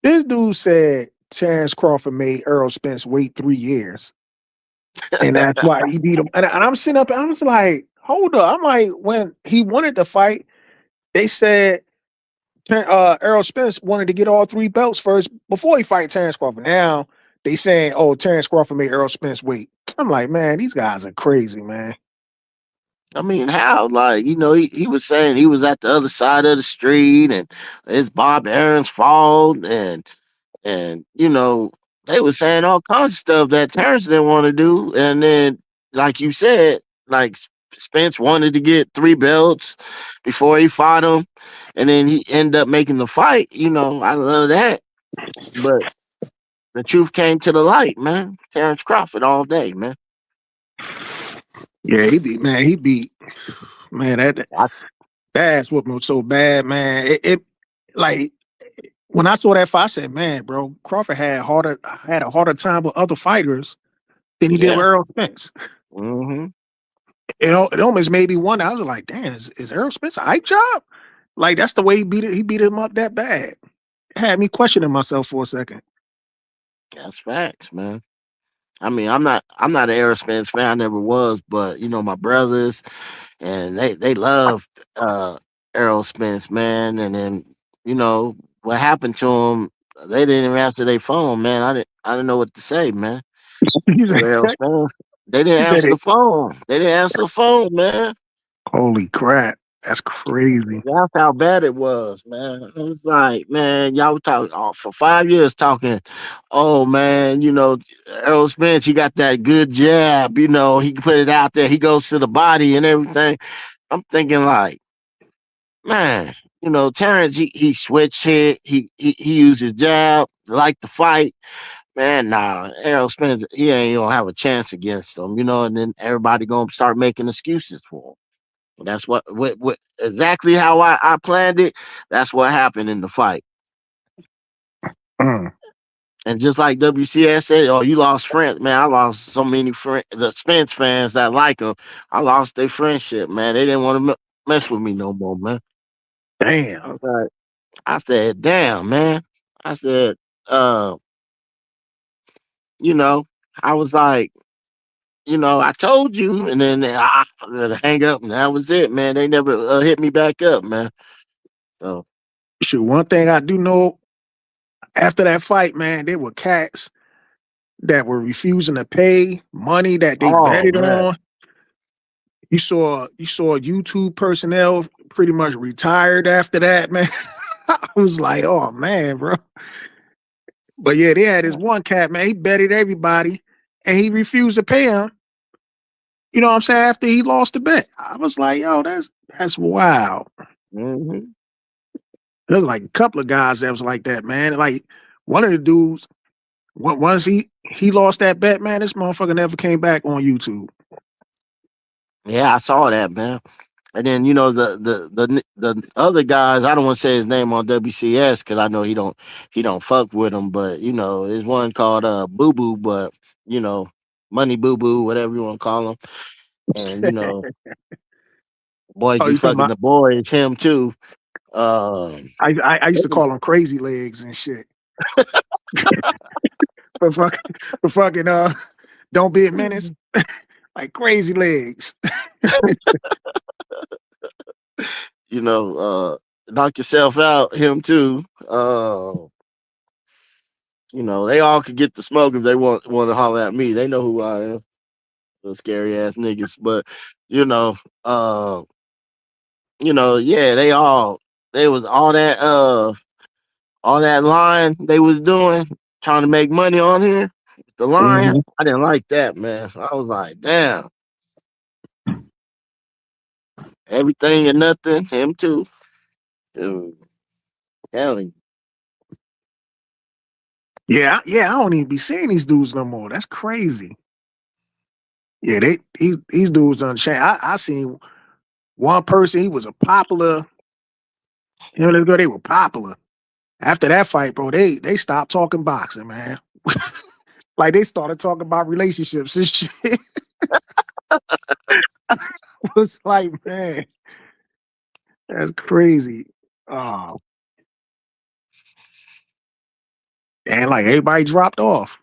This dude said Terrence Crawford made Errol Spence wait 3 years, and that's why he beat him. And I'm sitting up, and I was like, "Hold up!" I'm like, when he wanted to fight, they said Errol Spence wanted to get all 3 belts first before he fight Terrence Crawford. Now they saying, "Oh, Terrence Crawford made Errol Spence wait." I'm like, man, these guys are crazy, man. I mean, how? Like, he was saying he was at the other side of the street and it's Bob Aaron's fault and they were saying all kinds of stuff that Terrence didn't want to do. And then, like you said, like Spence wanted to get 3 belts before he fought him, and then he ended up making the fight. I love that. But the truth came to the light, man. Terrence Crawford all day, man. Yeah, he beat man I, that ass whooping was so bad, man. It like when I saw that fight, I said, man, bro, Crawford had a harder time with other fighters than he did yeah. with Errol Spence. Hmm. It almost made me wonder. I was like, damn, is Errol Spence a hype job? Like that's the way he beat him up that bad. It had me questioning myself for a second. That's facts, man. I mean, I'm not an Aerosmith fan. I never was, but my brothers and they love uh Aerosmith, man. And then what happened to them? They didn't even answer their phone, man. I didn't know what to say, man. He The said, Aerosmith, they didn't he said answer it. the phone. They didn't answer the phone, man. Holy crap. That's crazy. That's how bad it was, man. It was like, man, y'all were talking for 5 years talking. Oh man, Errol Spence, he got that good jab. He can put it out there. He goes to the body and everything. I'm thinking like, man, Terrence, he switched hit. He used his jab, like the fight. Man, nah, Errol Spence, he ain't gonna have a chance against him. And then everybody gonna start making excuses for him. That's what exactly how I planned it. That's what happened in the fight. Mm. And just like WCS said, oh, you lost friends, man. I lost so many friends, the Spence fans that like him. I lost their friendship, man. They didn't want to mess with me no more, man. I Damn. was like, I said, damn, man. I said, uh, you know, I was like, I told you, and then hang up, and that was it, man. They never hit me back up, man. So, Shoot, one thing I do know after that fight, man, there were cats that were refusing to pay money that they oh betted man. on. You saw YouTube personnel pretty much retired after that, man. I was like, oh man, bro. But yeah, they had this one cat, man. He betted everybody and he refused to pay him. You know what I'm saying? After he lost the bet. I was like, yo, that's wild. Hmm. There's like a couple of guys that was like that, man. Like one of the dudes, once he lost that bet, man, this motherfucker never came back on YouTube. Yeah, I saw that, man. And then the other guys, I don't want to say his name on WCS because I know he don't fuck with him, but there's one called Boo Boo, but you know Money Boo Boo, whatever you want to call him, and boys Oh, be you talking fucking about? the boys, him too. Um, I used to call him crazy legs and shit. For fucking don't be a menace. Like crazy legs. knock yourself out, him too. They all could get the smoke if they want to holler at me. They know who I am. Those scary ass niggas. But you know, yeah, they was all that line they was doing, trying to make money on here. The line, Mhm. I didn't like that, man. I was like, damn, everything and nothing, him too. Dude, telling you. Yeah, I don't even be seeing these dudes no more. That's crazy. Yeah, these dudes done changed. I seen one person, he was a popular, him and this girl, they were popular. After that fight, bro, they stopped talking boxing, man. Like they started talking about relationships and shit. I was like, man, that's crazy. Oh, and like everybody dropped off.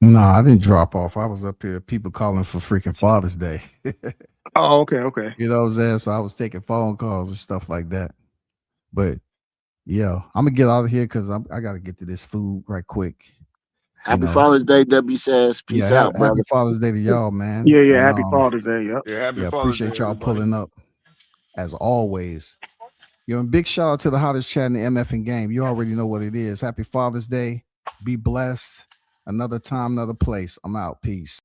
No, I didn't drop off. I was up here, people calling for freaking Father's Day. Oh, okay. You know what I'm saying? So I was taking phone calls and stuff like that. But yeah, I'm gonna get out of here because I gotta get to this food right quick. Happy Father's Day, W says. Yeah, Peace out, happy brother. Father's Day to y'all, man. Yeah, And happy Father's Day, yep. Yeah, happy yeah, Father's Day, appreciate y'all everybody. pulling up as always. Yo, and big shout out to the hottest chat in the MFing game. You already know what it is. Happy Father's Day. Be blessed. Another time, another place. I'm out. Peace.